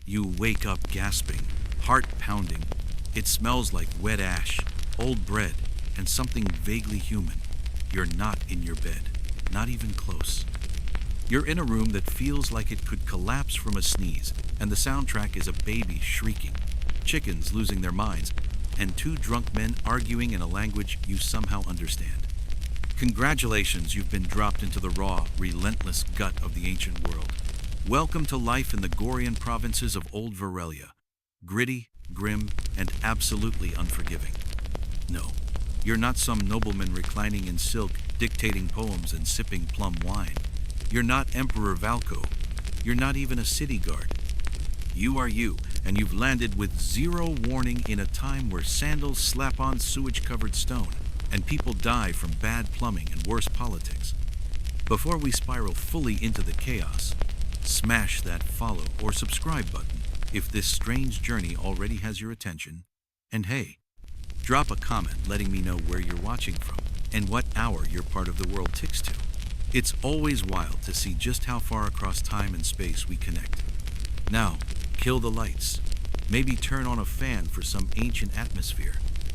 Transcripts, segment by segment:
You wake up gasping, heart pounding. It smells like wet ash, old bread, and something vaguely human. You're not in your bed, not even close. You're in a room that feels like it could collapse from a sneeze, and the soundtrack is a baby shrieking, chickens losing their minds, and two drunk men arguing in a language you somehow understand. Congratulations, you've been dropped into the raw, relentless gut of the ancient world. Welcome to life in the Gorian provinces of Old Varelia. Gritty, grim, and absolutely unforgiving. No, you're not some nobleman reclining in silk, dictating poems and sipping plum wine. You're not Emperor Valko. You're not even a city guard. You are you, and you've landed with zero warning in a time where sandals slap on sewage-covered stone, and people die from bad plumbing and worse politics. Before we spiral fully into the chaos, smash that follow or subscribe button if this strange journey already has your attention. And hey, drop a comment letting me know where you're watching from and what hour your part of the world ticks to. It's always wild to see just how far across time and space we connect. Now, kill the lights. Maybe turn on a fan for some ancient atmosphere,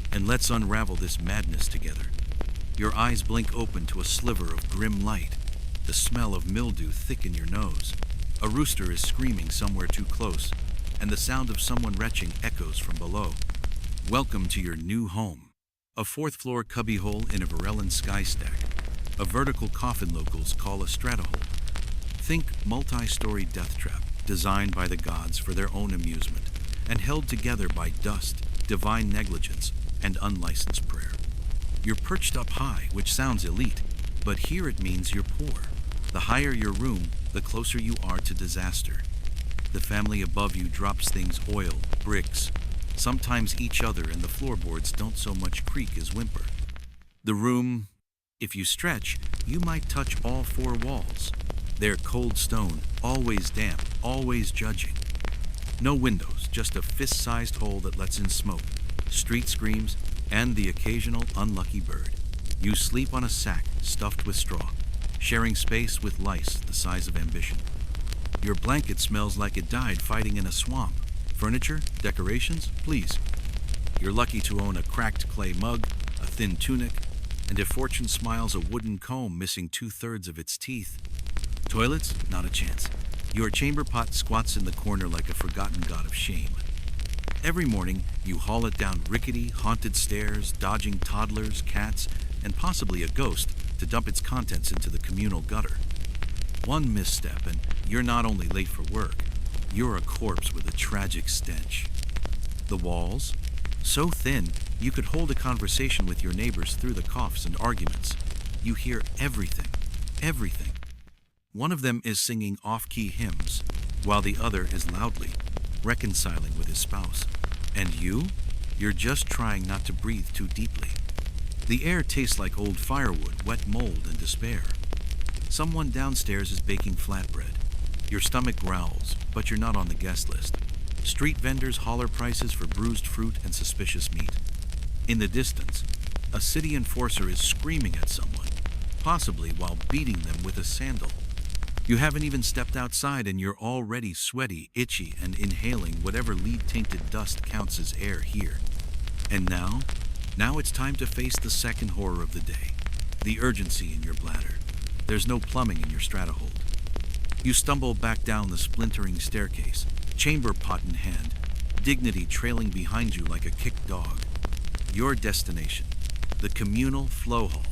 and let's unravel this madness together. Your eyes blink open to a sliver of grim light, the smell of mildew thick in your nose. A rooster is screaming somewhere too close, and the sound of someone retching echoes from below. Welcome to your new home. A fourth-floor cubbyhole in a Varellan sky stack. A vertical coffin locals call a stratohole. Think multi-story death trap, designed by the gods for their own amusement, and held together by dust, divine negligence, and unlicensed prayer. You're perched up high, which sounds elite, but here it means you're poor. The higher your room, the closer you are to disaster. The family above you drops things: oil, bricks, sometimes each other, and the floorboards don't so much creak as whimper. The room, if you stretch, you might touch all four walls. They're cold stone, always damp, always judging. No windows, just a fist-sized hole that lets in smoke, street screams, and the occasional unlucky bird. You sleep on a sack stuffed with straw, sharing space with lice the size of ambition. Your blanket smells like it died fighting in a swamp. Furniture, decorations, please. You're lucky to own a cracked clay mug, a thin tunic, and if fortune smiles, a wooden comb missing 2/3 of its teeth. Toilets? Not a chance. Your chamber pot squats in the corner like a forgotten god of shame. Every morning, you haul it down rickety, haunted stairs, dodging toddlers, cats, and possibly a ghost to dump its contents into the communal gutter. One misstep, and you're not only late for work, you're a corpse with a tragic stench. The walls? So thin, you could hold a conversation with your neighbors through the coughs and arguments. You hear everything, everything. One of them is singing off-key hymns, while the other is loudly reconciling with his spouse. And you're just trying not to breathe too deeply. The air tastes like old firewood, wet mold, and despair. Someone downstairs is baking flatbread. Your stomach growls, but you're not on the guest list. Street vendors holler prices for bruised fruit and suspicious meat. In the distance, a city enforcer is screaming at someone, possibly while beating them with a sandal. You haven't even stepped outside and you're already sweaty, itchy, and inhaling whatever lead-tainted dust counts as air here. And now it's time to face the second horror of the day, the urgency in your bladder. There's no plumbing in your stratohold. You stumble back down the splintering staircase, chamber pot in hand, dignity trailing behind you like a kicked dog. Your destination, the communal flow hall.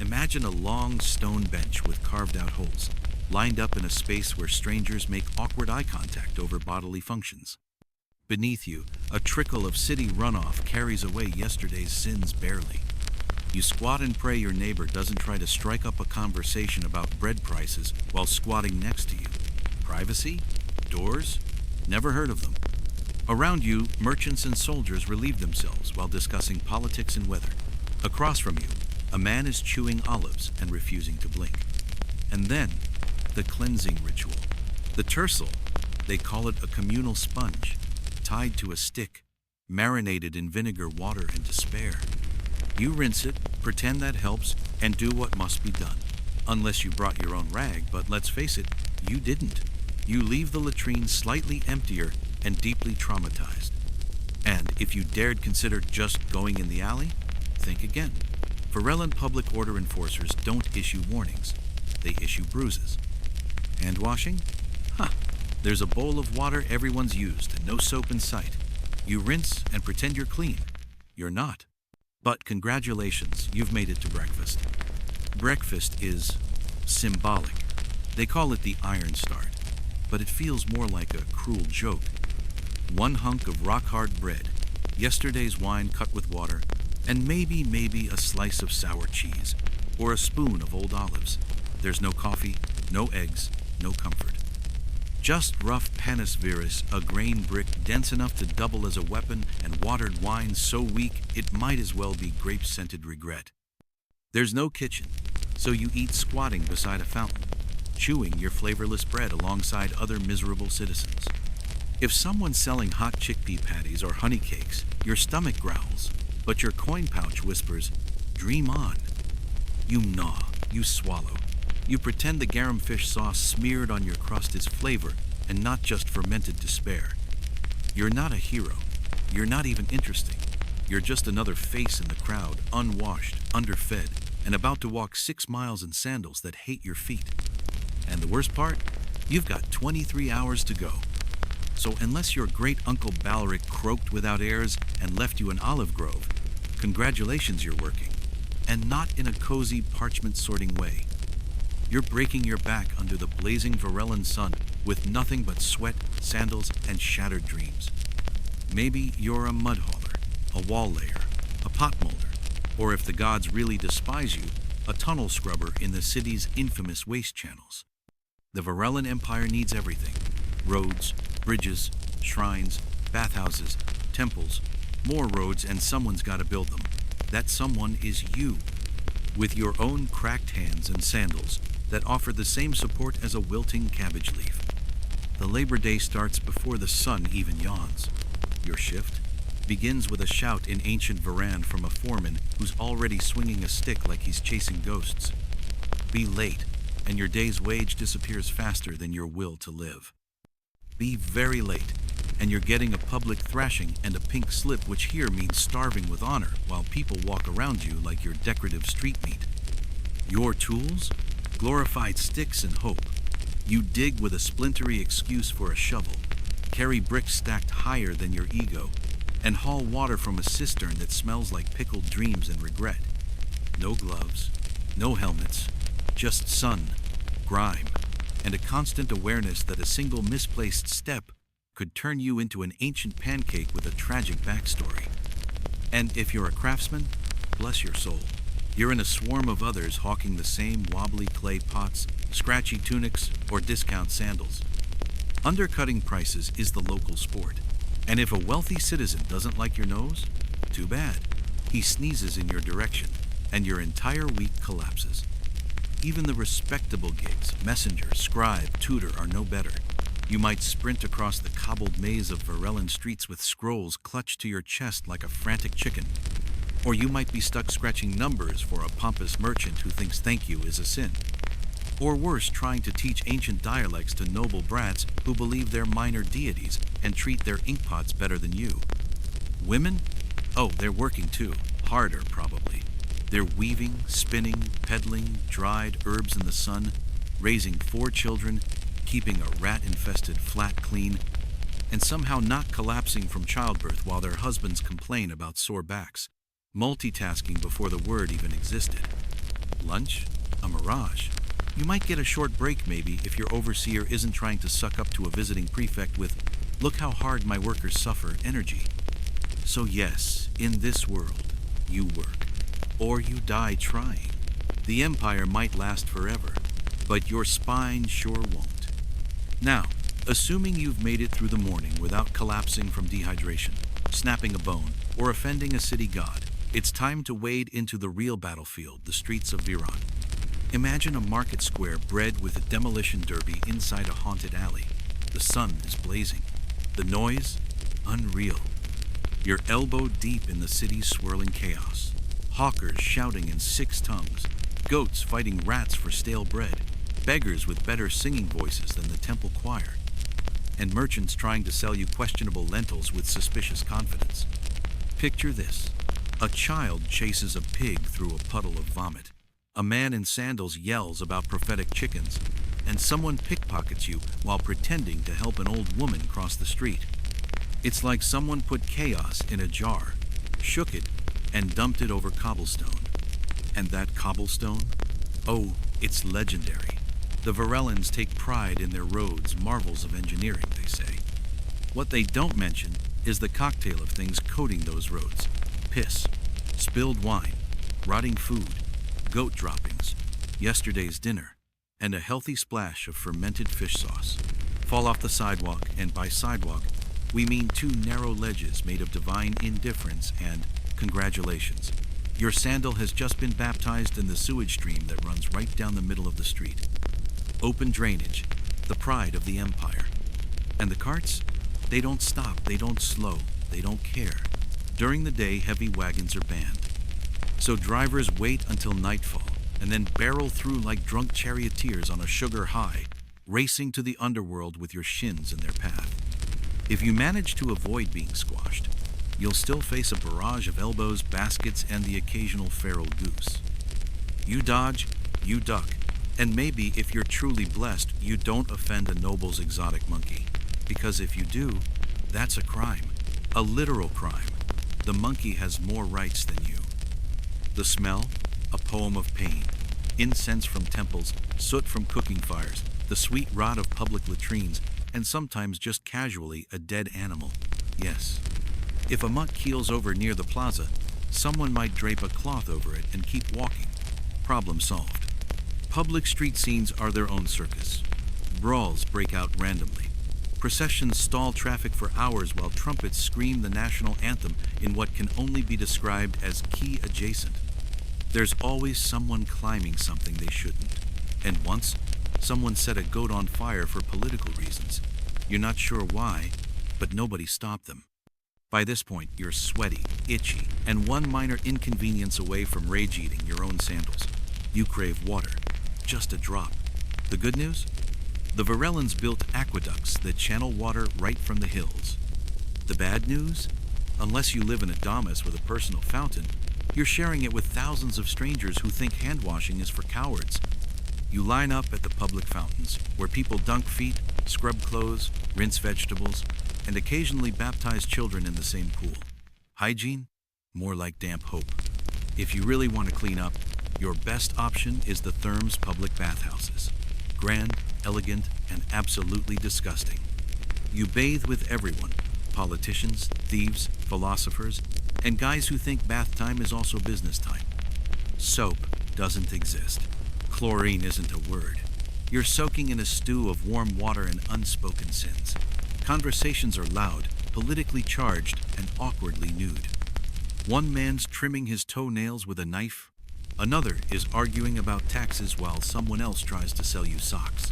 Imagine a long stone bench with carved out holes, lined up in a space where strangers make awkward eye contact over bodily functions. Beneath you, a trickle of city runoff carries away yesterday's sins barely. You squat and pray your neighbor doesn't try to strike up a conversation about bread prices while squatting next to you. Privacy? Doors? Never heard of them. Around you, merchants and soldiers relieve themselves while discussing politics and weather. Across from you, a man is chewing olives and refusing to blink. And then, the cleansing ritual. The tercel, they call it a communal sponge, tied to a stick, marinated in vinegar, water, and despair. You rinse it, pretend that helps, and do what must be done. Unless you brought your own rag, but let's face it, you didn't. You leave the latrine slightly emptier and deeply traumatized. And if you dared consider just going in the alley, think again. Varellan public order enforcers don't issue warnings. They issue bruises. Hand washing? Huh. There's a bowl of water everyone's used and no soap in sight. You rinse and pretend you're clean. You're not. But congratulations, you've made it to breakfast. Breakfast is symbolic. They call it the Iron Start, but it feels more like a cruel joke. One hunk of rock-hard bread, yesterday's wine cut with water, and maybe a slice of sour cheese, or a spoon of old olives. There's no coffee, no eggs, no comfort. Just rough panis viris, a grain brick dense enough to double as a weapon, and watered wine so weak it might as well be grape-scented regret. There's no kitchen, so you eat squatting beside a fountain, chewing your flavorless bread alongside other miserable citizens. If someone's selling hot chickpea patties or honey cakes, your stomach growls, but your coin pouch whispers, "Dream on." You gnaw, you swallow. You pretend the garum fish sauce smeared on your crust is flavor and not just fermented despair. You're not a hero. You're not even interesting. You're just another face in the crowd, unwashed, underfed, and about to walk 6 miles in sandals that hate your feet. And the worst part? You've got 23 hours to go. So unless your great Uncle Balric croaked without heirs and left you an olive grove, congratulations, you're working. And not in a cozy parchment sorting way. You're breaking your back under the blazing Varellan sun with nothing but sweat, sandals, and shattered dreams. Maybe you're a mud hauler, a wall layer, a pot molder, or if the gods really despise you, a tunnel scrubber in the city's infamous waste channels. The Varellan Empire needs everything: roads, bridges, shrines, bathhouses, temples, more roads, and someone's got to build them. That someone is you, with your own cracked hands and sandals that offer the same support as a wilting cabbage leaf. The Labor Day starts before the sun even yawns. Your shift begins with a shout in ancient Varan from a foreman who's already swinging a stick like he's chasing ghosts. Be late, and your day's wage disappears faster than your will to live. Be very late, and you're getting a public thrashing and a pink slip, which here means starving with honor while people walk around you like you're decorative street meat. Your tools? Glorified sticks and hope. You dig with a splintery excuse for a shovel, carry bricks stacked higher than your ego, and haul water from a cistern that smells like pickled dreams and regret. No gloves, no helmets, just sun, grime, and a constant awareness that a single misplaced step could turn you into an ancient pancake with a tragic backstory. And if you're a craftsman, bless your soul. You're in a swarm of others hawking the same wobbly clay pots, scratchy tunics, or discount sandals. Undercutting prices is the local sport. And if a wealthy citizen doesn't like your nose, too bad. He sneezes in your direction, and your entire week collapses. Even the respectable gigs, messenger, scribe, tutor, are no better. You might sprint across the cobbled maze of Varellan streets with scrolls clutched to your chest like a frantic chicken. Or you might be stuck scratching numbers for a pompous merchant who thinks thank you is a sin. Or worse, trying to teach ancient dialects to noble brats who believe they're minor deities and treat their inkpots better than you. Women? Oh, they're working too. Harder, probably. They're weaving, spinning, peddling dried herbs in the sun, raising 4 children, keeping a rat-infested flat clean, and somehow not collapsing from childbirth while their husbands complain about sore backs. Multitasking before the word even existed. Lunch? A mirage. You might get a short break maybe if your overseer isn't trying to suck up to a visiting prefect with, "Look how hard my workers suffer," energy. So yes, in this world, you work. Or you die trying. The empire might last forever, but your spine sure won't. Now, assuming you've made it through the morning without collapsing from dehydration, snapping a bone, or offending a city god, it's time to wade into the real battlefield, the streets of Viran. Imagine a market square bred with a demolition derby inside a haunted alley. The sun is blazing. The noise? Unreal. You're elbow deep in the city's swirling chaos. Hawkers shouting in 6 tongues. Goats fighting rats for stale bread. Beggars with better singing voices than the temple choir. and merchants trying to sell you questionable lentils with suspicious confidence. Picture this. A child chases a pig through a puddle of vomit. A man in sandals yells about prophetic chickens, and someone pickpockets you while pretending to help an old woman cross the street. It's like someone put chaos in a jar, shook it, and dumped it over cobblestone. And that cobblestone? Oh, it's legendary. The Varellans take pride in their roads, marvels of engineering, they say. What they don't mention is the cocktail of things coating those roads. Piss, spilled wine, rotting food, goat droppings, yesterday's dinner, and a healthy splash of fermented fish sauce. Fall off the sidewalk, and by sidewalk, we mean two narrow ledges made of divine indifference and congratulations. Your sandal has just been baptized in the sewage stream that runs right down the middle of the street. Open drainage, the pride of the empire. And the carts? They don't stop, they don't slow, they don't care. During the day, heavy wagons are banned. So drivers wait until nightfall and then barrel through like drunk charioteers on a sugar high, racing to the underworld with your shins in their path. If you manage to avoid being squashed, you'll still face a barrage of elbows, baskets, and the occasional feral goose. You dodge, you duck, and maybe if you're truly blessed, you don't offend a noble's exotic monkey. Because if you do, that's a crime, a literal crime. The monkey has more rights than you. The smell, a poem of pain. Incense from temples, soot from cooking fires, the sweet rot of public latrines, and sometimes just casually a dead animal. Yes. If a mutt keels over near the plaza, someone might drape a cloth over it and keep walking. Problem solved. Public street scenes are their own circus. Brawls break out randomly. Processions stall traffic for hours while trumpets scream the national anthem in what can only be described as key adjacent. There's always someone climbing something they shouldn't. And once, someone set a goat on fire for political reasons. You're not sure why, but nobody stopped them. By this point, you're sweaty, itchy, and one minor inconvenience away from rage-eating your own sandals. You crave water. Just a drop. The good news? The Varellans built aqueducts that channel water right from the hills. The bad news? Unless you live in Adamas with a personal fountain, you're sharing it with thousands of strangers who think hand-washing is for cowards. You line up at the public fountains, where people dunk feet, scrub clothes, rinse vegetables, and occasionally baptize children in the same pool. Hygiene? More like damp hope. If you really want to clean up, your best option is the Thermes public bathhouses. Grand, elegant, and absolutely disgusting. You bathe with everyone, politicians, thieves, philosophers, and guys who think bath time is also business time. Soap doesn't exist. Chlorine isn't a word. You're soaking in a stew of warm water and unspoken sins. Conversations are loud, politically charged, and awkwardly nude. One man's trimming his toenails with a knife. Another is arguing about taxes while someone else tries to sell you socks.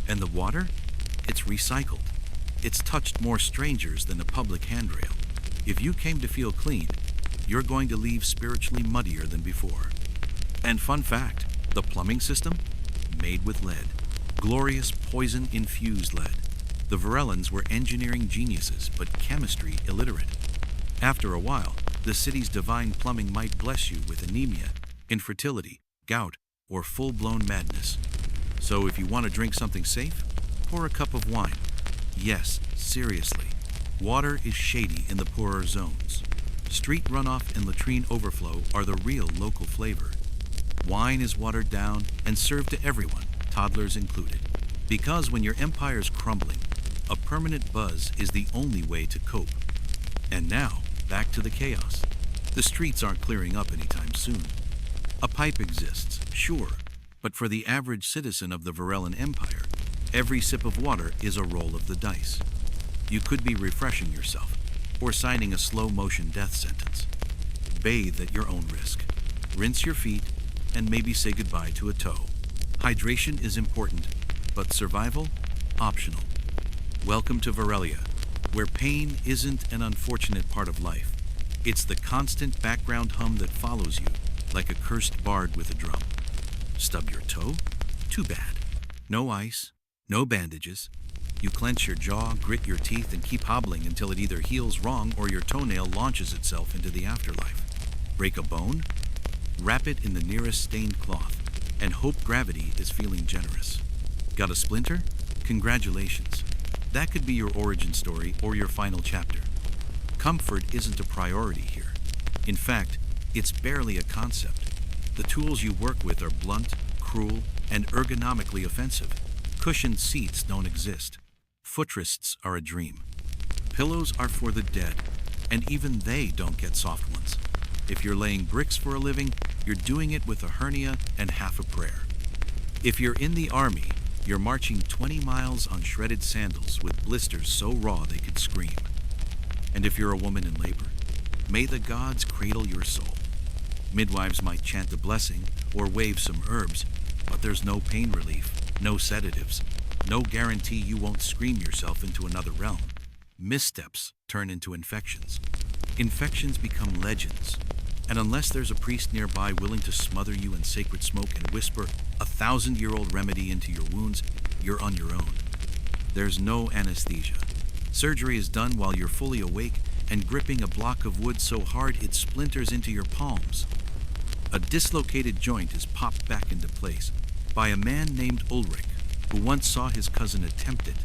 And the water? It's recycled. It's touched more strangers than a public handrail. If you came to feel clean, you're going to leave spiritually muddier than before. And fun fact, the plumbing system? Made with lead. Glorious poison-infused lead. The Varellans were engineering geniuses, but chemistry illiterate. After a while, the city's divine plumbing might bless you with anemia, infertility, gout, or full-blown madness. So if you want to drink something safe, pour a cup of wine. Yes, seriously. Water is shady in the poorer zones. Street runoff and latrine overflow are the real local flavor. Wine is watered down and served to everyone, toddlers included. Because when your empire's crumbling, a permanent buzz is the only way to cope. And now, back to the chaos. The streets aren't clearing up anytime soon. A pipe exists, sure, but for the average citizen of the Varellan Empire, every sip of water is a roll of the dice. You could be refreshing yourself, or signing a slow-motion death sentence. Bathe at your own risk. Rinse your feet, and maybe say goodbye to a toe. Hydration is important, but survival, optional. Welcome to Varelia, where pain isn't an unfortunate part of life. It's the constant background hum that follows you, like a cursed bard with a drum. Stub your toe? Too bad. No ice, no bandages, You clench your jaw, grit your teeth, and keep hobbling until it either heals wrong or your toenail launches itself into the afterlife. Break a bone? Wrap it in the nearest stained cloth, and hope gravity is feeling generous. Got a splinter? Congratulations. That could be your origin story or your final chapter. Comfort isn't a priority here. In fact, it's barely a concept. The tools you work with are blunt, cruel, and ergonomically offensive. Cushioned seats don't exist. Footrests are a dream. Pillows are for the dead, and even they don't get soft ones. If you're laying bricks for a living, you're doing it with a hernia and half a prayer. If you're in the army, you're marching 20 miles on shredded sandals with blisters so raw they could scream. And if you're a woman in labor, may the gods cradle your soul. Midwives might chant a blessing or wave some herbs, but there's no pain relief, no sedatives, no guarantee you won't scream yourself into another realm. Missteps turn into infections. Infections become legends. And unless there's a priest nearby willing to smother you in sacred smoke and whisper a 1,000-year-old remedy into your wounds, you're on your own. There's no anesthesia. Surgery is done while you're fully awake and gripping a block of wood so hard it splinters into your palms. A dislocated joint is popped back into place by a man named Ulrich, who once saw his cousin attempt it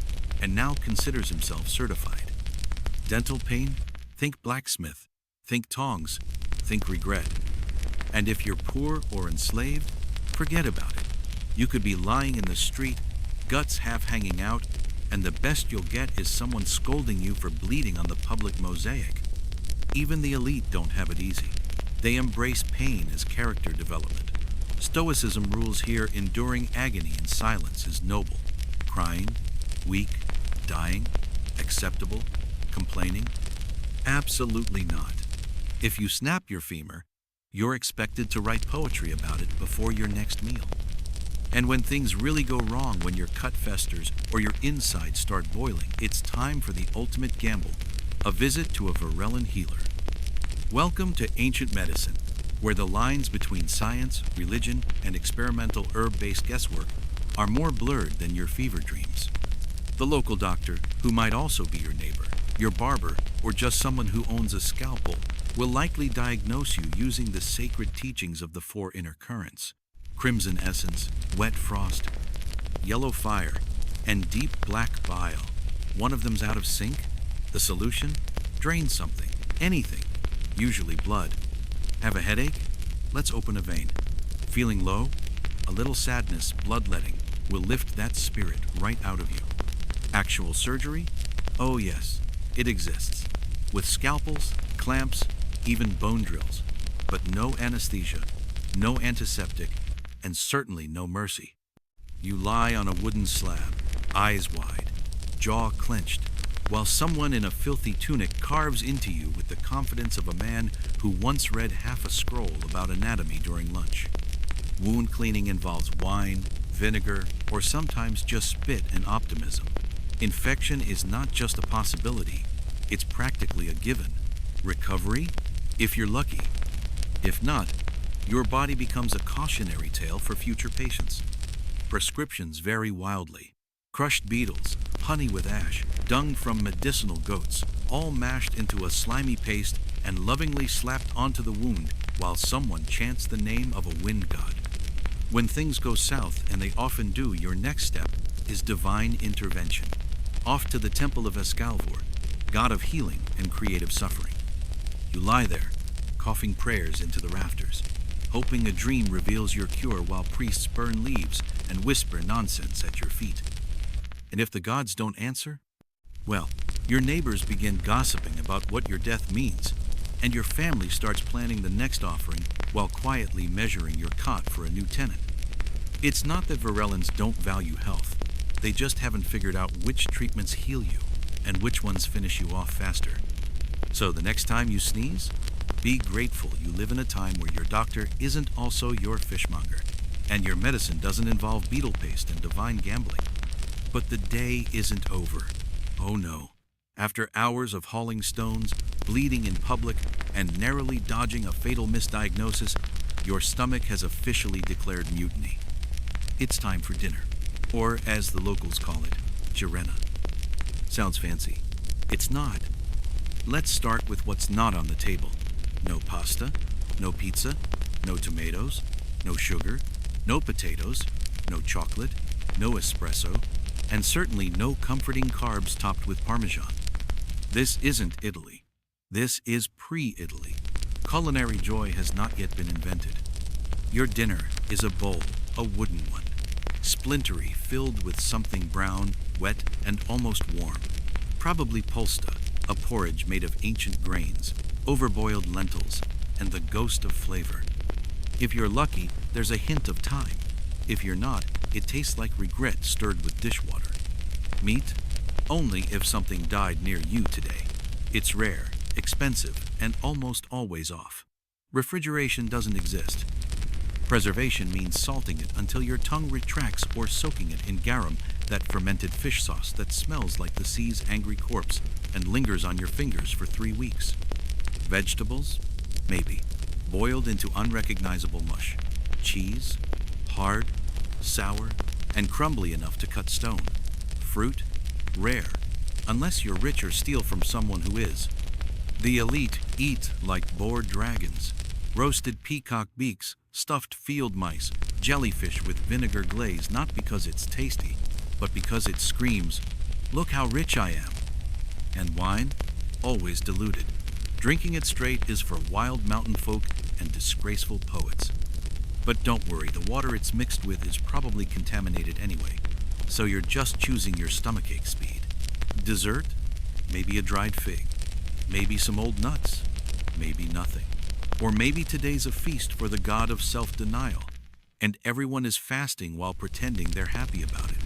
and now considers himself certified. Dental pain? Think blacksmith. Think tongs. Think regret. And if you're poor or enslaved, forget about it. You could be lying in the street, guts half hanging out, and the best you'll get is someone scolding you for bleeding on the public mosaic. Even the elite don't have it easy. They embrace pain as character development. Stoicism rules here. Enduring agony in silence is noble. Crying, weak, dying, acceptable, complaining? Absolutely not. If you snap your femur, you're expected to write poetry about it before your next meal. And when things really go wrong, when your cut festers or your insides start boiling, it's time for the ultimate gamble, a visit to a Varellan healer. Welcome to ancient medicine, where the lines between science, religion, and experimental herb-based guesswork are more blurred than your fever dreams. The local doctor, who might also be your neighbor, your barber, or just someone who owns a scalpel, will likely diagnose you using the sacred teachings of the four inner currents: crimson essence, wet frost, yellow fire, and deep black bile. One of them's out of sync. The solution? Drain something, anything, usually blood. Have a headache? Let's open a vein. Feeling low? A little sadness, bloodletting, will lift that spirit right out of you. Actual surgery? Oh yes, it exists. With scalpels, clamps, even bone drills. But no anesthesia, no antiseptic, and certainly no mercy. You lie on a wooden slab, eyes wide, jaw clenched, while someone in a filthy tunic carves into you with the confidence of a man who once read half a scroll about anatomy during lunch. Wound cleaning involves wine, vinegar, or sometimes just spit and optimism. Infection is not just a possibility, it's practically a given. Recovery? If you're lucky. If not, your body becomes a cautionary tale for future patients. Prescriptions vary wildly. Crushed beetles, honey with ash, dung from medicinal goats, all mashed into a slimy paste and lovingly slapped onto the wound while someone chants the name of a wind god. When things go south, and they often do, your next step is divine intervention. Off to the temple of Excalibur, god of healing and creative suffering. You lie there, coughing prayers into the rafters, hoping a dream reveals your cure while priests burn leaves and whisper nonsense at your feet. And if the gods don't answer, well, your neighbors begin gossiping about what your death means, and your family starts planning the next offering while quietly measuring your cot for a new tenant. It's not that Varellans don't value health. They just haven't figured out which treatments heal you and which ones finish you off faster. So the next time you sneeze, be grateful you live in a time where your doctor isn't also your fishmonger, and your medicine doesn't involve beetle paste and divine gambling. But the day isn't over. Oh no. After hours of hauling stones, bleeding in public, and narrowly dodging a fatal misdiagnosis, your stomach has officially declared mutiny. It's time for dinner, or as the locals call it, Jirena. Sounds fancy. It's not. Let's start with what's not on the table. No pasta, no pizza, no tomatoes, no sugar, no potatoes, no chocolate, no espresso, and certainly no comforting carbs topped with Parmesan. This isn't Italy. This is pre-Italy. Culinary joy has not yet been invented. Your dinner is a bowl, a wooden one, splintery, filled with something brown, wet, and almost warm. Probably polsta, a porridge made of ancient grains, overboiled lentils, and the ghost of flavor. If you're lucky, there's a hint of thyme. If you're not, it tastes like regret stirred with dishwater. Meat? Only if something died near you today. It's rare, expensive, and almost always off. Refrigeration doesn't exist. Preservation means salting it until your tongue retracts or soaking it in garum, that fermented fish sauce that smells like the sea's angry corpse and lingers on your fingers for 3 weeks. Vegetables? Maybe. Boiled into unrecognizable mush. Cheese? Hard, sour, and crumbly enough to cut stone. Fruit? Rare, unless you're rich or steal from someone who is. The elite eat like bored dragons. Roasted peacock beaks, stuffed field mice, jellyfish with vinegar glaze, not because it's tasty, but because it screams, "Look how rich I am." And wine? Always diluted. Drinking it straight is for wild mountain folk and disgraceful poets. But don't worry, the water it's mixed with is probably contaminated anyway, so you're just choosing your stomachache speed. Dessert? Maybe a dried fig. Maybe some old nuts. Maybe nothing. Or maybe today's a feast for the god of self-denial, and everyone is fasting while pretending they're happy about it.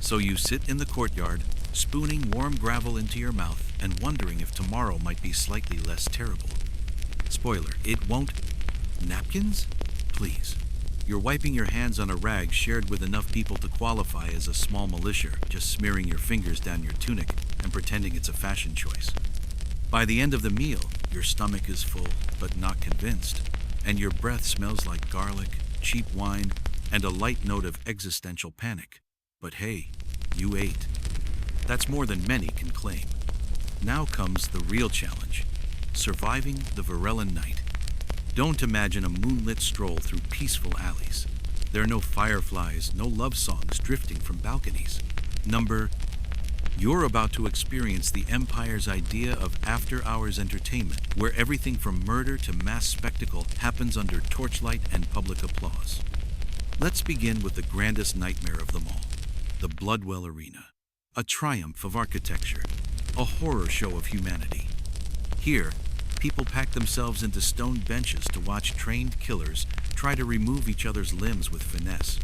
So you sit in the courtyard, spooning warm gravel into your mouth and wondering if tomorrow might be slightly less terrible. Spoiler, it won't. Napkins? Please. You're wiping your hands on a rag shared with enough people to qualify as a small militia, just smearing your fingers down your tunic and pretending it's a fashion choice. By the end of the meal, your stomach is full, but not convinced, and your breath smells like garlic, cheap wine, and a light note of existential panic. But hey, you ate. That's more than many can claim. Now comes the real challenge: surviving the Varellan night. Don't imagine a moonlit stroll through peaceful alleys. There are no fireflies, no love songs drifting from balconies. You're about to experience the Empire's idea of after-hours entertainment, where everything from murder to mass spectacle happens under torchlight and public applause. Let's begin with the grandest nightmare of them all, the Bloodwell Arena. A triumph of architecture, a horror show of humanity. Here, people pack themselves into stone benches to watch trained killers try to remove each other's limbs with finesse.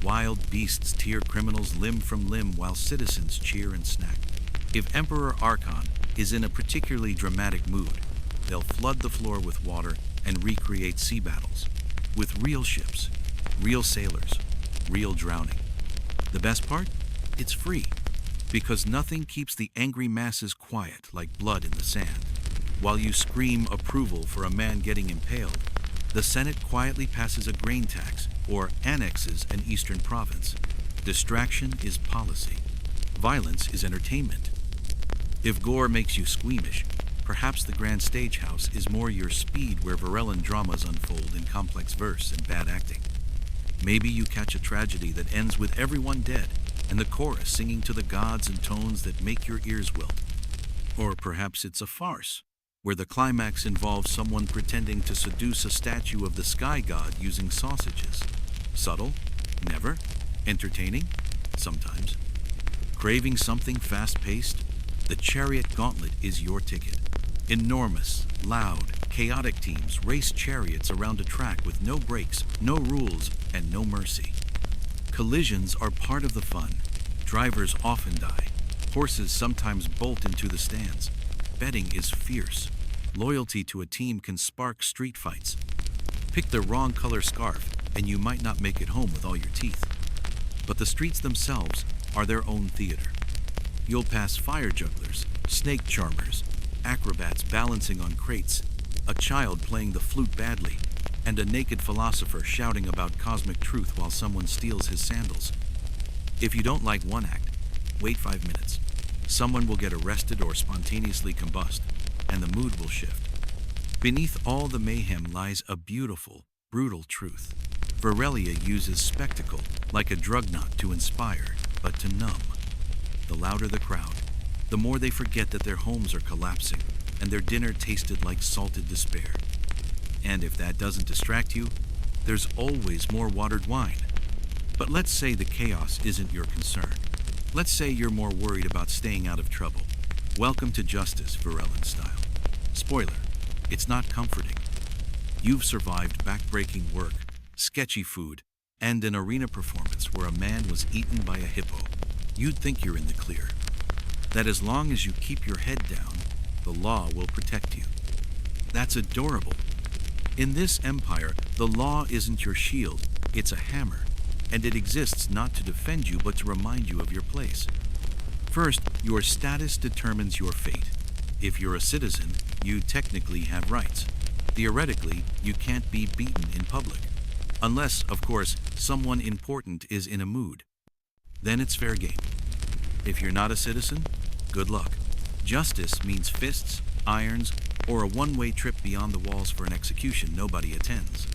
Wild beasts tear criminals limb from limb while citizens cheer and snack. If Emperor Archon is in a particularly dramatic mood, they'll flood the floor with water and recreate sea battles. With real ships, real sailors, real drowning. The best part? It's free. Because nothing keeps the angry masses quiet like blood in the sand. While you scream approval for a man getting impaled, the Senate quietly passes a grain tax or annexes an eastern province. Distraction is policy. Violence is entertainment. If gore makes you squeamish, perhaps the Grand Stagehouse is more your speed, where Varellan dramas unfold in complex verse and bad acting. Maybe you catch a tragedy that ends with everyone dead and the chorus singing to the gods in tones that make your ears wilt. Or perhaps it's a farce, where the climax involves someone pretending to seduce a statue of the sky god using sausages. Subtle? Never. Entertaining? Sometimes. Craving something fast-paced? The Chariot Gauntlet is your ticket. Enormous, loud, chaotic teams race chariots around a track with no brakes, no rules, and no mercy. Collisions are part of the fun. Drivers often die. Horses sometimes bolt into the stands. Betting is fierce. Loyalty to a team can spark street fights. Pick the wrong color scarf, and you might not make it home with all your teeth. But the streets themselves are their own theater. You'll pass fire jugglers, snake charmers, acrobats balancing on crates, a child playing the flute badly, and a naked philosopher shouting about cosmic truth while someone steals his sandals. If you don't like one act, wait 5 minutes. Someone will get arrested or spontaneously combust, and the mood will shift. Beneath all the mayhem lies a beautiful, brutal truth. Varelia uses spectacle like a drug not to inspire, but to numb. The louder the crowd, the more they forget that their homes are collapsing and their dinner tasted like salted despair. And if that doesn't distract you, there's always more watered wine. But let's say the chaos isn't your concern. Let's say you're more worried about staying out of trouble. Welcome to Justice, Varellan style. Spoiler, it's not comforting. You've survived backbreaking work, sketchy food, and an arena performance where a man was eaten by a hippo. You'd think you're in the clear. That as long as you keep your head down, the law will protect you. That's adorable. In this empire, the law isn't your shield, it's a hammer, and it exists not to defend you but to remind you of your place. First, your status determines your fate. If you're a citizen, you technically have rights. Theoretically, you can't be beaten in public. Unless, of course, someone important is in a mood. Then it's fair game. If you're not a citizen, good luck. Justice means fists, irons, or a one-way trip beyond the walls for an execution nobody attends.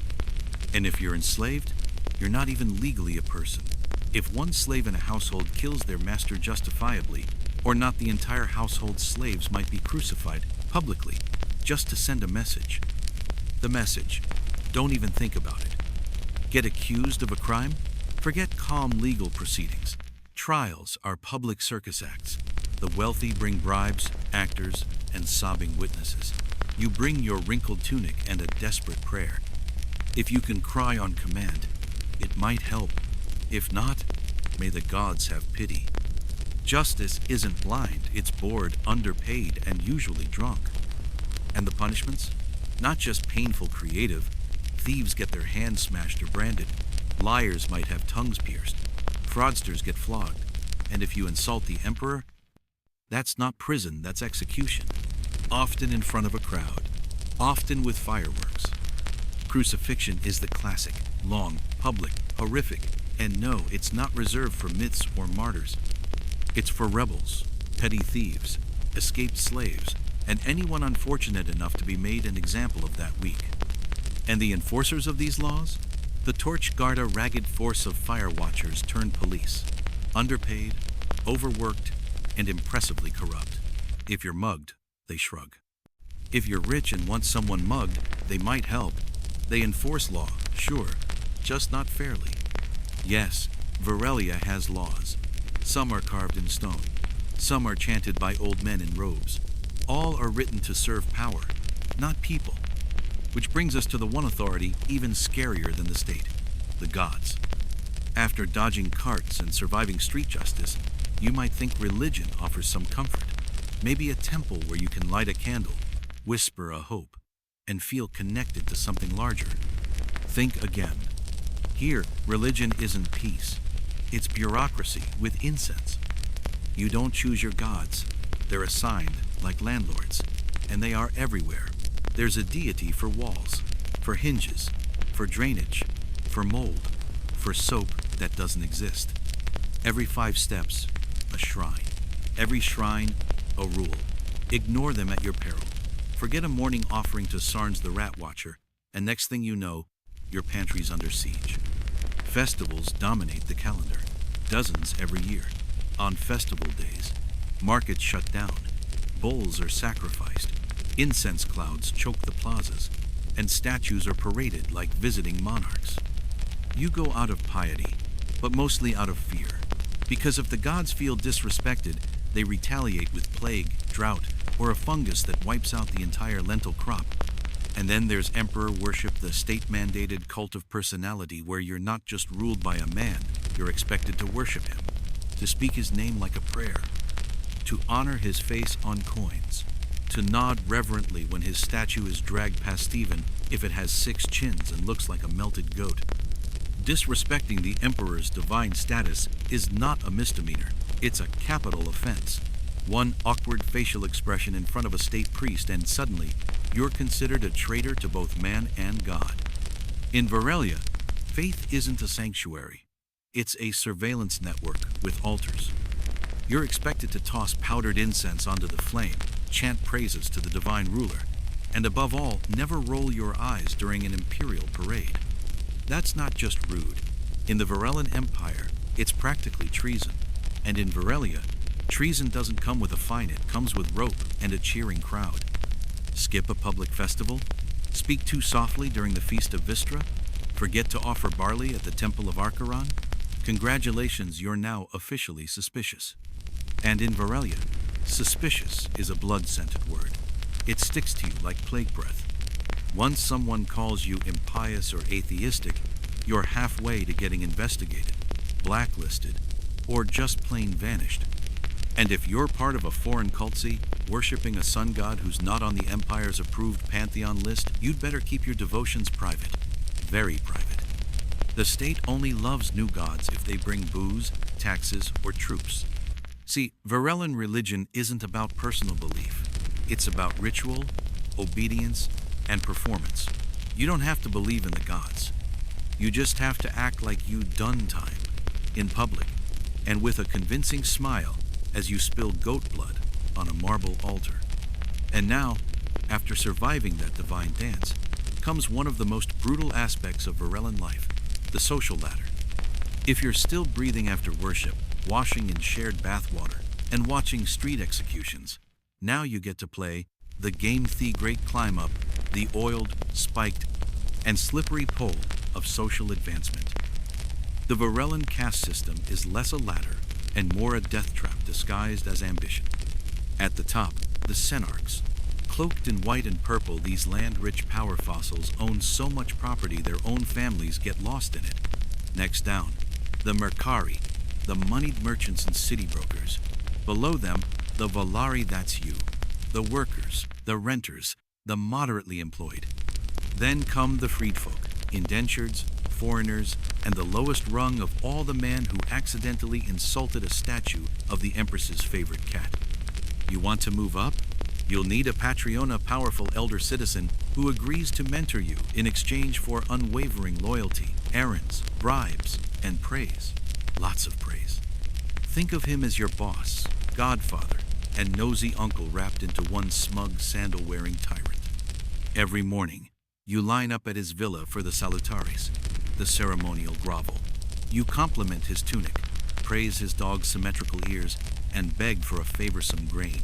And if you're enslaved, you're not even legally a person. If one slave in a household kills their master justifiably, or not, the entire household's slaves might be crucified publicly just to send a message. The message: don't even think about it. Get accused of a crime? Forget calm legal proceedings. Trials are public circus acts. The wealthy bring bribes, actors, and sobbing witnesses. You bring your wrinkled tunic and a desperate prayer. If you can cry on command, it might help. If not, may the gods have pity. Justice isn't blind, it's bored, underpaid, and usually drunk. And the punishments? Not just painful creative. Thieves get their hands smashed or branded. Liars might have tongues pierced. Fraudsters get flogged. And if you insult the emperor, that's not prison, that's execution. Often in front of a crowd. Often with fireworks. Crucifixion is the classic. Long, public, horrific. And no, it's not reserved for myths or martyrs. It's for rebels, petty thieves, escaped slaves, and anyone unfortunate enough to be made an example of that week. And the enforcers of these laws? The torch guard a ragged force of fire watchers turned police. Underpaid, overworked, and impressively corrupt. If you're mugged, they shrug. If you're rich and want someone mugged, they might help. They enforce law, sure, just not fairly. Yes, Varelia has laws. Some are carved in stone. Some are chanted by old men in robes. All are written to serve power, not people. Which brings us to the one authority even scarier than the state, the gods. After dodging carts and surviving street justice, you might think religion offers some comfort. Maybe a temple where you can light a candle, whisper a hope, and feel connected to something larger. Think again. Here, religion isn't peace. It's bureaucracy with incense. You don't choose your gods. They're assigned, like landlords, and they are everywhere. There's a deity for walls, for hinges, for drainage, for mold, for soap that doesn't exist. Every 5 steps, a shrine. Every shrine, a rule. Ignore them at your peril. Forget a morning offering to Sarns the Rat Watcher, and next thing you know, your pantry's under siege. Festivals dominate the calendar, dozens every year. On festival days, markets shut down, bulls are sacrificed, incense clouds choke the plazas, and statues are paraded like visiting monarchs. You go out of piety, but mostly out of fear, because if the gods feel disrespected, they retaliate with plague, drought, or a fungus that wipes out the entire lentil crop. And then there's emperor worship, the state-mandated cult of personality where you're not just ruled by a man, you're expected to worship him, to speak his name like a prayer, to honor his face on coins, to nod reverently when his statue is dragged past Stephen if it has 6 chins and looks like a melted goat. Disrespecting the emperor's divine status is not a misdemeanor, it's a capital offense. One awkward facial expression in front of a state priest and suddenly, you're considered a traitor to both man and God. In Varelia, faith isn't a sanctuary. It's a surveillance network with altars. You're expected to toss powdered incense onto the flame, chant praises to the divine ruler, and above all, never roll your eyes during an imperial parade. That's not just rude. In the Varellan Empire, it's practically treason. And in Varelia, treason doesn't come with a fine, it comes with rope and a cheering crowd. Skip a public festival? Speak too softly during the Feast of Vistra? Forget to offer barley at the Temple of Archaron? Congratulations, you're now officially suspicious. And in Varelia, suspicious is a blood-scented word. It sticks to you like plague breath. Once someone calls you impious or atheistic, you're halfway to getting investigated, blacklisted, or just plain vanished. And if you're part of a foreign cultcy, worshipping a sun god who's not on the Empire's approved pantheon list, you'd better keep your devotions private. Very private. The state only loves new gods if they bring booze, taxes, or troops. See, Varellan religion isn't about personal belief. It's about ritual, obedience, and performance. You don't have to believe in the gods. You just have to act like you'd done time, in public, and with a convincing smile as you spill goat blood on a marble altar. And now, after surviving that divine dance, comes one of the most brutal aspects of Varellan life, the social ladder. If you're still breathing after worship, washing in shared bathwater, and watching street executions, now you get to play the game the great climb up, the oiled, spiked, and slippery pole of social advancement. The Varellan caste system is less a ladder and more a death trap disguised as ambition. At the top, the Senarchs. Cloaked in white and purple, these land-rich power fossils own so much property their own families get lost in it. Next down, the Mercari, the moneyed merchants and city brokers. Below them, the Valari, that's you. The workers, the renters, the moderately employed. Then come the freedfolk, indentures, foreigners, and the lowest rung of all, the man who accidentally insulted a statue of the Empress's favorite cat. You want to move up? You'll need a Patriona, powerful elder citizen who agrees to mentor you in exchange for unwavering loyalty, errands, bribes, and praise. Lots of praise. Think of him as your boss, godfather, and nosy uncle wrapped into one smug, sandal-wearing tyrant. Every morning, you line up at his villa for the salutaris, the ceremonial grovel. You compliment his tunic, praise his dog's symmetrical ears, and beg for a favorsome grain,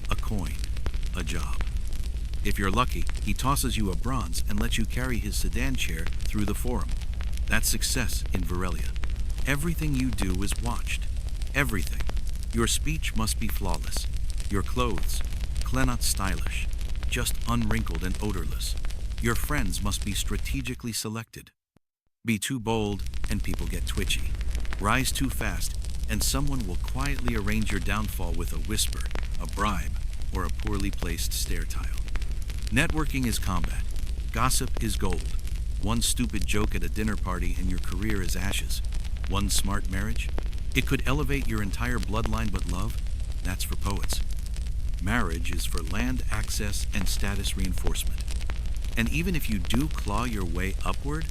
a coin, a job. If you're lucky, he tosses you a bronze and lets you carry his sedan chair through the forum. That's success in Varelia. Everything you do is watched. Everything. Your speech must be flawless. Your clothes, not stylish, just unwrinkled and odorless. Your friends must be strategically selected. Be too bold and people get twitchy. Rise too fast and someone will quietly arrange your downfall with a whisper, a bribe, or a poorly placed stair tile. Networking is combat. Gossip is gold. One stupid joke at a dinner party and your career is ashes. One smart marriage? It could elevate your entire bloodline, but love? That's for poets. Marriage is for land access and status reinforcement. And even if you do claw your way upward,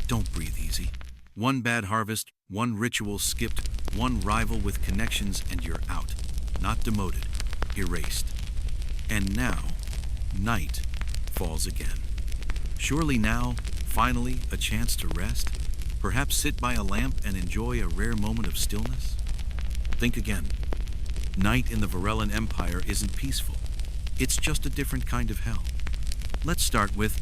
don't breathe easy. One bad harvest, one ritual skipped, one rival with connections, and you're out. Not demoted, erased. And now, night falls again. Surely now, finally, a chance to rest? Perhaps sit by a lamp and enjoy a rare moment of stillness? Think again. Night in the Varellan Empire isn't peaceful. It's just a different kind of hell. Let's start with,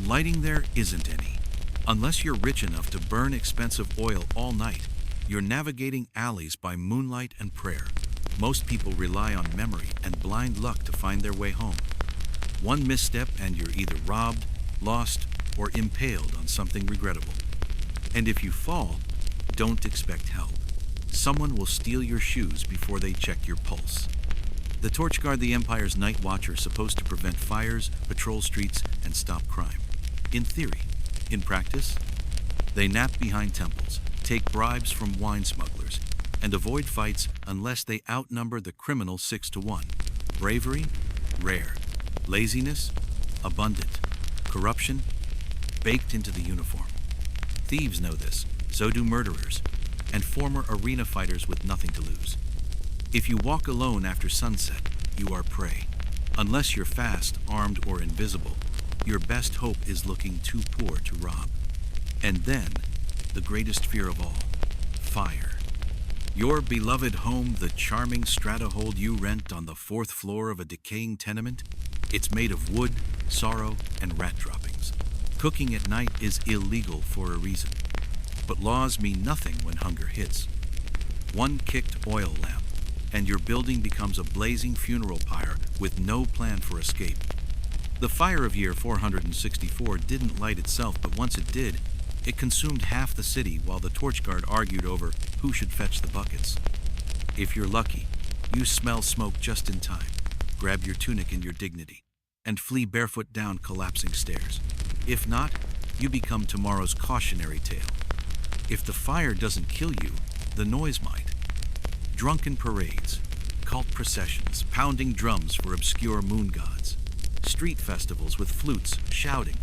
lighting there isn't any. Unless you're rich enough to burn expensive oil all night, you're navigating alleys by moonlight and prayer. Most people rely on memory and blind luck to find their way home. One misstep and you're either robbed, lost, or impaled on something regrettable. And if you fall, don't expect help. Someone will steal your shoes before they check your pulse. The torch guard, the Empire's night watcher, is supposed to prevent fires, patrol streets, and stop crime. In theory. In practice, they nap behind temples, take bribes from wine smugglers, and avoid fights unless they outnumber the criminal 6-1. Bravery? Rare. Laziness? Abundant. Corruption? Baked into the uniform. Thieves know this, so do murderers, and former arena fighters with nothing to lose. If you walk alone after sunset, you are prey. Unless you're fast, armed, or invisible, your best hope is looking too poor to rob. And then, the greatest fear of all, fire. Your beloved home, the charming stratahold you rent on the fourth floor of a decaying tenement, it's made of wood, sorrow, and rat droppings. Cooking at night is illegal for a reason. But laws mean nothing when hunger hits. One kicked oil lamp, and your building becomes a blazing funeral pyre with no plan for escape. The fire of year 464 didn't light itself, but once it did, it consumed half the city while the torch guard argued over who should fetch the buckets. If you're lucky, you smell smoke just in time, grab your tunic and your dignity, and flee barefoot down collapsing stairs. If not, you become tomorrow's cautionary tale. If the fire doesn't kill you, the noise might. Drunken parades, cult processions, pounding drums for obscure moon gods, street festivals with flutes, shouting,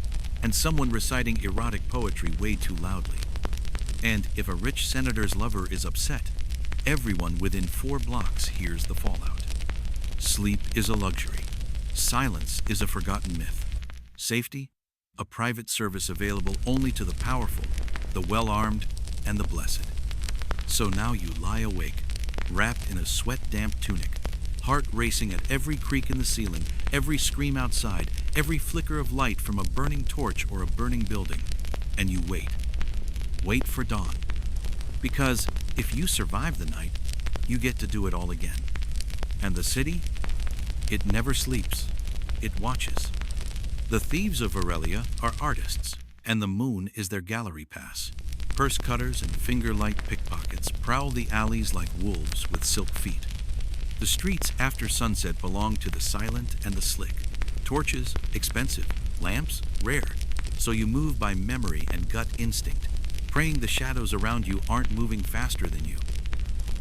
and someone reciting erotic poetry way too loudly. And if a rich senator's lover is upset, everyone within 4 blocks hears the fallout. Sleep is a luxury. Silence is a forgotten myth. Safety? A private service available only to the powerful, the well-armed, and the blessed. So now you lie awake, wrapped in a sweat-damp tunic, heart racing at every creak in the ceiling, every scream outside, every flicker of light from a burning torch or a burning building. And you wait. Wait for dawn. Because if you survive the night, you get to do it all again. And the city? It never sleeps. It watches. The thieves of Aurelia are artists, and the moon is their gallery pass. Purse cutters and finger-light pickpockets prowl the alleys like wolves with silk feet. The streets after sunset belong to the silent and the slick. Torches, expensive. Lamps, rare. So you move by memory and gut instinct, praying the shadows around you aren't moving faster than you.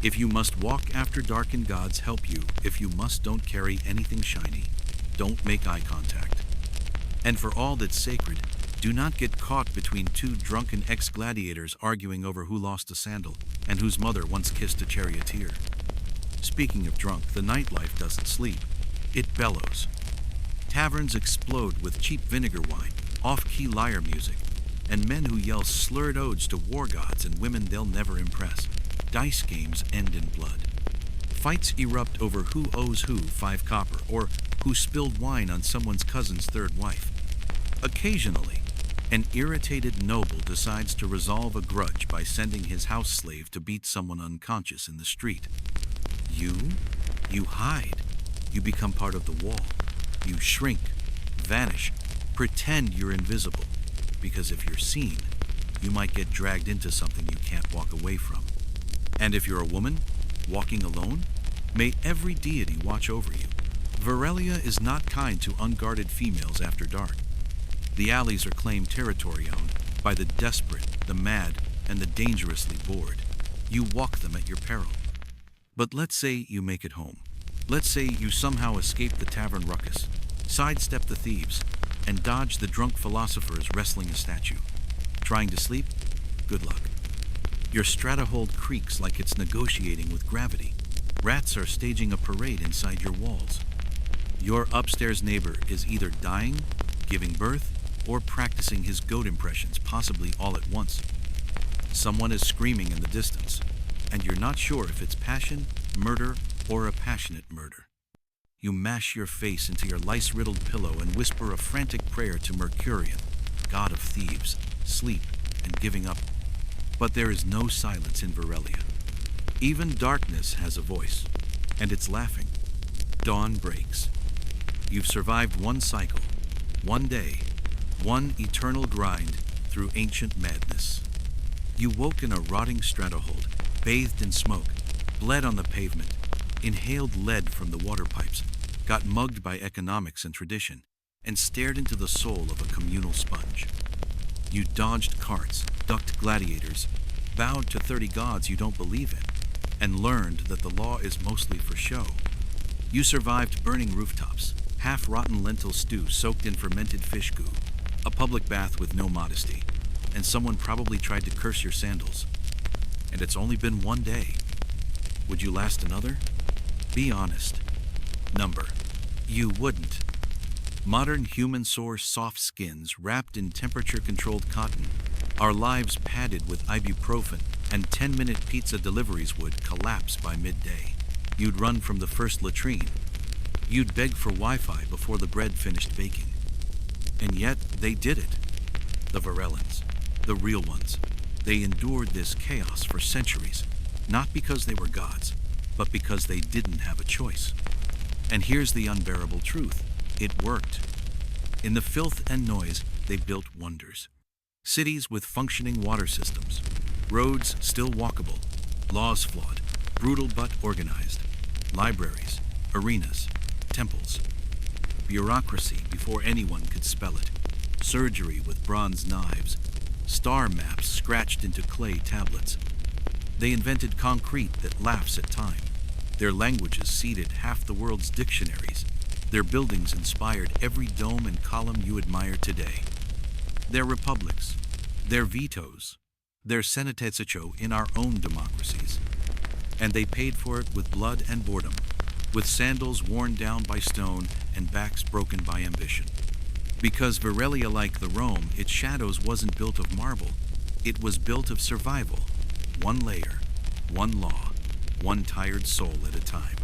If you must walk after dark and gods help you, if you must, don't carry anything shiny. Don't make eye contact. And for all that's sacred, do not get caught between 2 drunken ex-gladiators arguing over who lost a sandal and whose mother once kissed a charioteer. Speaking of drunk, the nightlife doesn't sleep. It bellows. Taverns explode with cheap vinegar wine, off-key lyre music, and men who yell slurred odes to war gods and women they'll never impress. Dice games end in blood. Fights erupt over who owes who 5 copper or who spilled wine on someone's cousin's 3rd wife. Occasionally, an irritated noble decides to resolve a grudge by sending his house slave to beat someone unconscious in the street. You hide. You become part of the wall. You shrink, vanish, pretend you're invisible. Because if you're seen, you might get dragged into something you can't walk away from. And if you're a woman, walking alone, may every deity watch over you. Varelia is not kind to unguarded females after dark. The alleys are claimed territory owned by the desperate, the mad, and the dangerously bored. You walk them at your peril. But let's say you make it home. Let's say you somehow escape the tavern ruckus, sidestep the thieves, and dodge the drunk philosophers wrestling a statue. Trying to sleep? Good luck. Your stratahold creaks like it's negotiating with gravity. Rats are staging a parade inside your walls. Your upstairs neighbor is either dying, giving birth, or practicing his goat impressions, possibly all at once. Someone is screaming in the distance, and you're not sure if it's passion, murder, or a passionate murder. You mash your face into your lice-riddled pillow and whisper a frantic prayer to Mercurian, god of thieves, sleep, and giving up. But there is no silence in Varelia. Even darkness has a voice, and it's laughing. Dawn breaks. You've survived one cycle, one day, one eternal grind through ancient madness. You woke in a rotting stratahold, bathed in smoke, bled on the pavement, inhaled lead from the water pipes, got mugged by economics and tradition, and stared into the soul of a communal sponge. You dodged carts, ducked gladiators, bowed to 30 gods you don't believe in, and learned that the law is mostly for show. You survived burning rooftops, half-rotten lentil stew soaked in fermented fish goo, a public bath with no modesty, and someone probably tried to curse your sandals. And it's only been one day. Would you last another? Be honest. Number. You wouldn't. Modern human source soft skins wrapped in temperature-controlled cotton, our lives padded with ibuprofen, and 10-minute pizza deliveries would collapse by midday. You'd run from the first latrine. You'd beg for Wi-Fi before the bread finished baking. And yet, they did it. The Varellans, the real ones. They endured this chaos for centuries, not because they were gods, but because they didn't have a choice. And here's the unbearable truth. It worked. In the filth and noise, they built wonders. Cities with functioning water systems, roads still walkable, laws flawed, brutal but organized, libraries, arenas, temples, bureaucracy before anyone could spell it, surgery with bronze knives, star maps scratched into clay tablets. They invented concrete that laughs at time. Their languages seeded half the world's dictionaries. Their buildings inspired every dome and column you admire today. Their republics, their vetoes, their senatesacho in our own democracies. And they paid for it with blood and boredom, with sandals worn down by stone and backs broken by ambition. Because Varelia, like the Rome, its shadows wasn't built of marble. It was built of survival. One layer, one law, one tired soul at a time.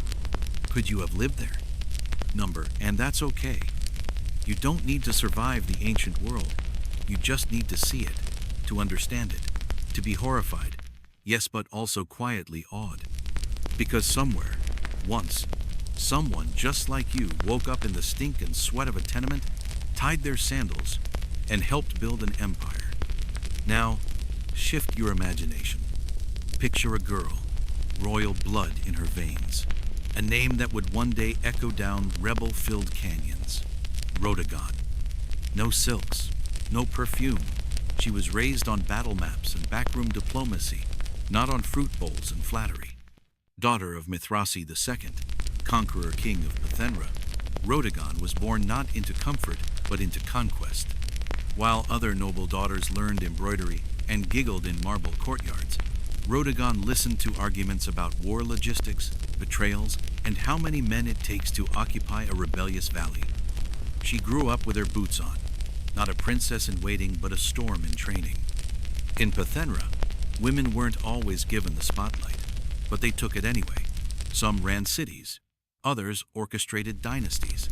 Could you have lived there? Number, and that's okay. You don't need to survive the ancient world. You just need to see it, to understand it, to be horrified, yes, but also quietly awed. Because somewhere, once, someone just like you woke up in the stink and sweat of a tenement, tied their sandals, and helped build an empire. Now, shift your imagination. Picture a girl, royal blood in her veins. A name that would one day echo down rebel-filled canyons. Rhodogon. No silks, no perfume. She was raised on battle maps and backroom diplomacy, not on fruit bowls and flattery. Daughter of Mithrasi II, conqueror king of Pathenra, Rhodogon was born not into comfort, but into conquest. While other noble daughters learned embroidery and giggled in marble courtyards, Rhodogon listened to arguments about war logistics, betrayals, and how many men it takes to occupy a rebellious valley. She grew up with her boots on, not a princess in waiting, but a storm in training. In Pathenra, women weren't always given the spotlight, but they took it anyway. Some ran cities, others orchestrated dynasties.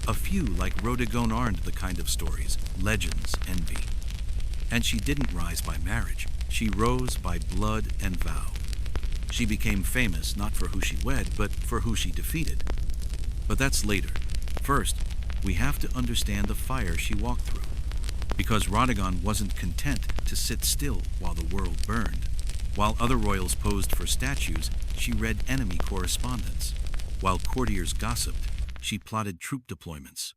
A few, like Rhodogon, aren't the kind of stories legends envy. And she didn't rise by marriage. She rose by blood and vow. She became famous not for who she wed, but for who she defeated. But that's later. First, we have to understand the fire she walked through. Because Rhodogon wasn't content to sit still while the world burned. While other royals posed for statues, she read enemy correspondence. While courtiers gossiped, she plotted troop deployments.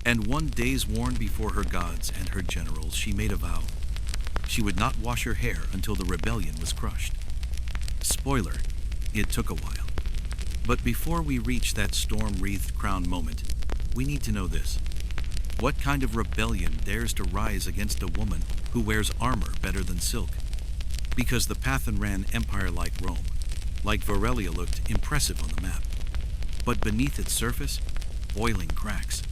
And one day's worn before her gods and her generals, she made a vow. She would not wash her hair until the rebellion was crushed. Spoiler, it took a while. But before we reach that storm-wreathed crown moment, we need to know this. What kind of rebellion dares to rise against a woman who wears armor better than silk? Because the Pathenran Empire, like Rome, like Varelia, looked impressive on the map. But beneath its surface, boiling cracks.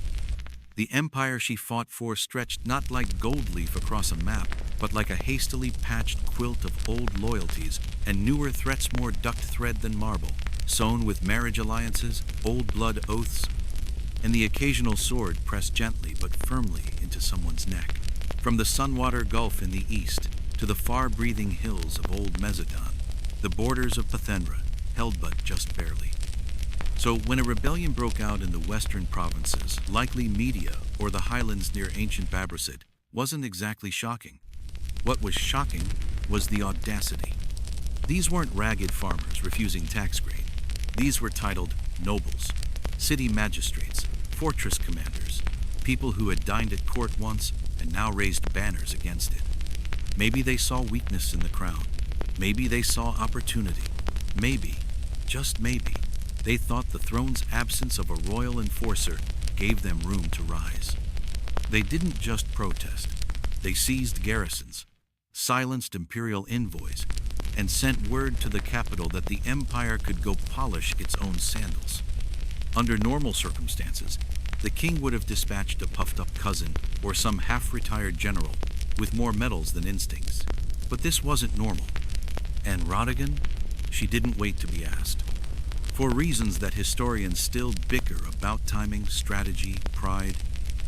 The empire she fought for stretched not like gold leaf across a map, but like a hastily patched quilt of old loyalties and newer threats, more duct thread than marble, sewn with marriage alliances, old blood oaths, and the occasional sword pressed gently but firmly into someone's neck. From the Sunwater Gulf in the east to the far-breathing hills of old Mesodan, the borders of Pathenra held but just barely. So when a rebellion broke out in the western provinces, likely Media or the highlands near ancient Babrasid, wasn't exactly shocking. What was shocking was the audacity. These weren't ragged farmers refusing tax grain. These were titled nobles, city magistrates, fortress commanders, people who had dined at court once and now raised banners against it. Maybe they saw weakness in the crown. Maybe they saw opportunity. Maybe, just maybe, they thought the throne's absence of a royal enforcer gave them room to rise. They didn't just protest. They seized garrisons, silenced imperial envoys, and sent word to the capital that the empire could go polish its own sandals. Under normal circumstances, the king would have dispatched a puffed-up cousin or some half-retired general with more medals than instincts. But this wasn't normal. And Rodigan? She didn't wait to be asked. For reasons that historians still bicker about: timing, strategy, pride,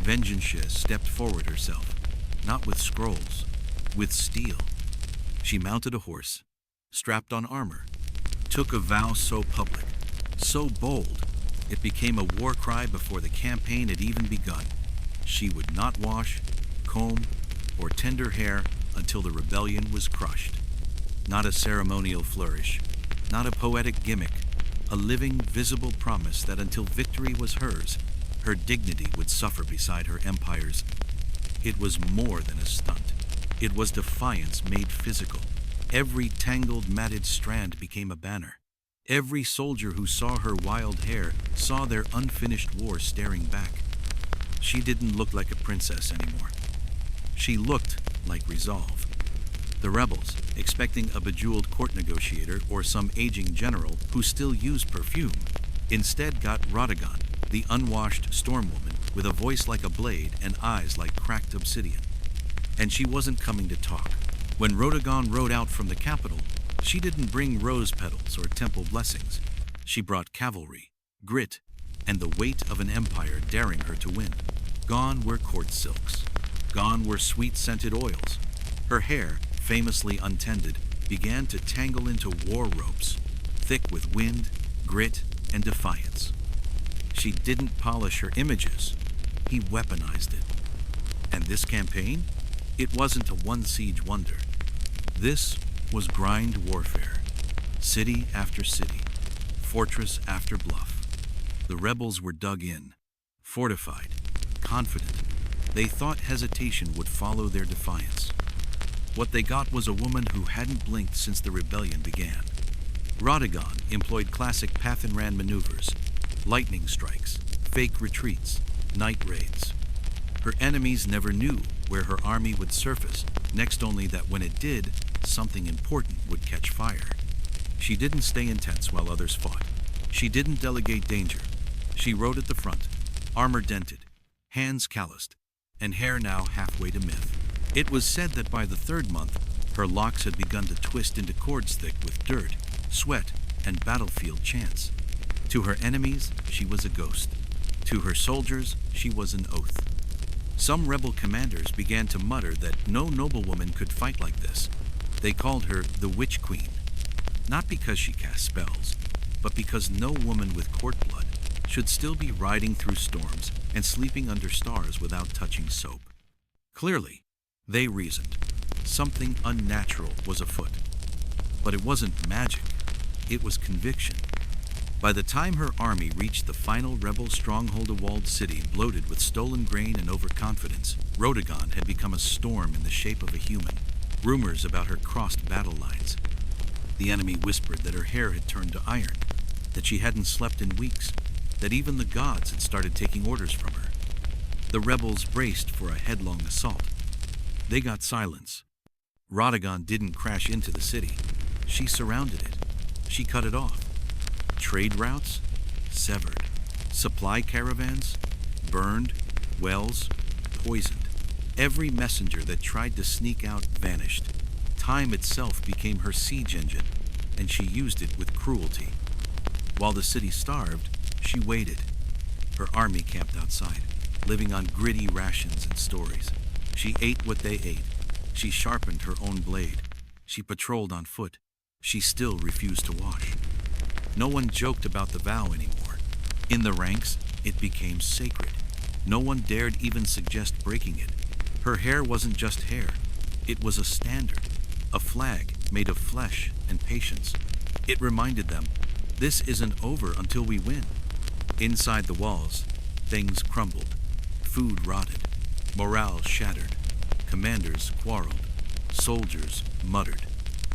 Vengeance stepped forward herself, not with scrolls, with steel. She mounted a horse, strapped on armor, took a vow so public, so bold, it became a war cry before the campaign had even begun. She would not wash, comb, or tend her hair until the rebellion was crushed. Not a ceremonial flourish, not a poetic gimmick, a living, visible promise that until victory was hers, her dignity would suffer beside her empire's. It was more than a stunt. It was defiance made physical. Every tangled, matted strand became a banner. Every soldier who saw her wild hair saw their unfinished war staring back. She didn't look like a princess anymore. She looked like resolve. The rebels, expecting a bejeweled court negotiator or some aging general who still used perfume, instead got Rodigan, the unwashed storm woman with a voice like a blade and eyes like cracked obsidian. And she wasn't coming to talk. When Rodigan rode out from the capital, she didn't bring rose petals or temple blessings. She brought cavalry, grit, and the weight of an empire daring her to win. Gone were court silks. Gone were sweet-scented oils. Her hair, famously untended, began to tangle into war ropes, thick with wind, grit, and defiance. She didn't polish her images. He weaponized it. And this campaign? It wasn't a one-siege wonder. This was grind warfare. City after city, fortress after bluff. The rebels were dug in, fortified, confident. They thought hesitation would follow their defiance. What they got was a woman who hadn't blinked since the rebellion began. Rodigan employed classic Pathan-Ran maneuvers, lightning strikes, fake retreats, night raids. Her enemies never knew where her army would surface, next only that when it did, something important would catch fire. She didn't stay intense while others fought. She didn't delegate danger. She rode at the front, armor dented, hands calloused, and hair now halfway to myth. It was said that by the third month, her locks had begun to twist into cords thick with dirt, sweat, and battlefield chants. To her enemies, she was a ghost. To her soldiers, she was an oath. Some rebel commanders began to mutter that no noblewoman could fight like this. They called her the Witch Queen, not because she cast spells, but because no woman with court blood should still be riding through storms and sleeping under stars without touching soap. Clearly, they reasoned, something unnatural was afoot. But it wasn't magic, it was conviction. By the time her army reached the final rebel stronghold, a walled city bloated with stolen grain and overconfidence, Rodigan had become a storm in the shape of a human. Rumors about her crossed battle lines. The enemy whispered that her hair had turned to iron, that she hadn't slept in weeks, that even the gods had started taking orders from her. The rebels braced for a headlong assault. They got silence. Rodigan didn't crash into the city. She surrounded it. She cut it off. Trade routes? Severed. Supply caravans? Burned. Wells? Poisoned. Every messenger that tried to sneak out vanished. Time itself became her siege engine, and she used it with cruelty. While the city starved, she waited. Her army camped outside, living on gritty rations and stories. She ate what they ate. She sharpened her own blade. She patrolled on foot. She still refused to wash. No one joked about the vow anymore. In the ranks, it became sacred. No one dared even suggest breaking it. Her hair wasn't just hair. It was a standard, a flag made of flesh and patience. It reminded them, this isn't over until we win. Inside the walls, things crumbled. Food rotted. Morale shattered. Commanders quarreled. Soldiers muttered.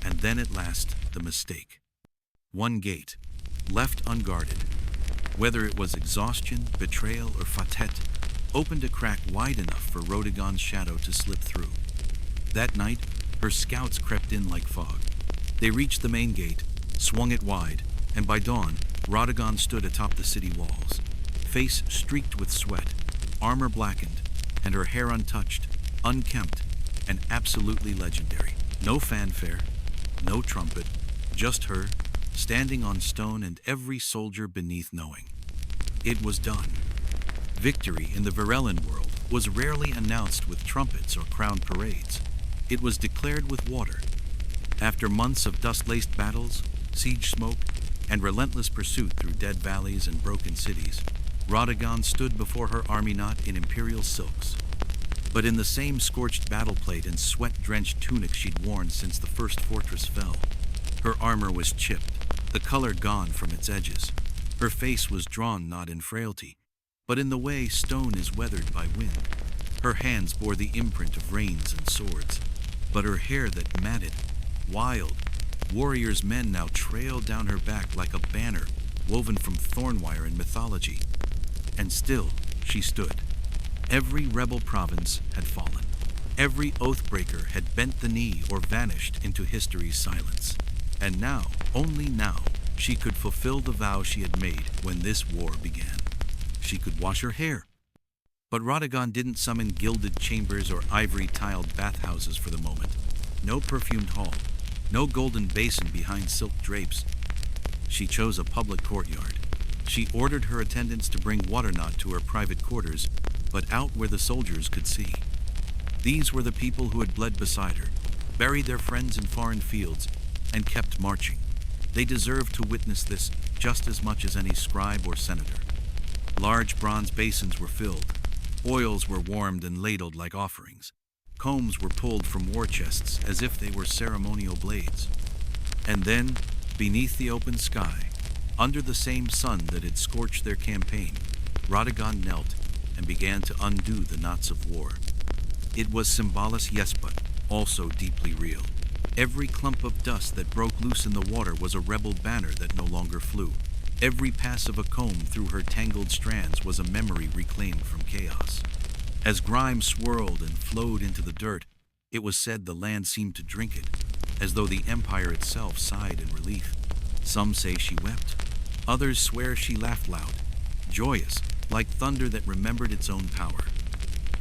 And then at last, the mistake. One gate, left unguarded, whether it was exhaustion, betrayal, or fatigue, opened a crack wide enough for Rodigan's shadow to slip through. That night, her scouts crept in like fog. They reached the main gate, swung it wide, and by dawn, Radagon stood atop the city walls, face streaked with sweat, armor blackened, and her hair untouched, unkempt, and absolutely legendary. No fanfare, no trumpet, just her, standing on stone and every soldier beneath knowing. It was done. Victory in the Varellan world was rarely announced with trumpets or crown parades. It was declared with water. After months of dust-laced battles, siege smoke, and relentless pursuit through dead valleys and broken cities, Radagon stood before her army not in imperial silks, but in the same scorched battle plate and sweat-drenched tunic she'd worn since the first fortress fell. Her armor was chipped, the color gone from its edges. Her face was drawn not in frailty, but in the way stone is weathered by wind. Her hands bore the imprint of reins and swords, but her hair that matted, wild, warriors' men now trailed down her back like a banner woven from thornwire in mythology. And still she stood. Every rebel province had fallen. Every oathbreaker had bent the knee or vanished into history's silence. And now, only now, she could fulfill the vow she had made when this war began. She could wash her hair. But Radagon didn't summon gilded chambers or ivory-tiled bathhouses for the moment. No perfumed hall. No golden basin behind silk drapes. She chose a public courtyard. She ordered her attendants to bring water not to her private quarters, but out where the soldiers could see. These were the people who had bled beside her, buried their friends in foreign fields, and kept marching. They deserved to witness this just as much as any scribe or senator. Large bronze basins were filled. Oils were warmed and ladled like offerings. Combs were pulled from war chests as if they were ceremonial blades. And then, beneath the open sky, under the same sun that had scorched their campaign, Radagon knelt and began to undo the knots of war. It was symbolic, yes, but also deeply real. Every clump of dust that broke loose in the water was a rebel banner that no longer flew. Every pass of a comb through her tangled strands was a memory reclaimed from chaos. As grime swirled and flowed into the dirt, it was said the land seemed to drink it, as though the empire itself sighed in relief. Some say she wept. Others swear she laughed loud, joyous, like thunder that remembered its own power.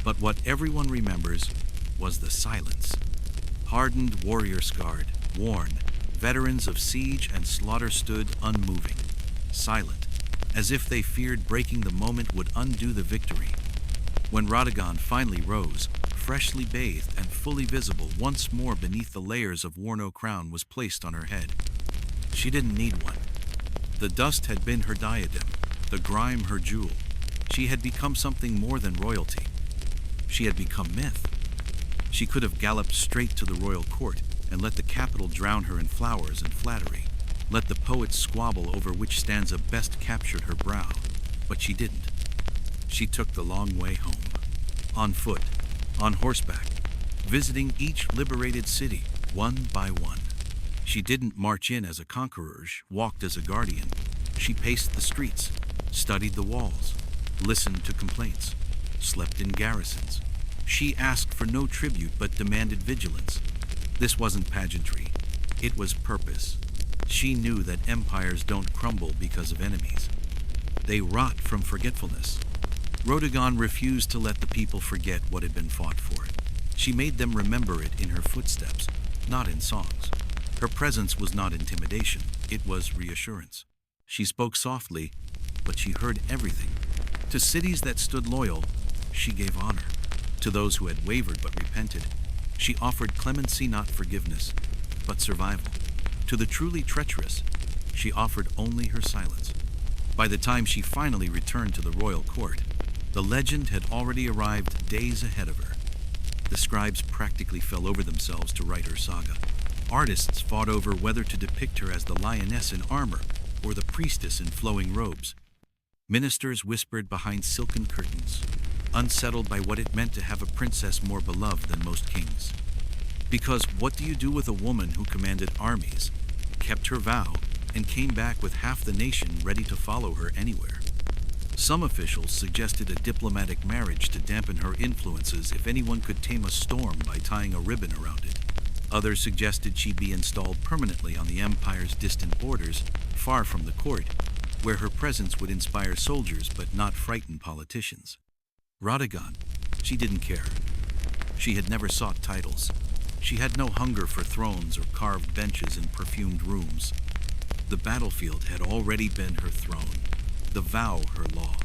But what everyone remembers was the silence. Hardened, warrior-scarred, worn, veterans of siege and slaughter stood unmoving, silent, as if they feared breaking the moment would undo the victory. When Radagon finally rose, freshly bathed and fully visible once more beneath the layers of Warno crown was placed on her head. She didn't need one. The dust had been her diadem, the grime her jewel. She had become something more than royalty. She had become myth. She could have galloped straight to the royal court and let the capital drown her in flowers and flattery. Let the poets squabble over which stanza best captured her brow. But she didn't. She took the long way home. On foot, on horseback, visiting each liberated city, one by one. She didn't march in as a conqueror, walked as a guardian. She paced the streets, studied the walls, listened to complaints, slept in garrisons. She asked for no tribute but demanded vigilance. This wasn't pageantry. It was purpose. She knew that empires don't crumble because of enemies. They rot from forgetfulness. Radagon refused to let the people forget what had been fought for. She made them remember it in her footsteps, not in songs. Her presence was not intimidation, it was reassurance. She spoke softly, but she heard everything. To cities that stood loyal, she gave honor. To those who had wavered but repented, she offered clemency, not forgiveness, but survival. To the truly treacherous, she offered only her silence. By the time she finally returned to the royal court, the legend had already arrived days ahead of her. The scribes practically fell over themselves to write her saga. Artists fought over whether to depict her as the lioness in armor or the priestess in flowing robes. Ministers whispered behind silken curtains, unsettled by what it meant to have a princess more beloved than most kings. Because what do you do with a woman who commanded armies, kept her vow, and came back with half the nation ready to follow her anywhere? Some officials suggested a diplomatic marriage to dampen her influences if anyone could tame a storm by tying a ribbon around it. Others suggested she be installed permanently on the empire's distant borders, far from the court, where her presence would inspire soldiers but not frighten politicians. Radagon, she didn't care. She had never sought titles. She had no hunger for thrones or carved benches in perfumed rooms. The battlefield had already been her throne, the vow her law,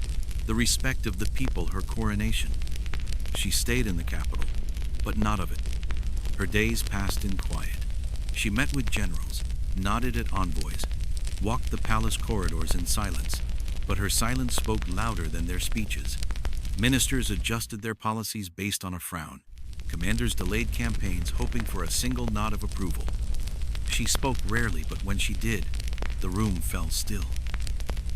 the respect of the people her coronation. She stayed in the capital, but not of it. Her days passed in quiet. She met with generals, nodded at envoys, walked the palace corridors in silence, but her silence spoke louder than their speeches. Ministers adjusted their policies based on a frown. Commanders delayed campaigns hoping for a single nod of approval. She spoke rarely, but when she did, the room fell still.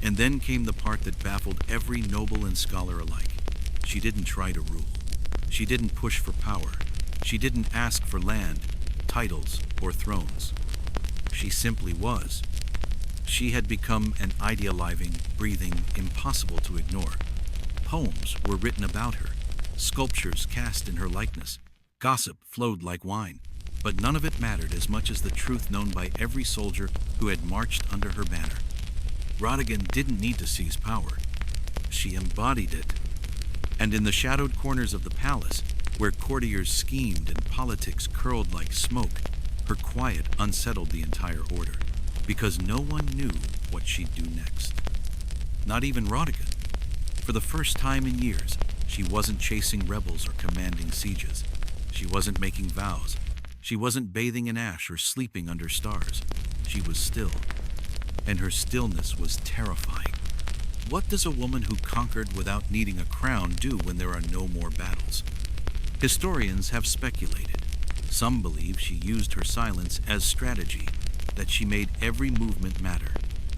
And then came the part that baffled every noble and scholar alike. She didn't try to rule. She didn't push for power. She didn't ask for land, titles, or thrones. She simply was. She had become an idealizing, breathing, impossible to ignore. Poems were written about her, sculptures cast in her likeness, gossip flowed like wine, but none of it mattered as much as the truth known by every soldier who had marched under her banner. Radagon didn't need to seize power. She embodied it. And in the shadowed corners of the palace, where courtiers schemed and politics curled like smoke, her quiet unsettled the entire order, because no one knew what she'd do next. Not even Radagon. For the first time in years, she wasn't chasing rebels or commanding sieges. She wasn't making vows. She wasn't bathing in ash or sleeping under stars. She was still. And her stillness was terrifying. What does a woman who conquered without needing a crown do when there are no more battles? Historians have speculated. Some believe she used her silence as strategy, that she made every movement matter,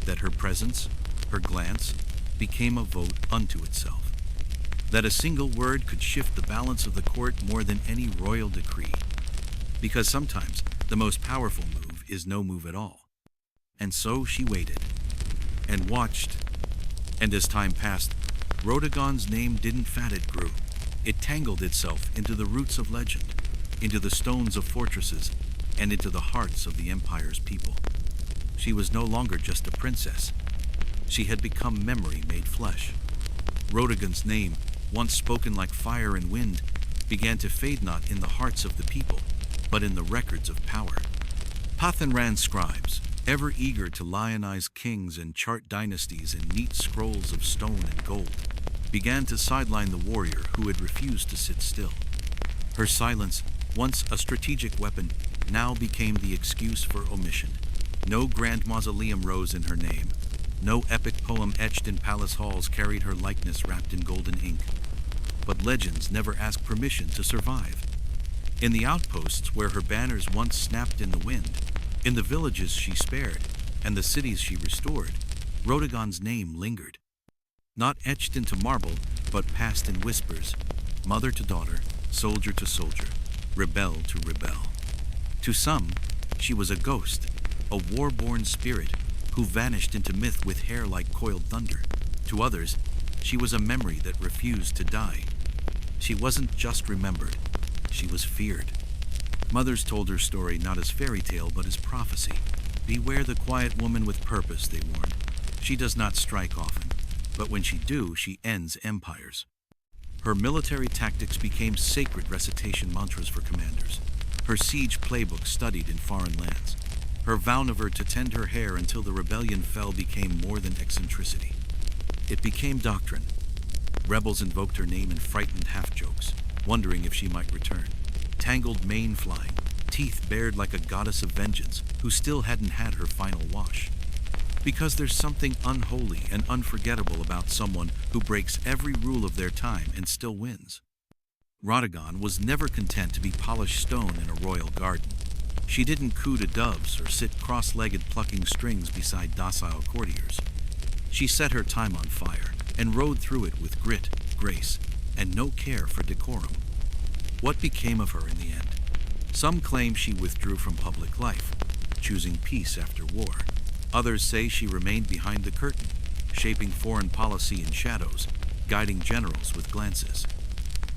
that her presence, her glance, became a vote unto itself, that a single word could shift the balance of the court more than any royal decree. Because sometimes the most powerful move is no move at all. And so she waited and watched. And as time passed, Radagon's name didn't fade, it grew. It tangled itself into the roots of legend, into the stones of fortresses, and into the hearts of the empire's people. She was no longer just a princess. She had become memory made flesh. Radagon's name, once spoken like fire and wind, began to fade not in the hearts of the people, but in the records of power. Pathanran scribes, ever eager to lionize kings and chart dynasties in neat scrolls of stone and gold, began to sideline the warrior who had refused to sit still. Her silence, once a strategic weapon, now became the excuse for omission. No grand mausoleum rose in her name. No epic poem etched in palace halls carried her likeness wrapped in golden ink. But legends never ask permission to survive. In the outposts where her banners once snapped in the wind, in the villages she spared, and the cities she restored, Radagon's name lingered. Not etched into marble, but passed in whispers, mother to daughter, soldier to soldier, rebel to rebel. To some, she was a ghost, a war-born spirit who vanished into myth with hair like coiled thunder. To others, she was a memory that refused to die. She wasn't just remembered, she was feared. Mothers told her story not as fairy tale but as prophecy. Beware the quiet woman with purpose, they warned. She does not strike often, but when she do, she ends empires. Her military tactics became sacred recitation mantras for commanders. Her siege playbook studied in foreign lands. Her vow never to tend her hair until the rebellion fell became more than eccentricity. It became doctrine. Rebels invoked her name in frightened half-jokes, wondering if she might return. Tangled mane flying, teeth bared like a goddess of vengeance who still hadn't had her final wash. Because there's something unholy and unforgettable about someone who breaks every rule of their time and still wins. Radagon was never content to be polished stone in a royal garden. She didn't coo to doves or sit cross-legged plucking strings beside docile courtiers. She set her time on fire and rode through it with grit, grace, and no care for decorum. What became of her in the end? Some claim she withdrew from public life, choosing peace after war. Others say she remained behind the curtain, shaping foreign policy in shadows, guiding generals with glances.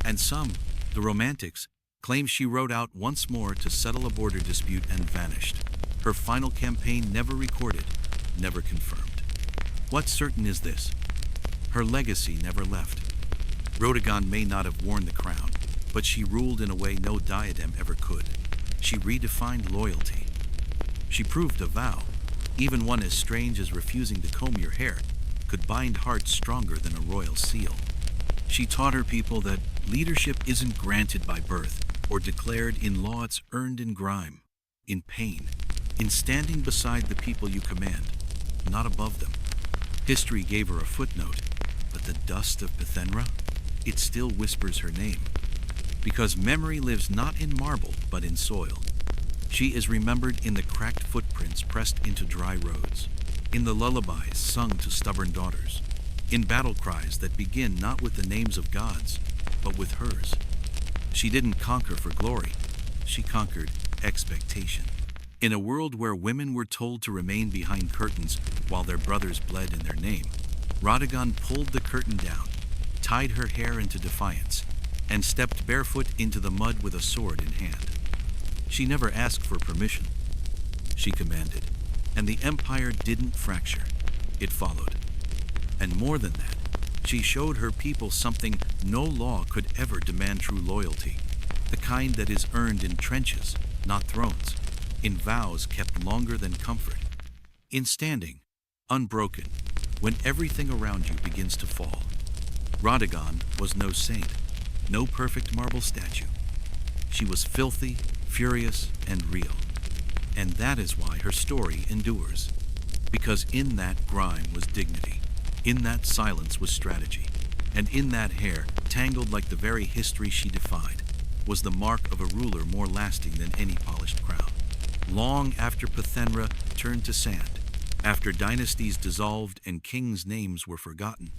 And some, the romantics, claims she rode out once more to settle a border dispute and vanished. Her final campaign never recorded, never confirmed. What's certain is this: her legacy never left. Rhodegon may not have worn the crown, but she ruled in a way no diadem ever could. She redefined loyalty. She proved a vow, even one as strange as refusing to comb your hair, could bind hearts stronger than a royal seal. She taught her people that leadership isn't granted by birth or declared in law, it's earned in grime, in pain, in standing beside the people you command, not above them. History gave her a footnote, but the dust of Pythenra, it still whispers her name. Because memory lives not in marble, but in soil. She is remembered in the cracked footprints pressed into dry roads, in the lullabies sung to stubborn daughters, in battle cries that begin not with the names of gods, but with hers. She didn't conquer for glory, she conquered expectation. In a world where women were told to remain behind curtains while their brothers bled in their name, Rhodegon pulled the curtain down, tied her hair into defiance, and stepped barefoot into the mud with a sword in hand. She never asked for permission. She commanded, and the empire didn't fracture. It followed. And more than that, she showed her people something no law could ever demand: true loyalty, the kind that is earned in trenches, not thrones, in vows kept longer than comfort, in standing, unbroken, when everything around you begins to fall. Rhodegon was no saint, no perfect marble statue. She was filthy, furious, and real. And that is why her story endures. Because in that grime was dignity, in that silence was strategy, and in that hair, tangled like the very history she defied, was the mark of a ruler more lasting than any polished crown. Long after Pythenra turned to sand, after dynasties dissolved and kings' names were forgotten,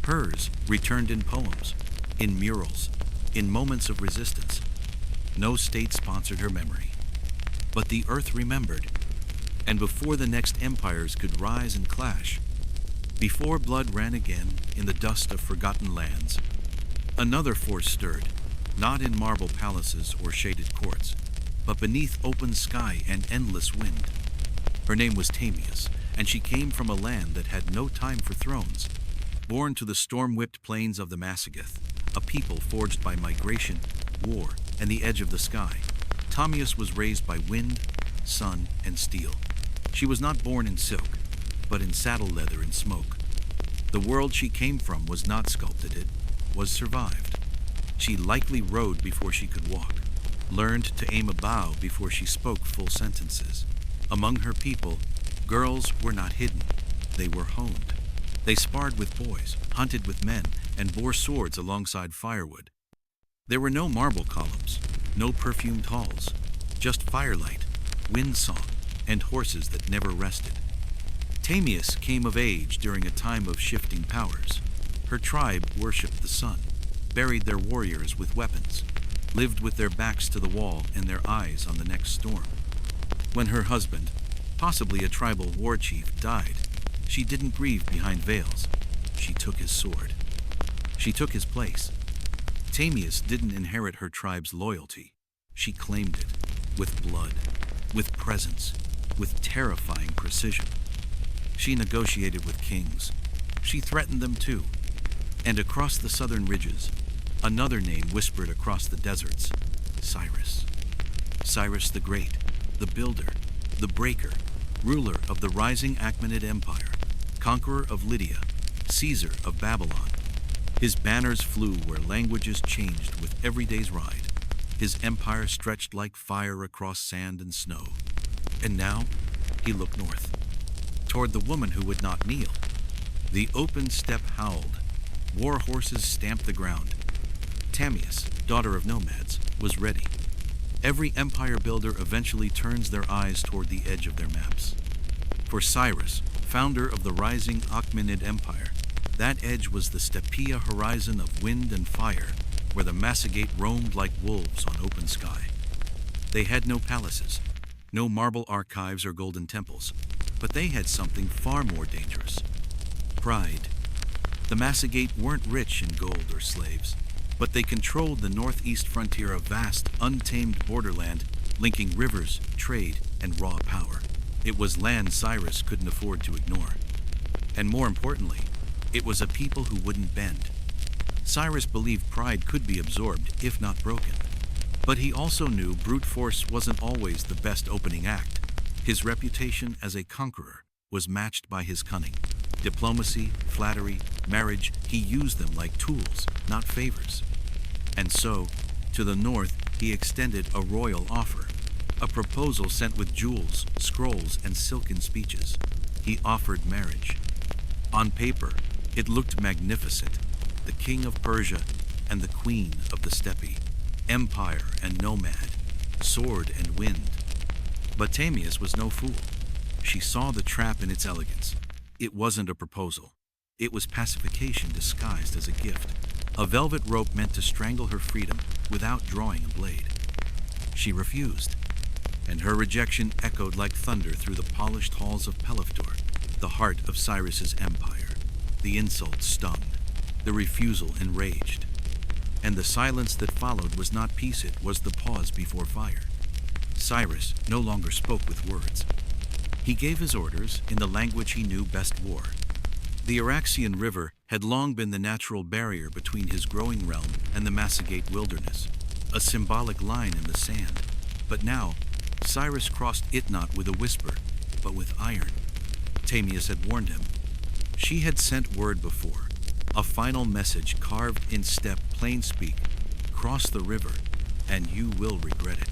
hers returned in poems, in murals, in moments of resistance. No state sponsored her memory, but the earth remembered. And before the next empires could rise and clash, before blood ran again in the dust of forgotten lands, another force stirred, not in marble palaces or shaded courts, but beneath open sky and endless wind. Her name was Tamias, and she came from a land that had no time for thrones. Born to the storm-whipped plains of the Massageth, a people forged by migration, war, and the edge of the sky, Tamias was raised by wind, sun, and steel. She was not born in silk, but in saddle leather and smoke. The world she came from was not sculpted, it was survived. She likely rode before she could walk, learned to aim a bow before she spoke full sentences. Among her people, girls were not hidden, they were honed. They sparred with boys, hunted with men, and bore swords alongside firewood. There were no marble columns, no perfumed halls, just firelight, wind song, and horses that never rested. Tamias came of age during a time of shifting powers. Her tribe worshipped the sun, buried their warriors with weapons, lived with their backs to the wall and their eyes on the next storm. When her husband, possibly a tribal war chief, died, she didn't grieve behind veils. She took his sword. She took his place. Tamias didn't inherit her tribe's loyalty. She claimed it, with blood, with presence, with terrifying precision. She negotiated with kings. She threatened them too. And across the southern ridges, another name whispered across the deserts: Cyrus. Cyrus the Great, the builder, the breaker, ruler of the rising Achaemenid Empire, conqueror of Lydia, Caesar of Babylon. His banners flew where languages changed with every day's ride. His empire stretched like fire across sand and snow. And now, he looked north, toward the woman who would not kneel. The open steppe howled. War horses stamped the ground. Tamias, daughter of nomads, was ready. Every empire builder eventually turns their eyes toward the edge of their maps. For Cyrus, founder of the rising Achaemenid Empire, that edge was the steppea horizon of wind and fire, where the Massagate roamed like wolves on open sky. They had no palaces, no marble archives or golden temples, but they had something far more dangerous: pride. The Massagate weren't rich in gold or slaves. but they controlled the northeast frontier of vast, untamed borderland, linking rivers, trade, and raw power. It was land Cyrus couldn't afford to ignore. And more importantly, it was a people who wouldn't bend. Cyrus believed pride could be absorbed, if not broken. But he also knew brute force wasn't always the best opening act. His reputation as a conqueror was matched by his cunning. Diplomacy, flattery, marriage, he used them like tools, not favors. And so, to the north, he extended a royal offer, a proposal sent with jewels, scrolls, and silken speeches. He offered marriage. On paper, it looked magnificent. The king of Persia and the queen of the steppe, empire and nomad, sword and wind. But Tamias was no fool. She saw the trap in its elegance. It wasn't a proposal. It was pacification disguised as a gift. A velvet rope meant to strangle her freedom without drawing a blade. She refused, and her rejection echoed like thunder through the polished halls of Pelaftor, the heart of Cyrus's empire. The insult stung. The refusal enraged. And the silence that followed was not peace, it was the pause before fire. Cyrus no longer spoke with words. He gave his orders in the language he knew best: war. The Araxian River had long been the natural barrier between his growing realm and the Massagate wilderness, a symbolic line in the sand. But now, Cyrus crossed it not with a whisper, but with iron. Tamias had warned him. She had sent word before, a final message carved in steppe plain speak: cross the river, and you will regret it.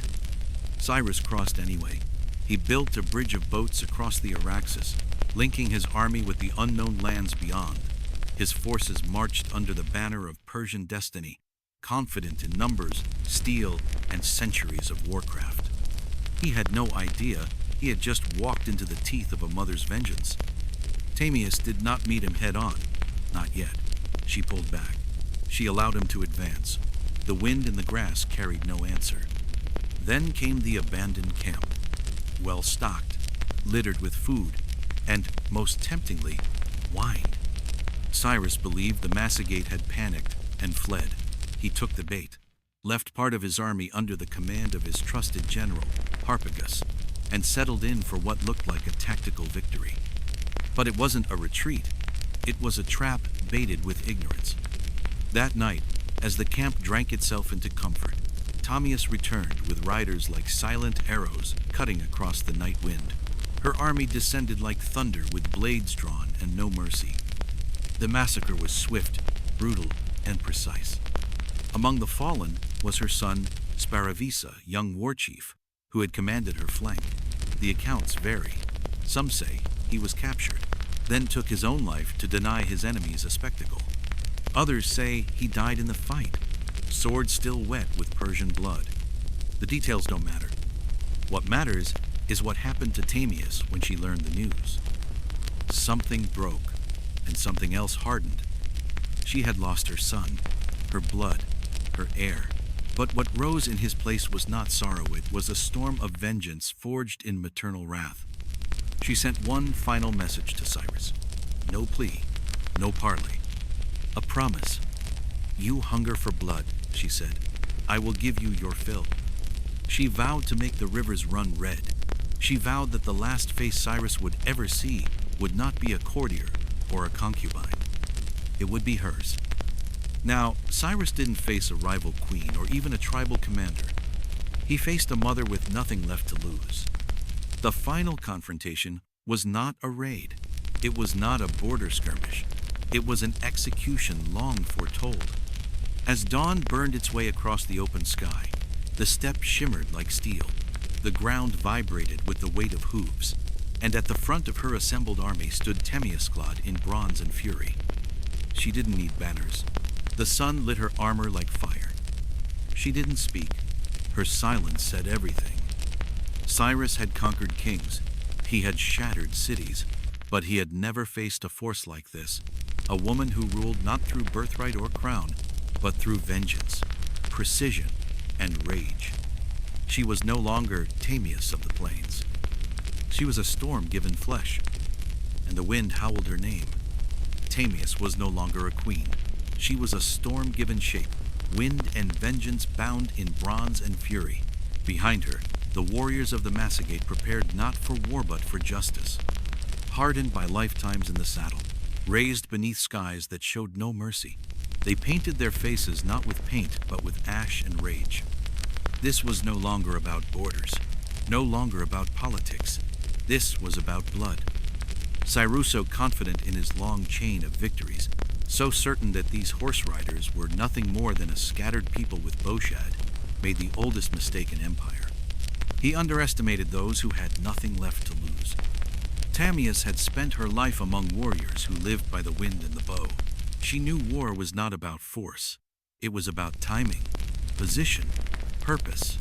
Cyrus crossed anyway. He built a bridge of boats across the Araxes, linking his army with the unknown lands beyond. His forces marched under the banner of Persian destiny, confident in numbers, steel, and centuries of warcraft. He had no idea he had just walked into the teeth of a mother's vengeance. Tamias did not meet him head-on. Not yet. She pulled back. She allowed him to advance. The wind in the grass carried no answer. Then came the abandoned camp, well stocked, littered with food, and, most temptingly, wine. Cyrus believed the Massagate had panicked and fled. He took the bait, left part of his army under the command of his trusted general, Harpagus, and settled in for what looked like a tactical victory. But it wasn't a retreat. It was a trap baited with ignorance. That night, as the camp drank itself into comfort, Tamias returned with riders like silent arrows cutting across the night wind. Her army descended like thunder with blades drawn and no mercy. The massacre was swift, brutal, and precise. Among the fallen was her son, Sparavisa, young war chief, who had commanded her flank. The accounts vary. Some say he was captured, then took his own life to deny his enemies a spectacle. Others say he died in the fight, sword still wet with Persian blood. The details don't matter. What matters is what happened to Tamias when she learned the news. Something broke, and something else hardened. She had lost her son, her blood, her heir. But what rose in his place was not sorrow, it was a storm of vengeance forged in maternal wrath. She sent one final message to Cyrus. No plea, no parley. A promise. You hunger for blood, she said. I will give you your fill. She vowed to make the rivers run red. She vowed that the last face Cyrus would ever see would not be a courtier or a concubine. It would be hers. Now, Cyrus didn't face a rival queen or even a tribal commander. He faced a mother with nothing left to lose. The final confrontation was not a raid. It was not a border skirmish. It was an execution long foretold. As dawn burned its way across the open sky, the steppe shimmered like steel. The ground vibrated with the weight of hooves, and at the front of her assembled army stood Tamiasclad in bronze and fury. She didn't need banners. The sun lit her armor like fire. She didn't speak. Her silence said everything. Cyrus had conquered kings. He had shattered cities, but he had never faced a force like this. A woman who ruled not through birthright or crown, but through vengeance, precision, and rage. She was no longer Tamias of the plains. She was a storm given flesh, and the wind howled her name. Tamias was no longer a queen. She was a storm given shape, wind and vengeance bound in bronze and fury. Behind her, the warriors of the Massagate prepared not for war but for justice. Hardened by lifetimes in the saddle, raised beneath skies that showed no mercy, they painted their faces not with paint but with ash and rage. This was no longer about borders, no longer about politics. This was about blood. Cyruso, confident in his long chain of victories, so certain that these horse riders were nothing more than a scattered people with bowshad, made the oldest mistake in empire. He underestimated those who had nothing left to lose. Tamias had spent her life among warriors who lived by the wind and the bow. She knew war was not about force. It was about timing, position, purpose.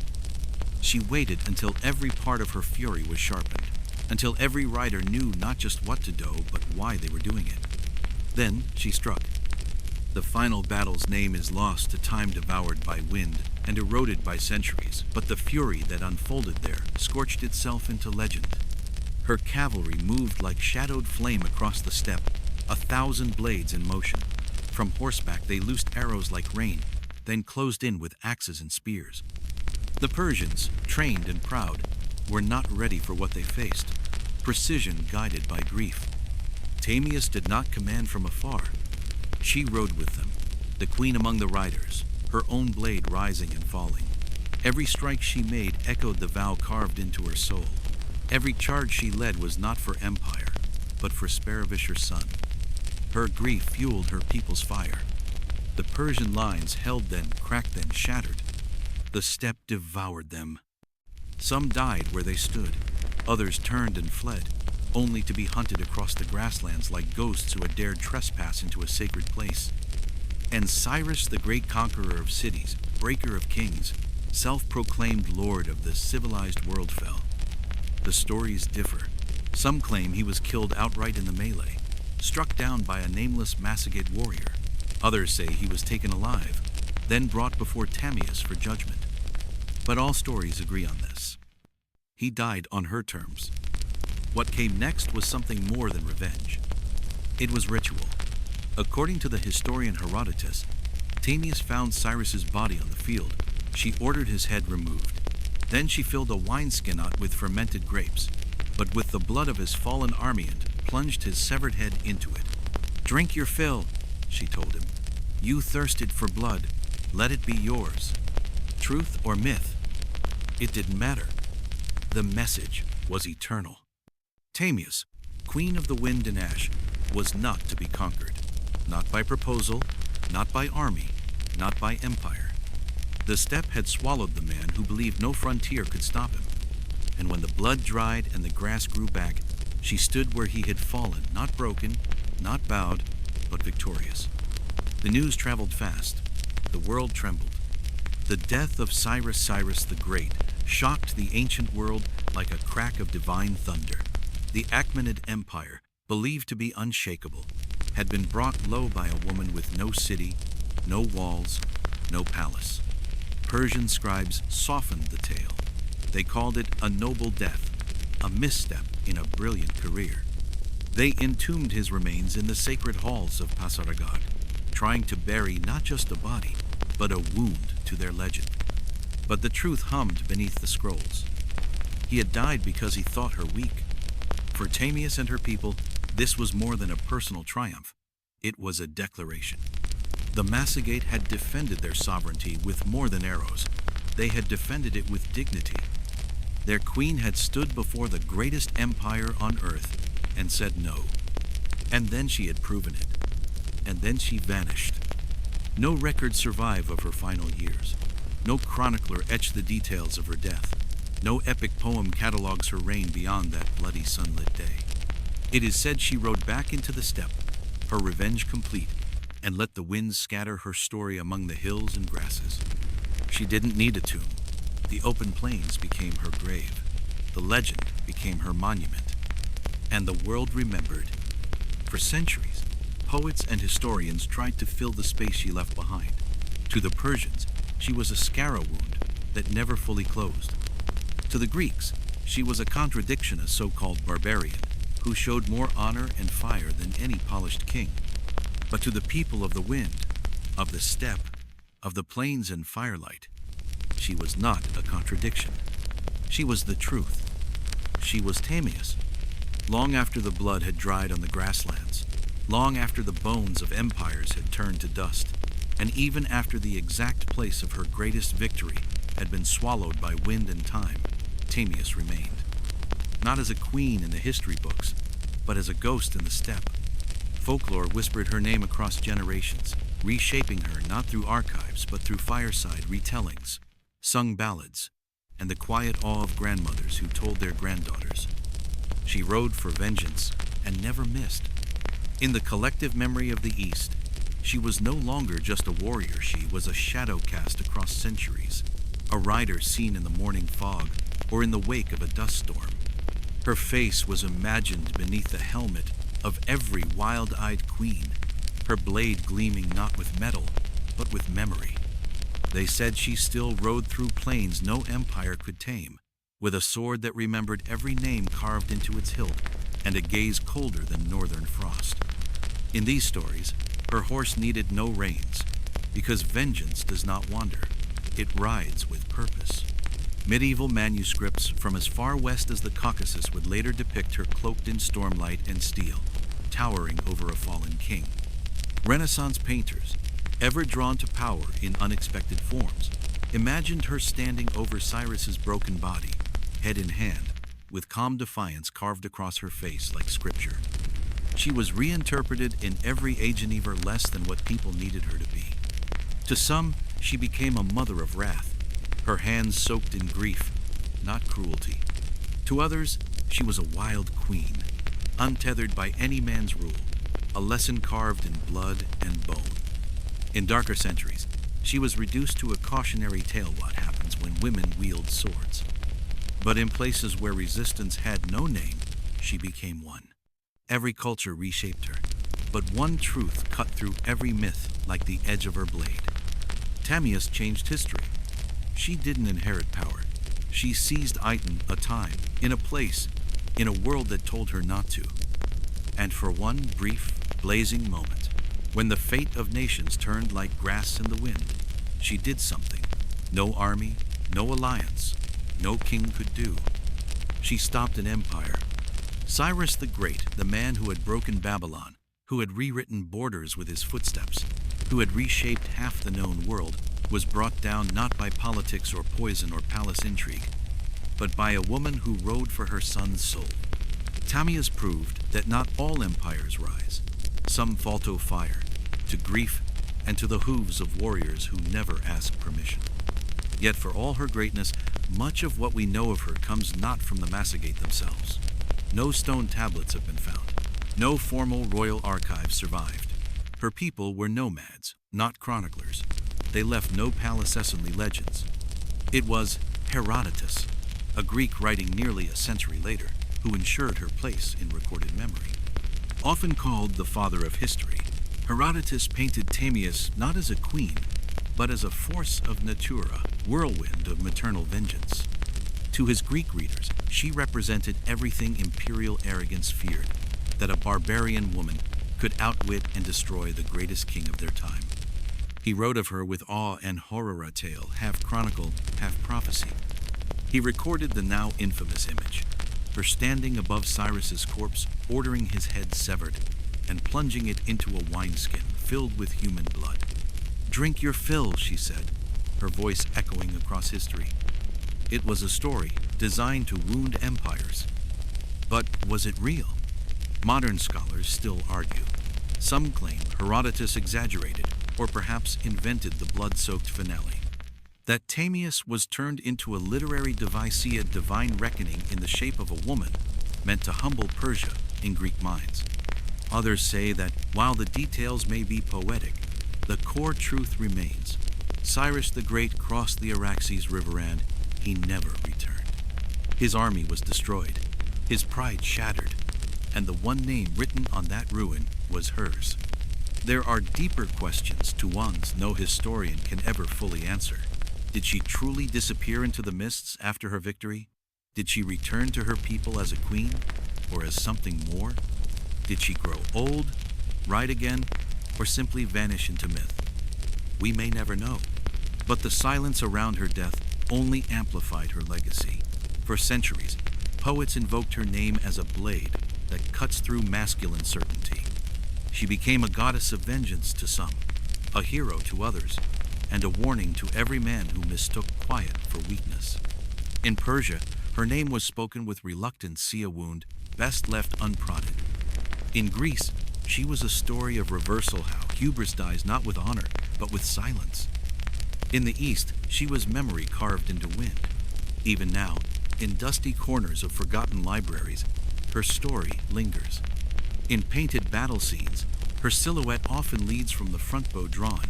She waited until every part of her fury was sharpened, until every rider knew not just what to do, but why they were doing it. Then she struck. The final battle's name is lost to time devoured by wind and eroded by centuries, but the fury that unfolded there scorched itself into legend. Her cavalry moved like shadowed flame across the steppe, 1,000 blades in motion. From horseback they loosed arrows like rain, then closed in with axes and spears. The Persians, trained and proud, were not ready for what they faced, precision guided by grief. Tamias did not command from afar. She rode with them, the queen among the riders, her own blade rising and falling. Every strike she made echoed the vow carved into her soul. Every charge she led was not for empire, but for Sparavisher's son. Her grief fueled her people's fire. The Persian lines held then, cracked then, shattered. The steppe devoured them. Some died where they stood. Others turned and fled, only to be hunted across the grasslands like ghosts who had dared trespass into a sacred place. And Cyrus, the great conqueror of cities, breaker of kings, self-proclaimed lord of the civilized world, fell. The stories differ. Some claim he was killed outright in the melee, struck down by a nameless Massagate warrior. Others say he was taken alive, then brought before Tamias for judgment. But all stories agree on this. He died on her terms. What came next was something more than revenge. It was ritual. According to the historian Herodotus, Tamias found Cyrus's body on the field. She ordered his head removed. Then she filled a wineskin with fermented grapes, but with the blood of his fallen army, plunged his severed head into it. "Drink your fill," she told him. "You thirsted for blood. Let it be yours." Truth or myth, it didn't matter. The message was eternal. Tamias, queen of the wind and ash, was not to be conquered. Not by proposal, not by army, not by empire. The steppe had swallowed the man who believed no frontier could stop him. And when the blood dried and the grass grew back, she stood where he had fallen, not broken, not bowed, but victorious. The news traveled fast. The world trembled. The death of Cyrus the Great shocked the ancient world like a crack of divine thunder. The Achaemenid Empire, believed to be unshakable, had been brought low by a woman with no city, no walls, no palace. Persian scribes softened the tale. They called it a noble death, a misstep in a brilliant career. They entombed his remains in the sacred halls of Pasargad, trying to bury not just a body, but a wound to their legend. But the truth hummed beneath the scrolls. He had died because he thought her weak. For Tamias and her people, this was more than a personal triumph. It was a declaration. The Massagate had defended their sovereignty with more than arrows. They had defended it with dignity. Their queen had stood before the greatest empire on earth and said no. And then she had proven it. And then she vanished. No records survive of her final years. No chronicler etched the details of her death. No epic poem catalogs her reign beyond that bloody sunlit day. It is said she rode back into the steppe, her revenge complete, and let the winds scatter her story among the hills and grasses. She didn't need a tomb. The open plains became her grave. The legend became her monument. And the world remembered. For centuries, poets and historians tried to fill the space she left behind. To the Persians, she was a scarrow wound that never fully closed. To the Greeks, she was a contradiction, a so-called barbarian, who showed more honor and fire than any polished king. But to the people of the wind, of the steppe, of the plains and firelight. She was not a contradiction. She was the truth. She was Tamias. Long after the blood had dried on the grasslands, long after the bones of empires had turned to dust, and even after the exact place of her greatest victory had been swallowed by wind and time, Tamias remained. Not as a queen in the history books, but as a ghost in the steppe. Folklore whispered her name across generations, reshaping her not through archives but through fireside retellings, sung ballads, and the quiet awe of grandmothers who told their granddaughters. She rode for vengeance and never missed. In the collective memory of the East, she was no longer just a warrior, she was a shadow cast across centuries, a rider seen in the morning fog or in the wake of a dust storm. Her face was imagined beneath the helmet of every wild-eyed queen, her blade gleaming not with metal, but with memory. They said she still rode through plains no empire could tame, with a sword that remembered every name carved into its hilt, and a gaze colder than northern frost. In these stories, her horse needed no reins, because vengeance does not wander, it rides with purpose. Medieval manuscripts from as far west as the Caucasus would later depict her cloaked in stormlight and steel, towering over a fallen king. Renaissance painters, ever drawn to power in unexpected forms, imagined her standing over Cyrus's broken body, head in hand, with calm defiance carved across her face like scripture. She was reinterpreted in every age and ever less than what people needed her to be. To some, she became a mother of wrath, her hands soaked in grief, not cruelty. To others, she was a wild queen, untethered by any man's rule, a lesson carved in blood and bone. In darker centuries, she was reduced to a cautionary tale what happens when women wield swords. But in places where resistance had no name, she became one. Every culture reshaped her, but one truth cut through every myth like the edge of her blade. Tamias changed history. She didn't inherit power. She seized Iton, a time, in a place, in a world that told her not to. And for one brief, blazing moment, when the fate of nations turned like grass in the wind, she did something no army, no alliance, no king could do. She stopped an empire. Cyrus the Great, the man who had broken Babylon, who had rewritten borders with his footsteps, who had reshaped half the known world, was brought down not by politics or poison or palace intrigue, but by a woman who rode for her son's soul. Tamias proved that not all empires rise. Some fall to fire, to grief, and to the hooves of warriors who never ask permission. Yet for all her greatness, much of what we know of her comes not from the Massagate themselves. No stone tablets have been found. No formal royal archives survived. Her people were nomads, not chroniclers. They left no palimpsestimony legends. It was Herodotus, a Greek writing nearly a century later, who ensured her place in recorded memory. Often called the father of history, Herodotus painted Tamias not as a queen, but as a force of natura, whirlwind of maternal vengeance. To his Greek readers, she represented everything imperial arrogance feared, that a barbarian woman could outwit and destroy the greatest king of their time. He wrote of her with awe and horror, a tale, half chronicle, half prophecy. He recorded the now infamous image, her standing above Cyrus's corpse, ordering his head severed, and plunging it into a wineskin filled with human blood. "Drink your fill," she said, her voice echoing across history. It was a story designed to wound empires. But was it real? Modern scholars still argue. Some claim Herodotus exaggerated, or perhaps invented the blood-soaked finale. That Tamias was turned into a literary device, a divine reckoning in the shape of a woman, meant to humble Persia in Greek minds. Others say that while the details may be poetic, the core truth remains. Cyrus the Great crossed the Araxes River and he never returned. His army was destroyed, his pride shattered, and the one name written on that ruin was hers. There are deeper questions to ones no historian can ever fully answer. Did she truly disappear into the mists after her victory? Did she return to her people as a queen, or as something more? Did she grow old, ride again, or simply vanish into myth? We may never know. But the silence around her death only amplified her legacy. For centuries, poets invoked her name as a blade that cuts through masculine certainty. She became a goddess of vengeance to some, a hero to others, and a warning to every man who mistook quiet for weakness. In Persia, her name was spoken with reluctance, see a wound best left unprodded. In Greece, she was a story of reversal, how hubris dies not with honor, but with silence. In the East, she was memory carved into wind. Even now, in dusty corners of forgotten libraries, her story lingers. In painted battle scenes, her silhouette often leads from the front bow drawn,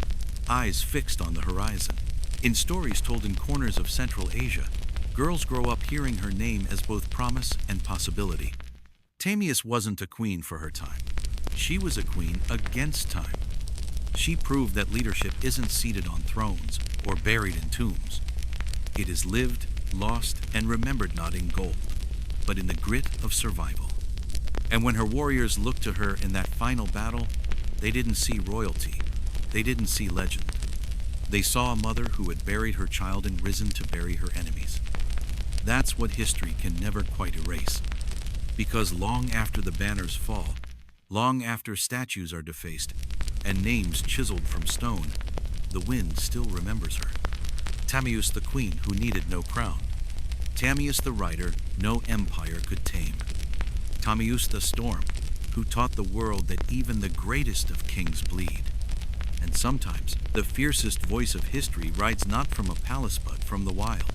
eyes fixed on the horizon. In stories told in corners of Central Asia, girls grow up hearing her name as both promise and possibility. Tamias wasn't a queen for her time. She was a queen against time. She proved that leadership isn't seated on thrones or buried in tombs. It is lived, lost, and remembered not in gold, but in the grit of survival. And when her warriors looked to her in that final battle, they didn't see royalty. They didn't see legend. They saw a mother who had buried her child and risen to bury her enemies. That's what history can never quite erase. Because long after the banners fall, long after statues are defaced, and names chiseled from stone, the wind still remembers her. Tamias the queen who needed no crown. Tamias the rider no empire could tame. Tamias the storm who taught the world that even the greatest of kings bleed. And sometimes the fiercest voice of history rides not from a palace but from the wild.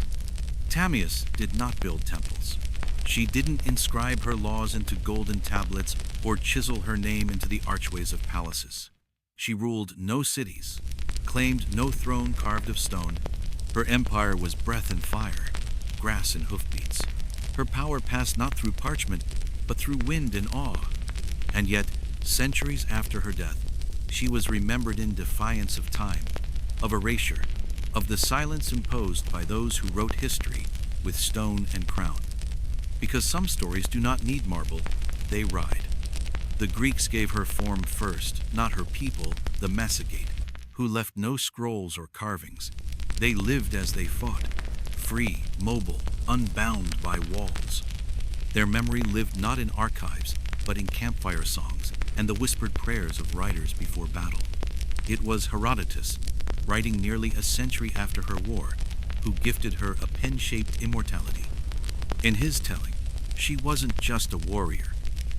Tamias did not build temples. She didn't inscribe her laws into golden tablets or chisel her name into the archways of palaces. She ruled no cities, claimed no throne carved of stone. Her empire was breath and fire, grass and hoofbeats. Her power passed not through parchment, but through wind and awe. And yet, centuries after her death, she was remembered in defiance of time, of erasure, of the silence imposed by those who wrote history with stone and crown. Because some stories do not need marble, they ride. The Greeks gave her form first, not her people, the Massagate, who left no scrolls or carvings. They lived as they fought, free, mobile, unbound by walls. Their memory lived not in archives, but in campfire songs and the whispered prayers of riders before battle. It was Herodotus, writing nearly a century after her war, who gifted her a pen-shaped immortality. In his telling, she wasn't just a warrior.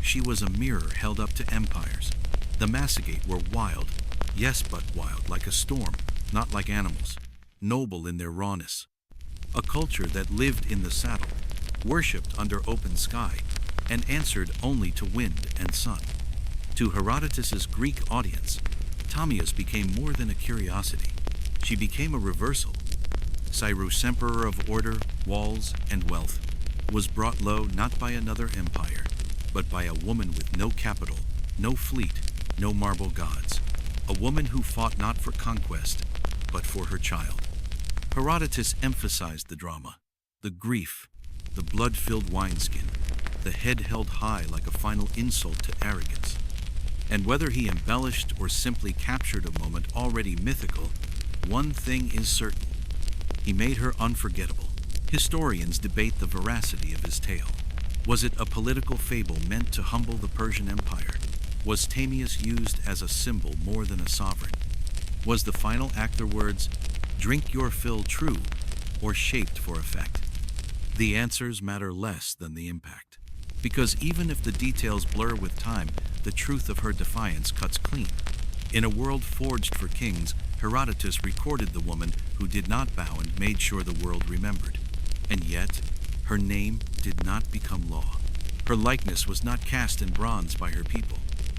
She was a mirror held up to empires. The Massagate were wild, yes but wild, like a storm, not like animals, noble in their rawness. A culture that lived in the saddle, worshipped under open sky, and answered only to wind and sun. To Herodotus's Greek audience, Tamias became more than a curiosity. She became a reversal. Cyrus, emperor of order, walls, and wealth, was brought low not by another empire, but by a woman with no capital, no fleet, no marble gods. A woman who fought not for conquest, but for her child. Herodotus emphasized the drama, the grief, the blood-filled wineskin, the head held high like a final insult to arrogance. And whether he embellished or simply captured a moment already mythical, one thing is certain. He made her unforgettable. Historians debate the veracity of his tale. Was it a political fable meant to humble the Persian Empire? Was Tamias used as a symbol more than a sovereign? Was the final act their words, "Drink your fill" true, or shaped for effect? The answers matter less than the impact. Because even if the details blur with time, the truth of her defiance cuts clean. In a world forged for kings, Herodotus recorded the woman who did not bow and made sure the world remembered. And yet, her name did not become law. Her likeness was not cast in bronze by her people.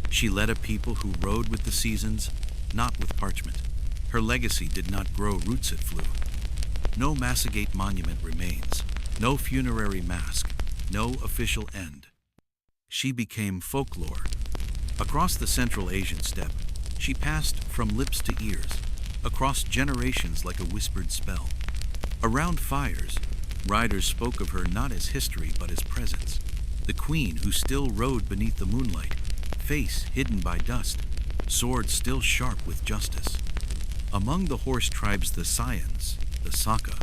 She led a people who rode with the seasons, not with parchment. Her legacy did not grow roots, it flew. No Massagate monument remains, no funerary mask, no official end. She became folklore. Across the Central Asian steppe, she passed from lips to ears, across generations like a whispered spell. Around fires, riders spoke of her not as history but as presence. The queen who still rode beneath the moonlight, face hidden by dust, sword still sharp with justice. Among the horse tribes, the Sayans, the Saka,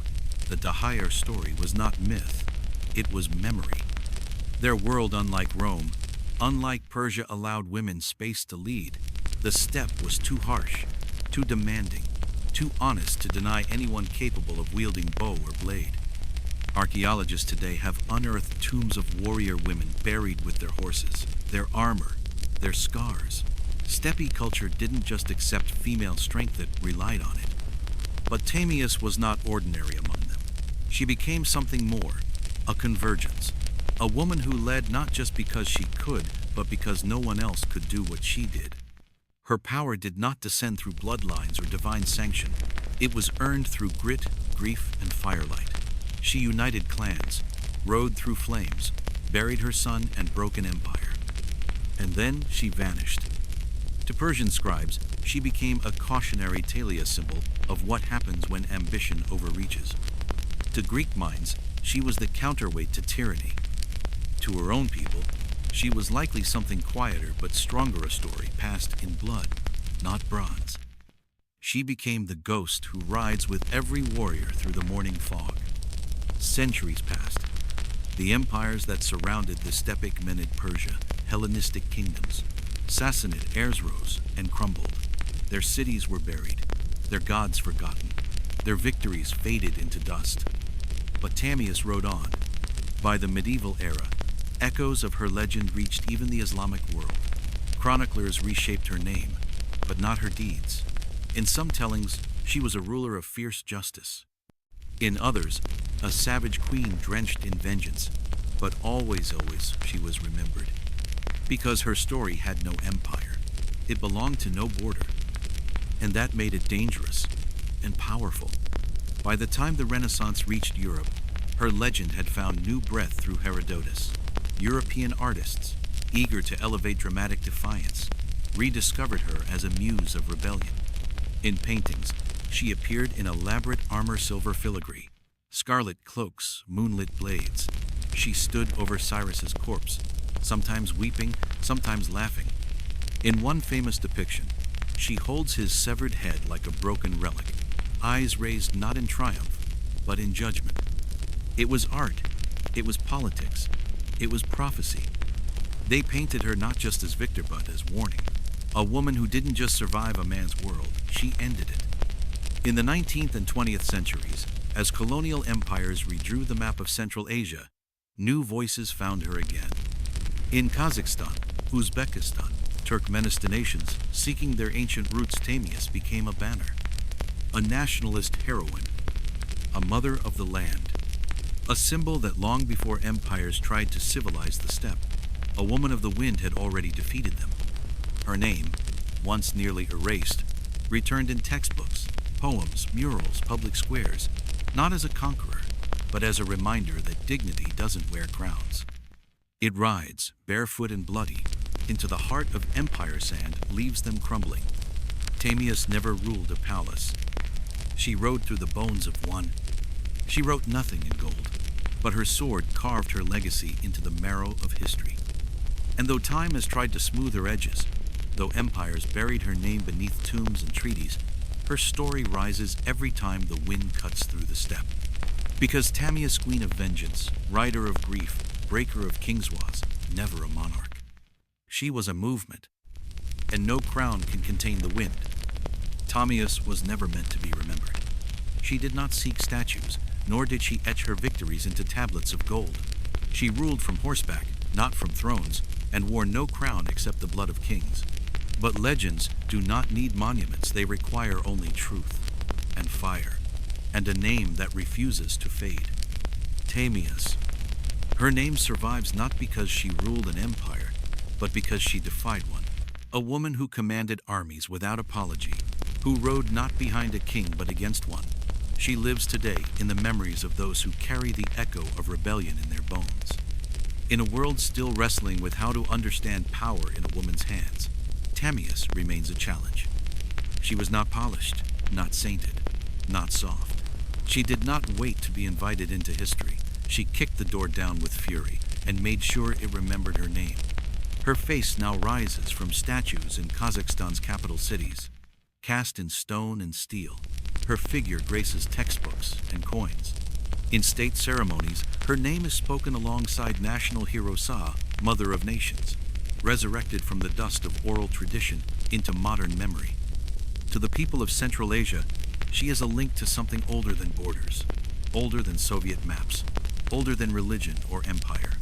the Dahayar story was not myth, it was memory. Their world, unlike Rome, unlike Persia, allowed women space to lead. The steppe was too harsh, too demanding, too honest to deny anyone capable of wielding bow or blade. Archaeologists today have unearthed tombs of warrior women buried with their horses, their armor, their scars. Steppe culture didn't just accept female strength, it relied on it. But Tamias was not ordinary among them. She became something more, a convergence. A woman who led not just because she could, but because no one else could do what she did. Her power did not descend through bloodlines or divine sanction. It was earned through grit, grief, and firelight. She united clans, rode through flames, buried her son and broke an empire. And then she vanished. To Persian scribes, she became a cautionary tale, symbol of what happens when ambition overreaches. To Greek minds, she was the counterweight to tyranny. To her own people, she was likely something quieter but stronger, a story passed in blood, not bronze. She became the ghost who rides with every warrior through the morning fog. Centuries passed. The empires that surrounded the Steppe, Menid Persia, Hellenistic kingdoms, Sassanid heirs rose and crumbled. Their cities were buried, their gods forgotten, their victories faded into dust. But Tamias rode on. By the medieval era, echoes of her legend reached even the Islamic world. Chroniclers reshaped her name, but not her deeds. In some tellings, she was a ruler of fierce justice. In others, a savage queen drenched in vengeance, but always she was remembered. Because her story had no empire, it belonged to no border, and that made it dangerous and powerful. By the time the Renaissance reached Europe, her legend had found new breath through Herodotus. European artists, eager to elevate dramatic defiance, rediscovered her as a muse of rebellion. In paintings, she appeared in elaborate armor, silver filigree, scarlet cloaks, moonlit blades. She stood over Cyrus's corpse, sometimes weeping, sometimes laughing. In one famous depiction, she holds his severed head like a broken relic, eyes raised not in triumph, but in judgment. It was art, it was politics, it was prophecy. They painted her not just as victor, but as warning. A woman who didn't just survive a man's world, she ended it. In the 19th and 20th centuries, as colonial empires redrew the map of Central Asia, new voices found her again. In Kazakhstan, Uzbekistan, Turkmenistan nations seeking their ancient roots, Tamias became a banner. A nationalist heroine, a mother of the land, a symbol that long before empires tried to civilize the steppe, a woman of the wind had already defeated them. Her name, once nearly erased, returned in textbooks, poems, murals, public squares, not as a conqueror, but as a reminder that dignity doesn't wear crowns. It rides, barefoot and bloody, into the heart of empire sand, leaves them crumbling. Tamias never ruled a palace. She rode through the bones of one. She wrote nothing in gold, but her sword carved her legacy into the marrow of history. And though time has tried to smooth her edges, though empires buried her name beneath tombs and treaties, her story rises every time the wind cuts through the steppe. Because Tamias, queen of vengeance, rider of grief, breaker of kings, was never a monarch. She was a movement, and no crown can contain the wind. Tamias was never meant to be remembered. She did not seek statues, nor did she etch her victories into tablets of gold. She ruled from horseback, not from thrones, and wore no crown except the blood of kings. But legends do not need monuments, they require only truth and fire, and a name that refuses to fade. Tamias. Her name survives not because she ruled an empire, but because she defied one. A woman who commanded armies without apology, who rode not behind a king but against one. She lives today in the memories of those who carry the echo of rebellion in their bones. In a world still wrestling with how to understand power in a woman's hands, Tamias remains a challenge. She was not polished, not sainted, not soft. She did not wait to be invited into history. She kicked the door down with fury and made sure it remembered her name. Her face now rises from statues in Kazakhstan's capital cities. cast in stone and steel. Her figure graces textbooks and coins. In state ceremonies, her name is spoken alongside national hero Sa, Mother of Nations, resurrected from the dust of oral tradition into modern memory. To the people of Central Asia, she is a link to something older than borders, older than Soviet maps, older than religion or empire.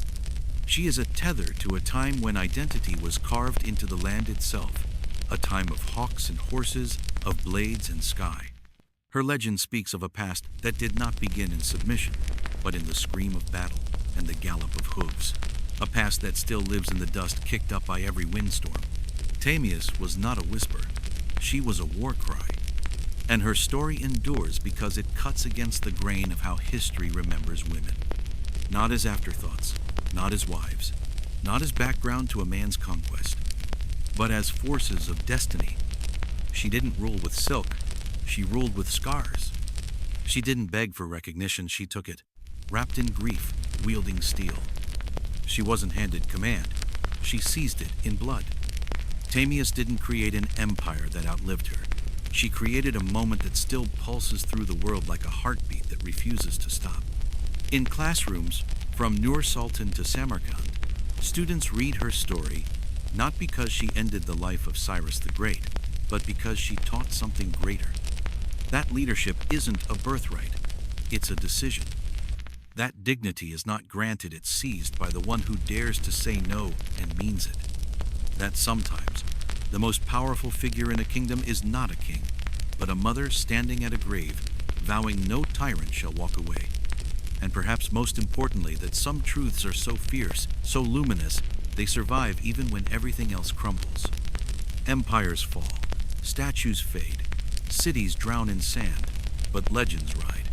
She is a tether to a time when identity was carved into the land itself, a time of hawks and horses, of blades and sky. Her legend speaks of a past that did not begin in submission, but in the scream of battle and the gallop of hooves. A past that still lives in the dust kicked up by every windstorm. Tamias was not a whisper. She was a war cry. And her story endures because it cuts against the grain of how history remembers women. Not as afterthoughts, not as wives, not as background to a man's conquest, but as forces of destiny. She didn't rule with silk, she ruled with scars. She didn't beg for recognition, she took it, wrapped in grief, wielding steel. She wasn't handed command, she seized it in blood. Tamias didn't create an empire that outlived her. She created a moment that still pulses through the world like a heartbeat that refuses to stop. In classrooms, from Nur Sultan to Samarkand, students read her story not because she ended the life of Cyrus the Great, but because she taught something greater. That leadership isn't a birthright, it's a decision. That dignity is not granted, it's seized by the one who dares to say no and means it. That sometimes, the most powerful figure in a kingdom is not a king, but a mother standing at a grave, vowing no tyrant shall walk away. And perhaps most importantly, that some truths are so fierce, so luminous, they survive even when everything else crumbles. Empires fall, statues fade, cities drown in sand, but legends ride.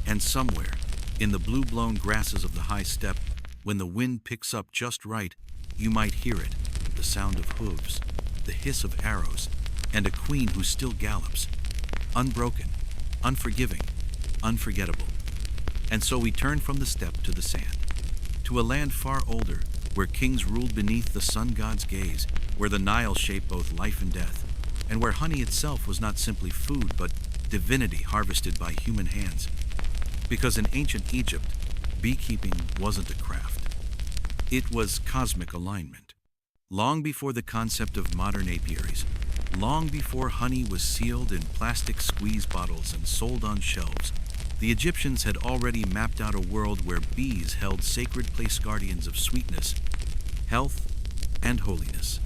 And somewhere, in the blue-blown grasses of the high steppe, when the wind picks up just right, you might hear it, the sound of hooves, the hiss of arrows, and a queen who still gallops, unbroken, unforgiving, unforgettable. And so we turn from the steppe to the sand, to a land far older, where kings ruled beneath the sun god's gaze, where the Nile shaped both life and death, and where honey itself was not simply food, but divinity harvested by human hands. Because in ancient Egypt, beekeeping wasn't a craft. It was cosmic alignment. Long before the concept of modern apiaries, long before honey was sealed in plastic squeeze bottles and sold on shelves, the Egyptians had already mapped out a world where bees held sacred place guardians of sweetness, health, and holiness.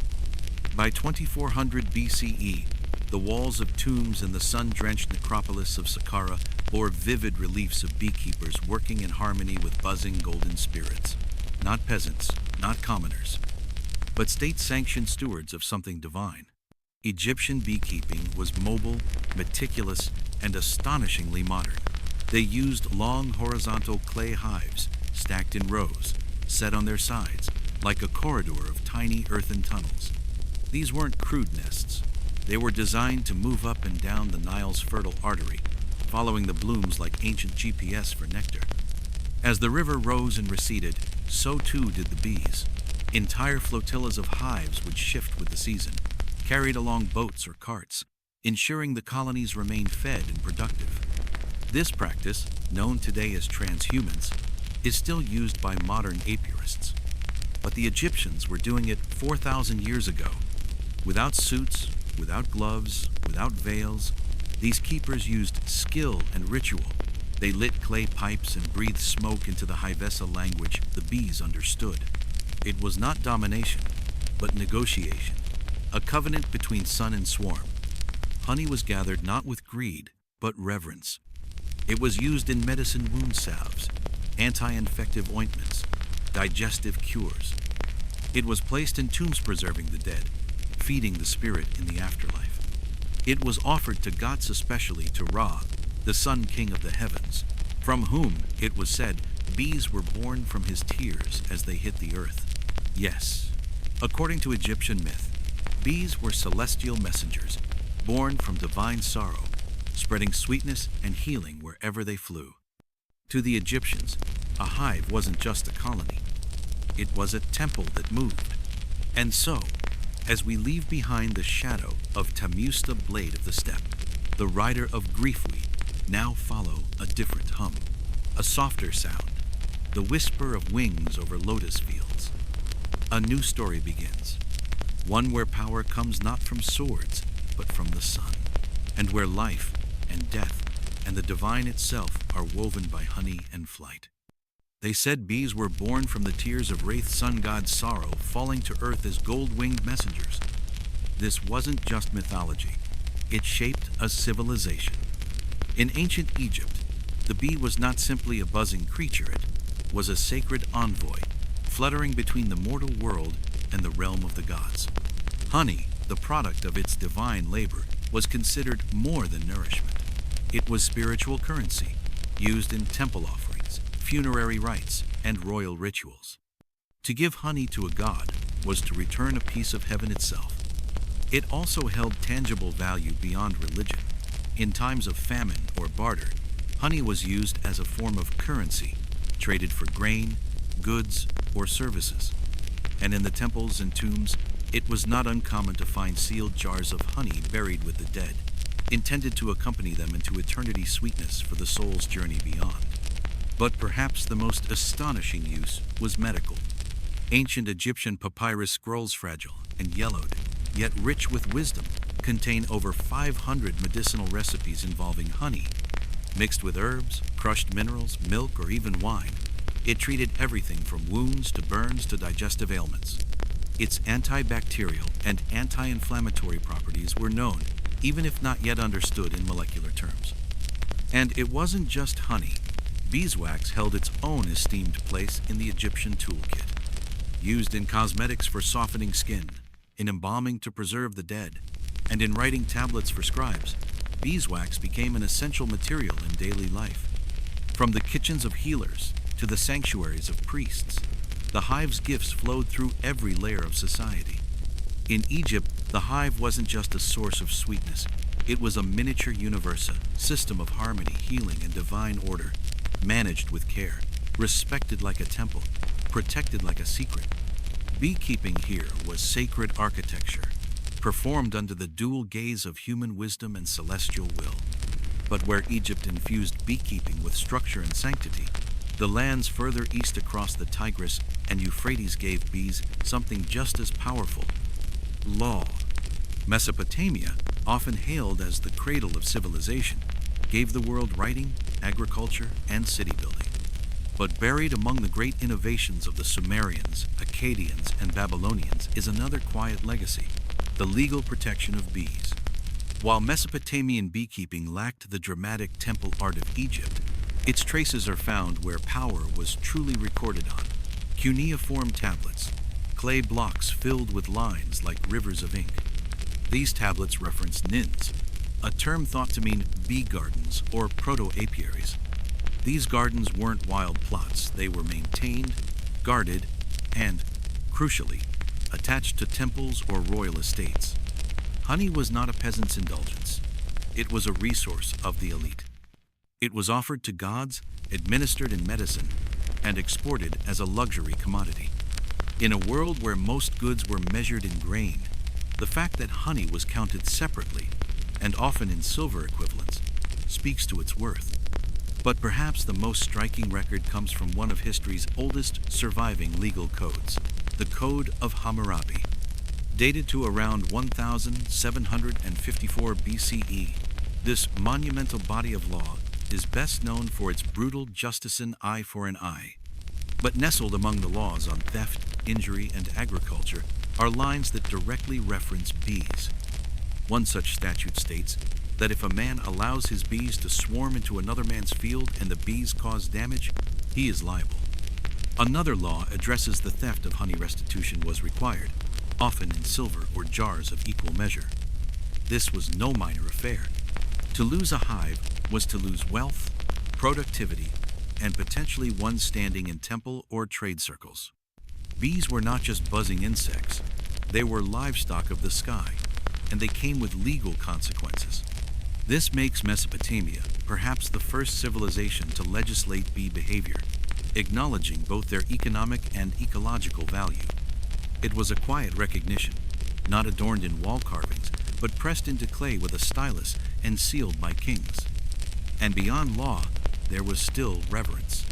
By 2400 BCE, the walls of tombs in the sun-drenched necropolis of Saqqara bore vivid reliefs of beekeepers working in harmony with buzzing golden spirits. Not peasants, not commoners, but state-sanctioned stewards of something divine. Egyptian beekeeping was mobile, meticulous, and astonishingly modern. They used long horizontal clay hives, stacked in rows, set on their sides, like a corridor of tiny earthen tunnels. These weren't crude nests. They were designed to move up and down the Nile's fertile artery, following the blooms like ancient GPS for nectar. As the river rose and receded, so too did the bees. Entire flotillas of hives would shift with the season, carried along boats or carts, ensuring the colonies remained fed and productive. This practice, known today as transhumance, is still used by modern apiarists. But the Egyptians were doing it 4,000 years ago. Without suits, without gloves, without veils, these keepers used skill and ritual. They lit clay pipes and breathed smoke into the Hivessa language the bees understood. It was not domination, but negotiation, a covenant between sun and swarm. Honey was gathered not with greed, but reverence. It was used in medicine wound salves, anti-infective ointments, digestive cures. It was placed in tombs preserving the dead, feeding the spirit in the afterlife. It was offered to gods, especially to Ra, the sun king of the heavens, from whom, it was said, bees were born from his tears as they hit the earth. Yes, according to Egyptian myth, bees were celestial messengers, born from divine sorrow, spreading sweetness and healing wherever they flew. To the Egyptians, a hive wasn't just a colony. It was a temple that moved. And so, as we leave behind the shadow of Tamusta, blade of the steppe, the rider of Griefweed, now follow a different hum, a softer sound, the whisper of wings over lotus fields. A new story begins, one where power comes not from swords, but from the sun, and where life and death and the divine itself are woven by honey and flight. They said bees were born from the tears of Wraith sun god Sorrow, falling to earth as gold-winged messengers. This wasn't just mythology. It shaped a civilization. In ancient Egypt, the bee was not simply a buzzing creature, it was a sacred envoy, fluttering between the mortal world and the realm of the gods. Honey, the product of its divine labor, was considered more than nourishment. It was spiritual currency, used in temple offerings, funerary rites, and royal rituals. To give honey to a god was to return a piece of heaven itself. It also held tangible value beyond religion. In times of famine or barter, honey was used as a form of currency, traded for grain, goods, or services. And in the temples and tombs, it was not uncommon to find sealed jars of honey buried with the dead, intended to accompany them into eternity's sweetness for the soul's journey beyond. But perhaps the most astonishing use was medical. Ancient Egyptian papyrus scrolls, fragile and yellowed, yet rich with wisdom, contain over 500 medicinal recipes involving honey. Mixed with herbs, crushed minerals, milk, or even wine, it treated everything from wounds to burns to digestive ailments. Its antibacterial and anti-inflammatory properties were known, even if not yet understood in molecular terms. And it wasn't just honey. Beeswax held its own esteemed place in the Egyptian toolkit. Used in cosmetics for softening skin, in embalming to preserve the dead, and in writing tablets for scribes, beeswax became an essential material in daily life. From the kitchens of healers to the sanctuaries of priests, the hive's gifts flowed through every layer of society. In Egypt, the hive wasn't just a source of sweetness. It was a miniature universe, a system of harmony, healing, and divine order, managed with care, respected like a temple, protected like a secret. Beekeeping here was sacred architecture, performed under the dual gaze of human wisdom and celestial will. But where Egypt infused beekeeping with structure and sanctity, the lands further east across the Tigris and Euphrates gave bees something just as powerful: law. Mesopotamia, often hailed as the cradle of civilization, gave the world writing, agriculture, and city building. But buried among the great innovations of the Sumerians, Akkadians, and Babylonians is another quiet legacy: the legal protection of bees. While Mesopotamian beekeeping lacked the dramatic temple art of Egypt, its traces are found where power was truly recorded on: cuneiform tablets, clay blocks filled with lines like rivers of ink. These tablets reference nins, a term thought to mean bee gardens or proto-apiaries. These gardens weren't wild plots. They were maintained, guarded, and, crucially, attached to temples or royal estates. Honey was not a peasant's indulgence. It was a resource of the elite. It was offered to gods, administered in medicine, and exported as a luxury commodity. In a world where most goods were measured in grain, the fact that honey was counted separately, and often in silver equivalents, speaks to its worth. But perhaps the most striking record comes from one of history's oldest surviving legal codes, the Code of Hammurabi. Dated to around 1754 BCE, this monumental body of law is best known for its brutal justice: eye for an eye. But nestled among the laws on theft, injury, and agriculture are lines that directly reference bees. One such statute states that if a man allows his bees to swarm into another man's field and the bees cause damage, he is liable. Another law addresses the theft of honey. Restitution was required, often in silver or jars of equal measure. This was no minor affair. To lose a hive was to lose wealth, productivity, and potentially one's standing in temple or trade circles. Bees were not just buzzing insects. They were livestock of the sky, and they came with legal consequences. This makes Mesopotamia perhaps the first civilization to legislate bee behavior, acknowledging both their economic and ecological value. It was a quiet recognition. not adorned in wall carvings, but pressed into clay with a stylus and sealed by kings. And beyond law, there was still reverence.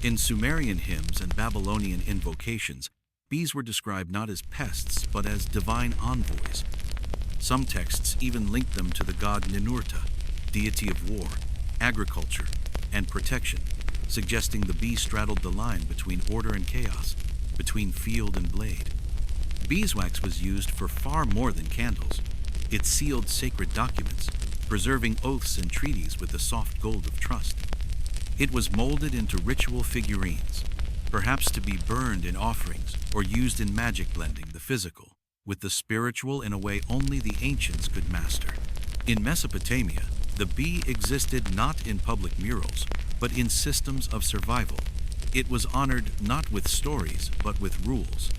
In Sumerian hymns and Babylonian invocations, bees were described not as pests, but as divine envoys. Some texts even linked them to the god Ninurta, deity of war, agriculture, and protection, suggesting the bee straddled the line between order and chaos, between field and blade. Beeswax was used for far more than candles. It sealed sacred documents, preserving oaths and treaties with the soft gold of trust. It was molded into ritual figurines, perhaps to be burned in offerings or used in magic, blending the physical with the spiritual in a way only the ancients could master. In Mesopotamia, the bee existed not in public murals, but in systems of survival. It was honored not with stories, but with rules,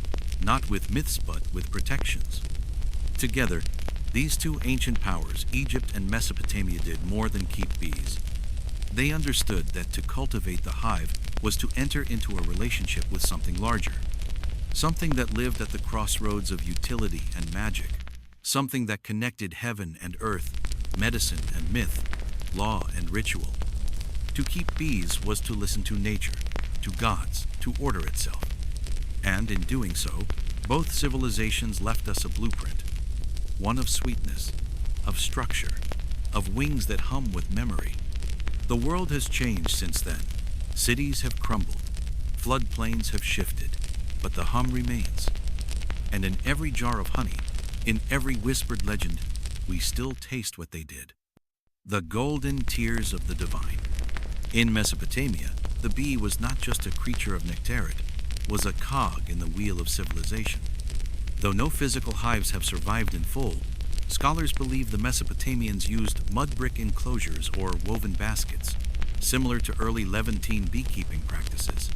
not with myths, but with protections. Together, these two ancient powers, Egypt and Mesopotamia, did more than keep bees. They understood that to cultivate the hive was to enter into a relationship with something larger, something that lived at the crossroads of utility and magic, something that connected heaven and earth, medicine and myth, law and ritual. To keep bees was to listen to nature, to gods, to order itself. And in doing so, both civilizations left us a blueprint, one of sweetness, of structure, of wings that hum with memory. The world has changed since then. Cities have crumbled, floodplains have shifted, but the hum remains. And in every jar of honey, in every whispered legend, we still taste what they did. The golden tears of the divine. In Mesopotamia, the bee was not just a creature of nectarid, was a cog in the wheel of civilization. Though no physical hives have survived in full, scholars believe the Mesopotamians used mud brick enclosures or woven baskets, similar to early Levantine beekeeping practices.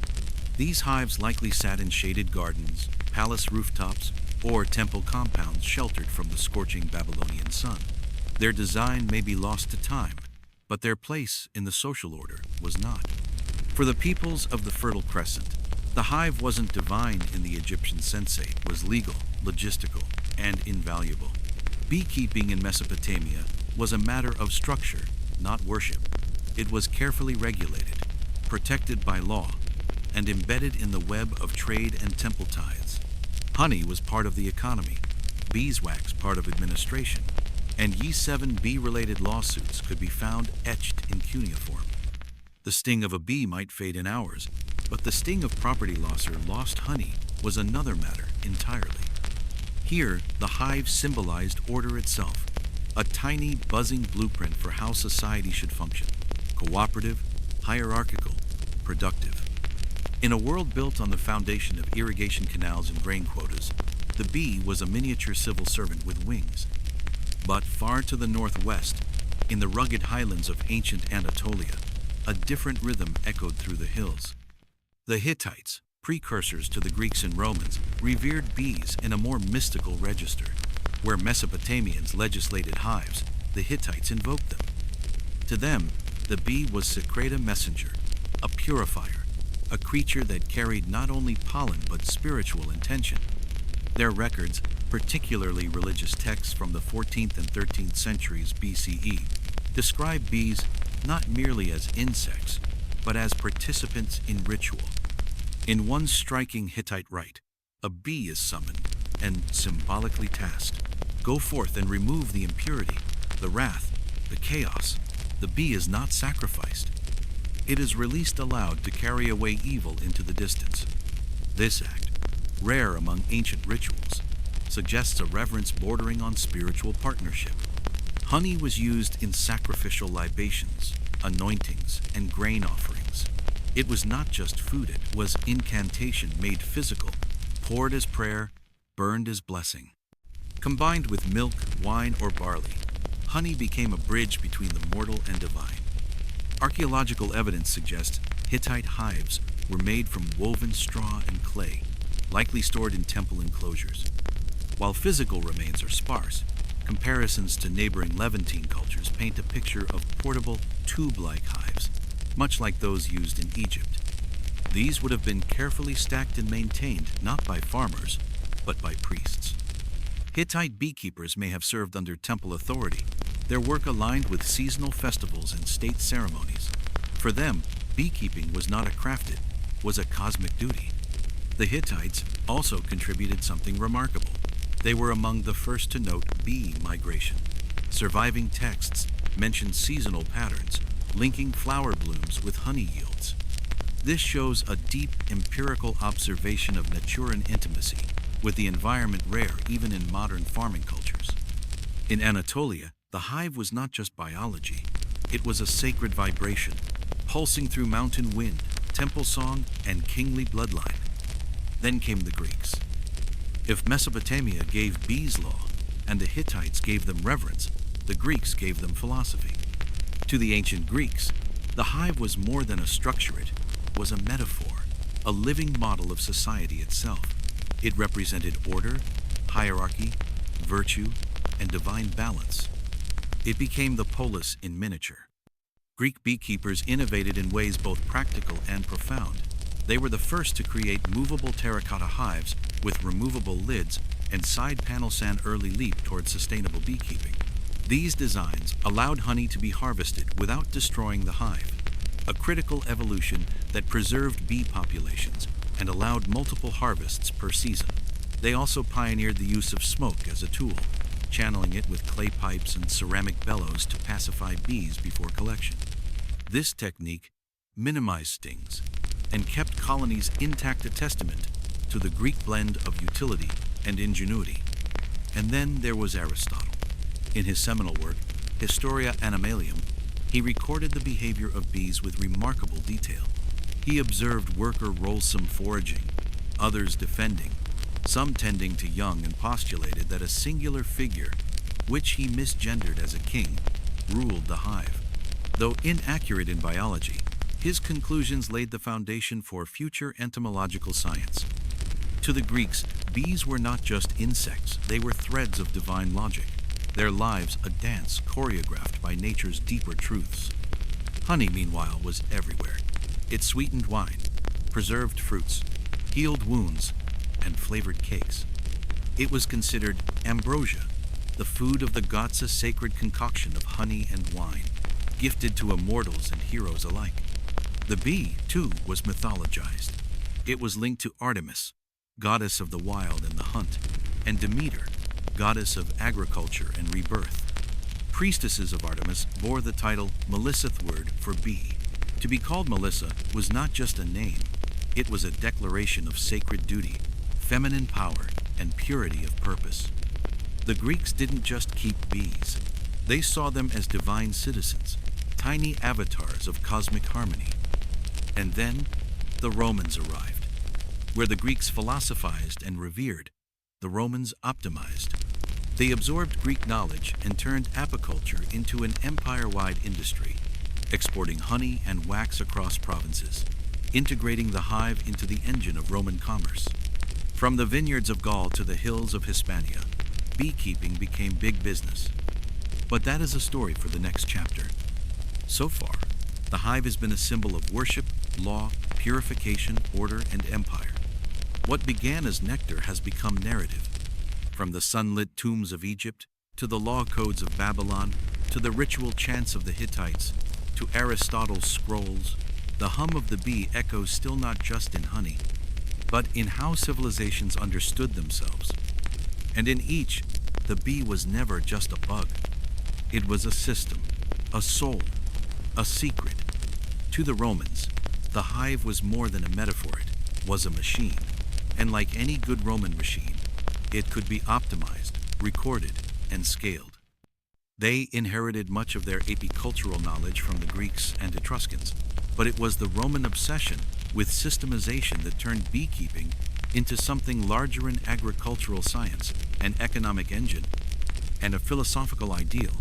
These hives likely sat in shaded gardens, palace rooftops, or temple compounds sheltered from the scorching Babylonian sun. Their design may be lost to time, but their place in the social order was not. For the peoples of the Fertile Crescent, the hive wasn't divine in the Egyptian sense, it was legal, logistical, and invaluable. Beekeeping in Mesopotamia was a matter of structure, not worship. It was carefully regulated, protected by law, and embedded in the web of trade and temple tithes. Honey was part of the economy, beeswax part of administration, and Ye7 bee-related lawsuits could be found etched in cuneiform. The sting of a bee might fade in hours, but the sting of property loss or lost honey was another matter entirely. Here, the hive symbolized order itself, a tiny, buzzing blueprint for how society should function: cooperative, hierarchical, productive. In a world built on the foundation of irrigation canals and grain quotas, the bee was a miniature civil servant with wings. But far to the northwest, in the rugged highlands of ancient Anatolia, a different rhythm echoed through the hills. The Hittites, precursors to the Greeks and Romans, revered bees in a more mystical register. Where Mesopotamians legislated hives, the Hittites invoked them. To them, the bee was Secreta messenger, a purifier, a creature that carried not only pollen but spiritual intention. Their records, particularly religious texts from the 14th and 13th centuries BCE, describe bees not merely as insects, but as participants in ritual. In one striking Hittite rite, a bee is summoned and symbolically tasked. Go forth and remove the impurity, the wrath, the chaos. The bee is not sacrificed. It is released aloud to carry away evil into the distance. This act, rare among ancient rituals, suggests a reverence bordering on spiritual partnership. Honey was used in sacrificial libations, anointings, and grain offerings. It was not just food, it was incantation made physical, poured as prayer, burned as blessing. Combined with milk, wine, or barley, honey became a bridge between the mortal and divine. Archaeological evidence suggests Hittite hives were made from woven straw and clay, likely stored in temple enclosures. While physical remains are sparse, comparisons to neighboring Levantine cultures paint a picture of portable, tube-like hives, much like those used in Egypt. These would have been carefully stacked and maintained not by farmers, but by priests. Hittite beekeepers may have served under temple authority. Their work aligned with seasonal festivals and state ceremonies. For them, beekeeping was not a craft, it was a cosmic duty. The Hittites also contributed something remarkable. They were among the first to note bee migration. Surviving texts mention seasonal patterns, linking flower blooms with honey yields. This shows a deep empirical observation of Naturan intimacy with the environment rare even in modern farming cultures. In Anatolia, the hive was not just biology, it was a sacred vibration, pulsing through mountain wind, temple song, and kingly bloodline. Then came the Greeks. If Mesopotamia gave bees law, and the Hittites gave them reverence, the Greeks gave them philosophy. To the ancient Greeks, the hive was more than a structure, it was a metaphor, a living model of society itself. It represented order, hierarchy, virtue, and divine balance. It became the polis in miniature. Greek beekeepers innovated in ways both practical and profound. They were the first to create movable terracotta hives with removable lids and side panels, an early leap towards sustainable beekeeping. These designs allowed honey to be harvested without destroying the hive, a critical evolution that preserved bee populations and allowed multiple harvests per season. They also pioneered the use of smoke as a tool, channeling it with clay pipes and ceramic bellows to pacify bees before collection. This technique minimized stings and kept colonies intact, a testament to the Greek blend of utility and ingenuity. And then there was Aristotle. In his seminal work, Historia Animalium, he recorded the behavior of bees with remarkable detail. He observed worker rolesome foraging, others defending, some tending to young, and postulated that a singular figure, which he misgendered as a king, ruled the hive. Though inaccurate in biology, his conclusions laid the foundation for future entomological science. To the Greeks, bees were not just insects, they were threads of divine logic, their lives a dance choreographed by nature's deeper truths. Honey, meanwhile, was everywhere. It sweetened wine, preserved fruits, healed wounds, and flavored cakes. It was considered ambrosia, the food of the gods, a sacred concoction of honey and wine, gifted to immortals and heroes alike. The bee, too, was mythologized. It was linked to Artemis, goddess of the wild and the hunt, and Demeter, goddess of agriculture and rebirth. Priestesses of Artemis bore the title Melissith, word for bee. To be called Melissa was not just a name, it was a declaration of sacred duty, feminine power, and purity of purpose. The Greeks didn't just keep bees. They saw them as divine citizens, tiny avatars of cosmic harmony. And then the Romans arrived. Where the Greeks philosophized and revered, the Romans optimized. They absorbed Greek knowledge and turned apiculture into an empire-wide industry, exporting honey and wax across provinces, integrating the hive into the engine of Roman commerce. From the vineyards of Gaul to the hills of Hispania, beekeeping became big business. But that is a story for the next chapter. So far, the hive has been a symbol of worship, law, purification, order, and empire. What began as nectar has become narrative. From the sunlit tombs of Egypt, to the law codes of Babylon, to the ritual chants of the Hittites, to Aristotle's scrolls, the hum of the bee echoes still not just in honey, but in how civilizations understood themselves. And in each, the bee was never just a bug. It was a system, a soul, a secret. To the Romans, the hive was more than a metaphor, it was a machine. And like any good Roman machine, it could be optimized, recorded, and scaled. They inherited much of their apicultural knowledge from the Greeks and Etruscans, but it was the Roman obsession with systemization that turned beekeeping into something larger, an agricultural science, an economic engine, and a philosophical ideal.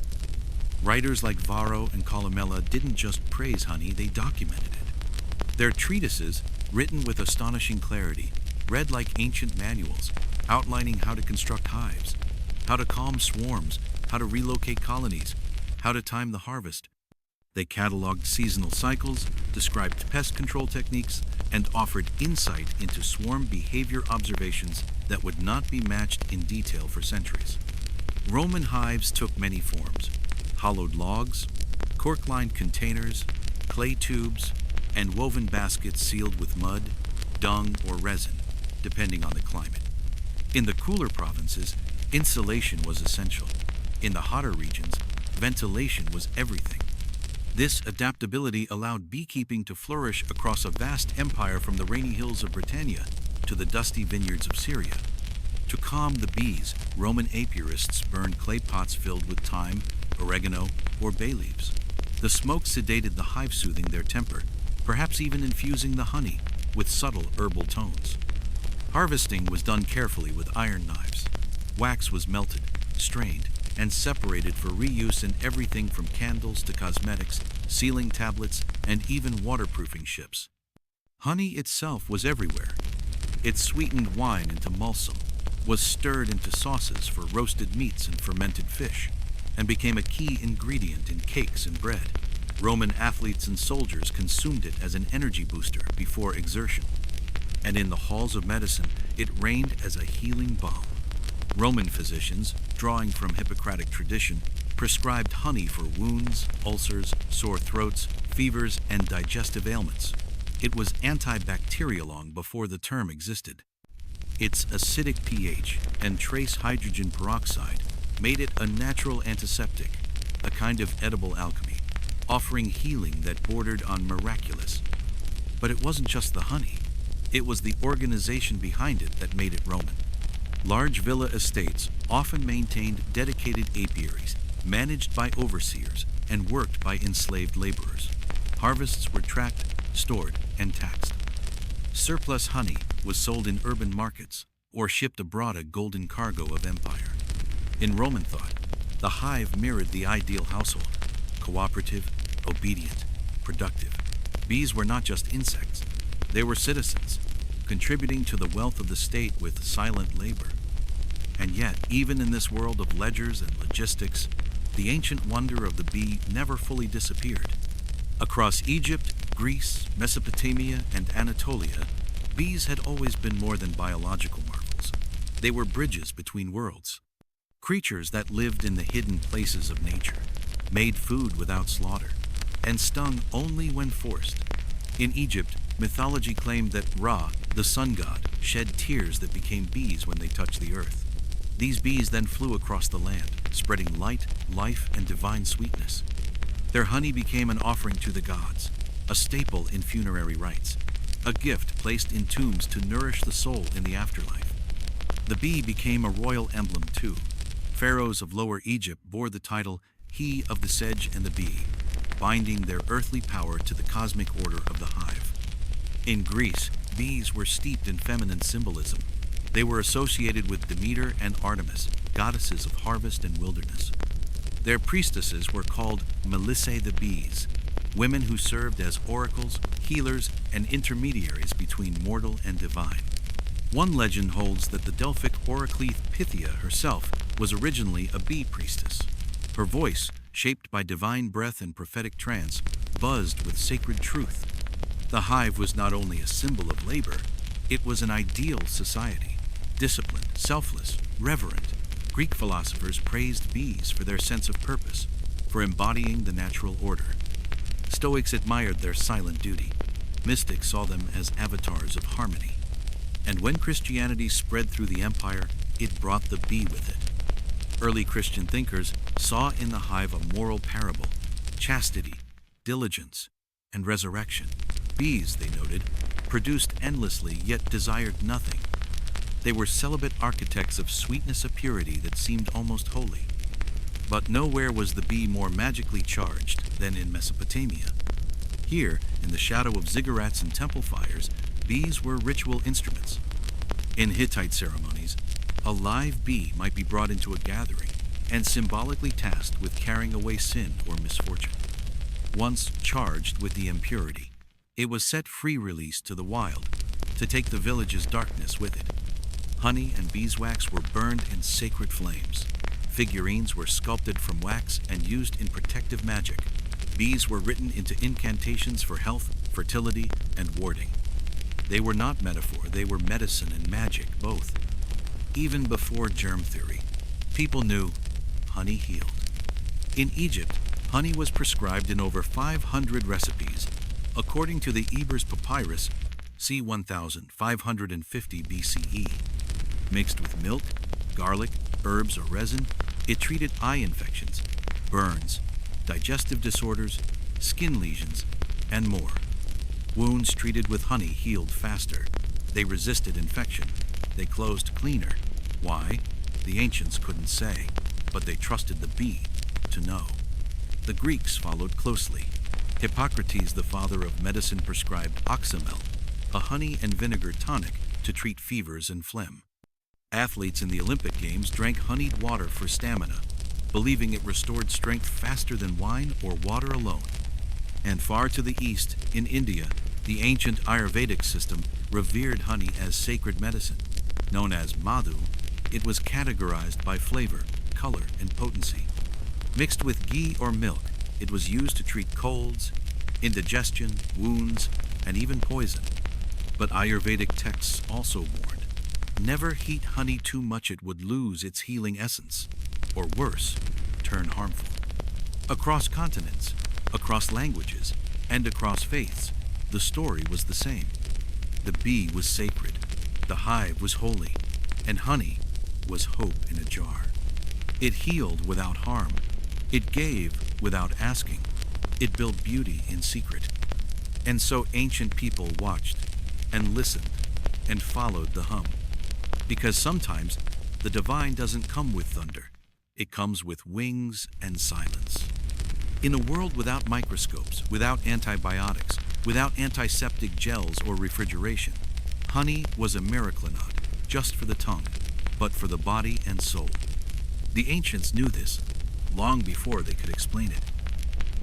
Writers like Varro and Columella didn't just praise honey, they documented it. Their treatises, written with astonishing clarity, read like ancient manuals, outlining how to construct hives, how to calm swarms, how to relocate colonies, how to time the harvest. They cataloged seasonal cycles, described pest control techniques, and offered insight into swarm behavior observations that would not be matched in detail for centuries. Roman hives took many forms: hollowed logs, cork-lined containers, clay tubes, and woven baskets sealed with mud, dung, or resin, depending on the climate. In the cooler provinces, insulation was essential. In the hotter regions, ventilation was everything. This adaptability allowed beekeeping to flourish across a vast empire from the rainy hills of Britannia to the dusty vineyards of Syria. To calm the bees, Roman apiarists burned clay pots filled with thyme, oregano, or bay leaves. The smoke sedated the hive, soothing their temper, perhaps even infusing the honey with subtle herbal tones. Harvesting was done carefully with iron knives. Wax was melted, strained, and separated for reuse in everything from candles to cosmetics, sealing tablets, and even waterproofing ships. Honey itself was everywhere. It sweetened wine into mulsum, was stirred into sauces for roasted meats and fermented fish, and became a key ingredient in cakes and bread. Roman athletes and soldiers consumed it as an energy booster before exertion, and in the halls of medicine, it reigned as a healing balm. Roman physicians, drawing from Hippocratic tradition, prescribed honey for wounds, ulcers, sore throats, fevers, and digestive ailments. It was antibacterial long before the term existed. Its acidic pH and trace hydrogen peroxide made it a natural antiseptic, a kind of edible alchemy, offering healing that bordered on miraculous. But it wasn't just the honey. It was the organization behind it that made it Roman. Large villa estates often maintained dedicated apiaries, managed by overseers and worked by enslaved laborers. Harvests were tracked, stored, and taxed. Surplus honey was sold in urban markets or shipped abroad, a golden cargo of empire. In Roman thought, the hive mirrored the ideal household: cooperative, obedient, productive. Bees were not just insects, they were citizens, contributing to the wealth of the state with silent labor. And yet, even in this world of ledgers and logistics, the ancient wonder of the bee never fully disappeared. Across Egypt, Greece, Mesopotamia, and Anatolia, bees had always been more than biological marvels. They were bridges between worlds. Creatures that lived in the hidden places of nature, made food without slaughter, and stung only when forced. In Egypt, mythology claimed that Ra, the sun god, shed tears that became bees when they touched the earth. These bees then flew across the land, spreading light, life, and divine sweetness. Their honey became an offering to the gods, a staple in funerary rites, a gift placed in tombs to nourish the soul in the afterlife. The bee became a royal emblem too. Pharaohs of Lower Egypt bore the title He of the Sedge and the Bee, binding their earthly power to the cosmic order of the hive. In Greece, bees were steeped in feminine symbolism. They were associated with Demeter and Artemis, goddesses of harvest and wilderness. Their priestesses were called Melissae the bees, women who served as oracles, healers, and intermediaries between mortal and divine. One legend holds that the Delphic Oraclete Pythia herself was originally a bee priestess. Her voice, shaped by divine breath and prophetic trance, buzzed with sacred truth. The hive was not only a symbol of labor, it was an ideal society. Disciplined, selfless, reverent, Greek philosophers praised bees for their sense of purpose, for embodying the natural order. Stoics admired their silent duty. Mystics saw them as avatars of harmony. And when Christianity spread through the empire, it brought the bee with it. Early Christian thinkers saw in the hive a moral parable: chastity, diligence, and resurrection. Bees, they noted, produced endlessly yet desired nothing. They were celibate architects of sweetness, a purity that seemed almost holy. But nowhere was the bee more magically charged than in Mesopotamia. Here, in the shadow of ziggurats and temple fires, bees were ritual instruments. In Hittite ceremonies, a live bee might be brought into a gathering and symbolically tasked with carrying away sin or misfortune. Once charged with the impurity, it was set free, released to the wild, to take the village's darkness with it. Honey and beeswax were burned in sacred flames. Figurines were sculpted from wax and used in protective magic. Bees were written into incantations for health, fertility, and warding. They were not metaphor, they were medicine and magic, both. Even before germ theory, people knew honey healed. In Egypt, honey was prescribed in over 500 recipes, according to the Ebers Papyrus, c. 1550 BCE. Mixed with milk, garlic, herbs, or resin, it treated eye infections, burns, digestive disorders, skin lesions, and more. Wounds treated with honey healed faster. They resisted infection. They closed cleaner. Why? The ancients couldn't say, but they trusted the bee to know. The Greeks followed closely. Hippocrates, the father of medicine, prescribed oxymel, a honey and vinegar tonic to treat fevers and phlegm. Athletes in the Olympic Games drank honeyed water for stamina, believing it restored strength faster than wine or water alone. And far to the east, in India, the ancient Ayurvedic system revered honey as sacred medicine. Known as madhu, it was categorized by flavor, color, and potency. Mixed with ghee or milk, it was used to treat colds, indigestion, wounds, and even poison. But Ayurvedic texts also warned, never heat honey too much, it would lose its healing essence, or worse, turn harmful. Across continents, across languages, and across faiths, the story was the same. The bee was sacred, the hive was holy, and honey was hope in a jar. It healed without harm. It gave without asking. It built beauty in secret. And so ancient people watched and listened and followed the hum. Because sometimes the divine doesn't come with thunder. It comes with wings and silence. In a world without microscopes, without antibiotics, without antiseptic gels or refrigeration, honey was a miracle, not just for the tongue, but for the body and soul. The ancients knew this long before they could explain it.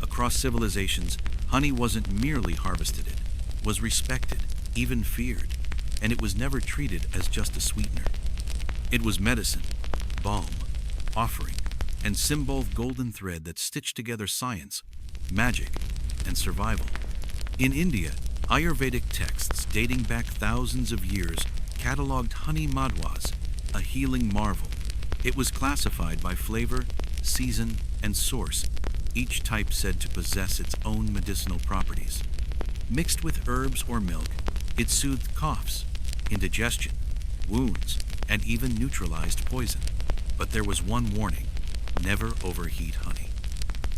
Across civilizations, honey wasn't merely harvested, it was respected, even feared, and it was never treated as just a sweetener. It was medicine, balm, offering, and symbol of golden thread that stitched together science, magic, and survival. In India, Ayurvedic texts dating back thousands of years cataloged honey madhwas, a healing marvel. It was classified by flavor, season, and source, each type said to possess its own medicinal properties. Mixed with herbs or milk, it soothed coughs, indigestion, wounds, and even neutralized poison. But there was one warning: never overheat honey.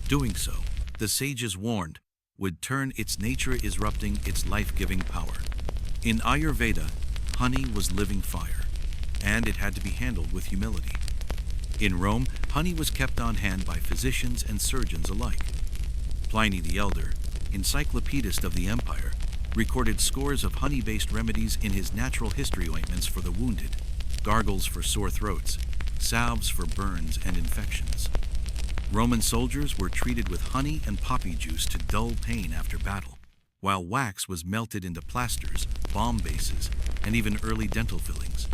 Doing so, the sages warned, would turn its nature, disrupting its life-giving power. In Ayurveda, honey was living fire, and it had to be handled with humility. In Rome, honey was kept on hand by physicians and surgeons alike. Pliny the Elder, encyclopedist of the empire, recorded scores of honey-based remedies in his natural history: ointments for the wounded, gargles for sore throats, salves for burns and infections. Roman soldiers were treated with honey and poppy juice to dull pain after battle, while wax was melted into plasters, balm bases, and even early dental fillings.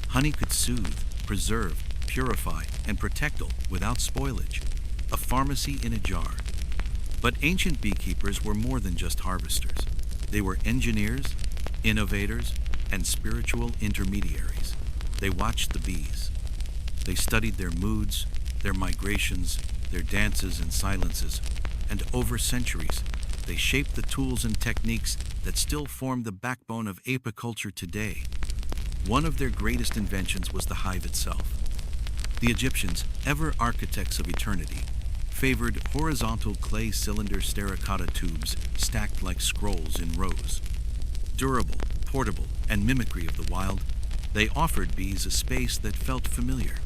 Honey could soothe, preserve, purify, and protect all without spoilage, a pharmacy in a jar. But ancient beekeepers were more than just harvesters. They were engineers, innovators, and spiritual intermediaries. They watched the bees. They studied their moods, their migrations, their dances and silences, and over centuries, they shaped the tools and techniques that still form the backbone of apiculture today. One of their greatest inventions was the hive itself. The Egyptians, ever architects of eternity, favored horizontal clay cylinder stericata tubes stacked like scrolls in rows. Durable, portable, and mimicry of the wild, they offered bees a space that felt familiar.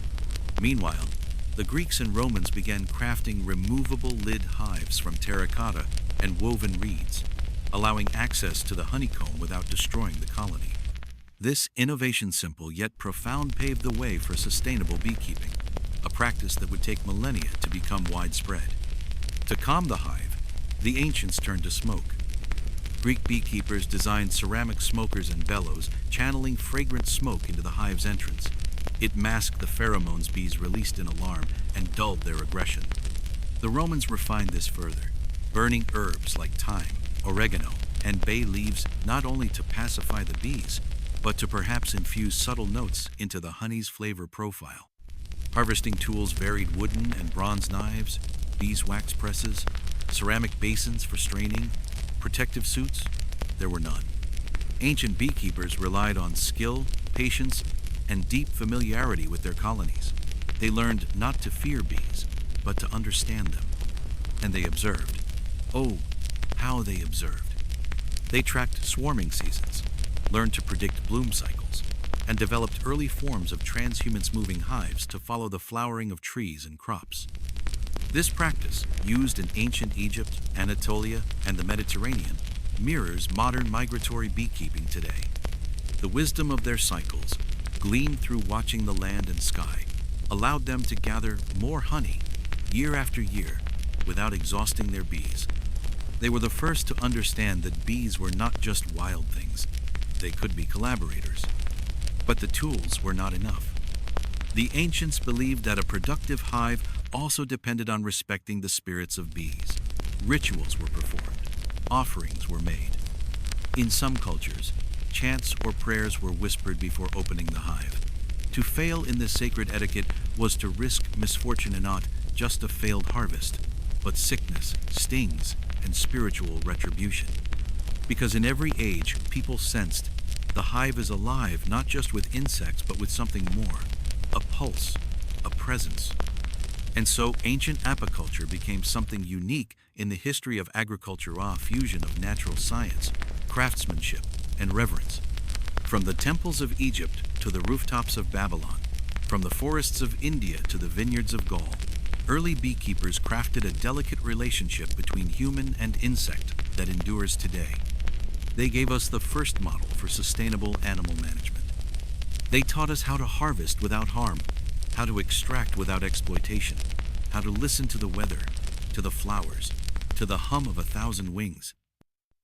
Meanwhile, the Greeks and Romans began crafting removable lid hives from terracotta and woven reeds, allowing access to the honeycomb without destroying the colony. This innovation, simple yet profound, paved the way for sustainable beekeeping, a practice that would take millennia to become widespread. To calm the hive, the ancients turned to smoke. Greek beekeepers designed ceramic smokers and bellows, channeling fragrant smoke into the hive's entrance. It masked the pheromones bees released in alarm and dulled their aggression. The Romans refined this further, burning herbs like thyme, oregano, and bay leaves not only to pacify the bees, but to perhaps infuse subtle notes into the honey's flavor profile. Harvesting tools varied wooden and bronze knives, beeswax presses, ceramic basins for straining, protective suits. There were none. Ancient beekeepers relied on skill, patience, and deep familiarity with their colonies. They learned not to fear bees, but to understand them. And they observed. Oh, how they observed. They tracked swarming seasons, learned to predict bloom cycles, and developed early forms of transhumance-moving hives to follow the flowering of trees and crops. This practice, used in ancient Egypt, Anatolia, and the Mediterranean, mirrors modern migratory beekeeping today. The wisdom of their cycles, gleaned through watching the land and sky, allowed them to gather more honey year after year without exhausting their bees. They were the first to understand that bees were not just wild things. They could be collaborators. But the tools were not enough. The ancients believed that a productive hive also depended on respecting the spirits of bees. Rituals were performed. Offerings were made. In some cultures, chants or prayers were whispered before opening the hive. To fail in this sacred etiquette was to risk misfortune, and not just a failed harvest, but sickness, stings, and spiritual retribution. Because in every age, people sensed the hive is alive not just with insects, but with something more, a pulse, a presence. And so ancient apiculture became something unique in the history of agriculture, a fusion of natural science, craftsmanship, and reverence. From the temples of Egypt to the rooftops of Babylon, from the forests of India to the vineyards of Gaul, early beekeepers crafted a delicate relationship between human and insect that endures today. They gave us the first model for sustainable animal management. They taught us how to harvest without harm, how to extract without exploitation, how to listen to the weather, to the flowers, to the hum of 1,000 wings.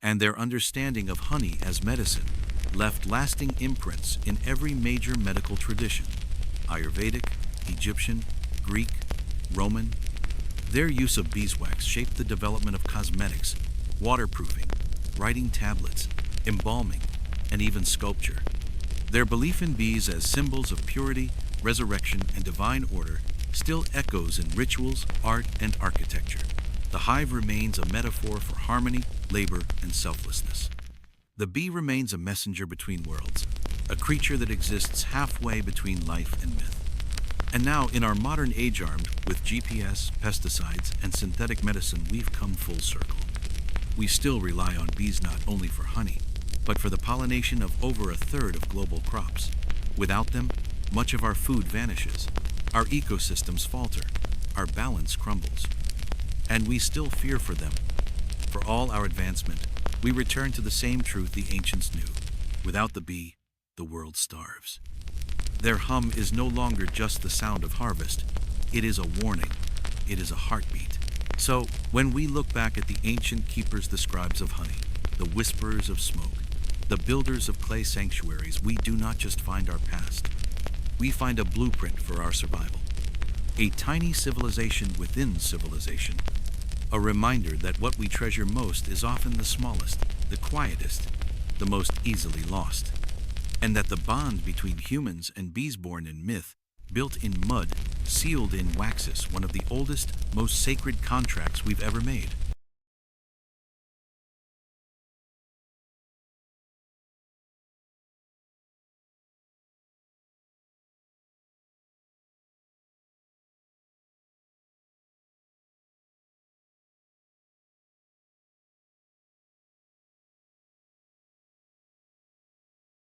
And their understanding of honey as medicine left lasting imprints in every major medical tradition: Ayurvedic, Egyptian, Greek, Roman. Their use of beeswax shaped the development of cosmetics, waterproofing, writing tablets, embalming, and even sculpture. Their belief in bees as symbols of purity, resurrection, and divine order still echoes in rituals, art, and architecture. The hive remains a metaphor for harmony, labor, and selflessness. The bee remains a messenger between worlds, a creature that exists halfway between life and myth. And now, in our modern age, armed with GPS, pesticides, and synthetic medicine, we've come full circle. We still rely on bees not only for honey, but for the pollination of over 1/3 of global crops. Without them, much of our food vanishes, our ecosystems falter, our balance crumbles. And we still fear for them. For all our advancement, we return to the same truth the ancients knew: without the bee, the world starves. Their hum is no longer just the sound of harvest. It is a warning. It is a heartbeat. So, when we look back at the ancient keepers, the scribes of honey, the whisperers of smoke, the builders of clay sanctuaries, we do not just find our past. We find a blueprint for our survival. A tiny civilization within civilization. A reminder that what we treasure most is often the smallest, the quietest, the most easily lost. And that the bond between humans and bees, born in myth, built in mud, sealed in waxes, one of the oldest, most sacred contracts we've ever made.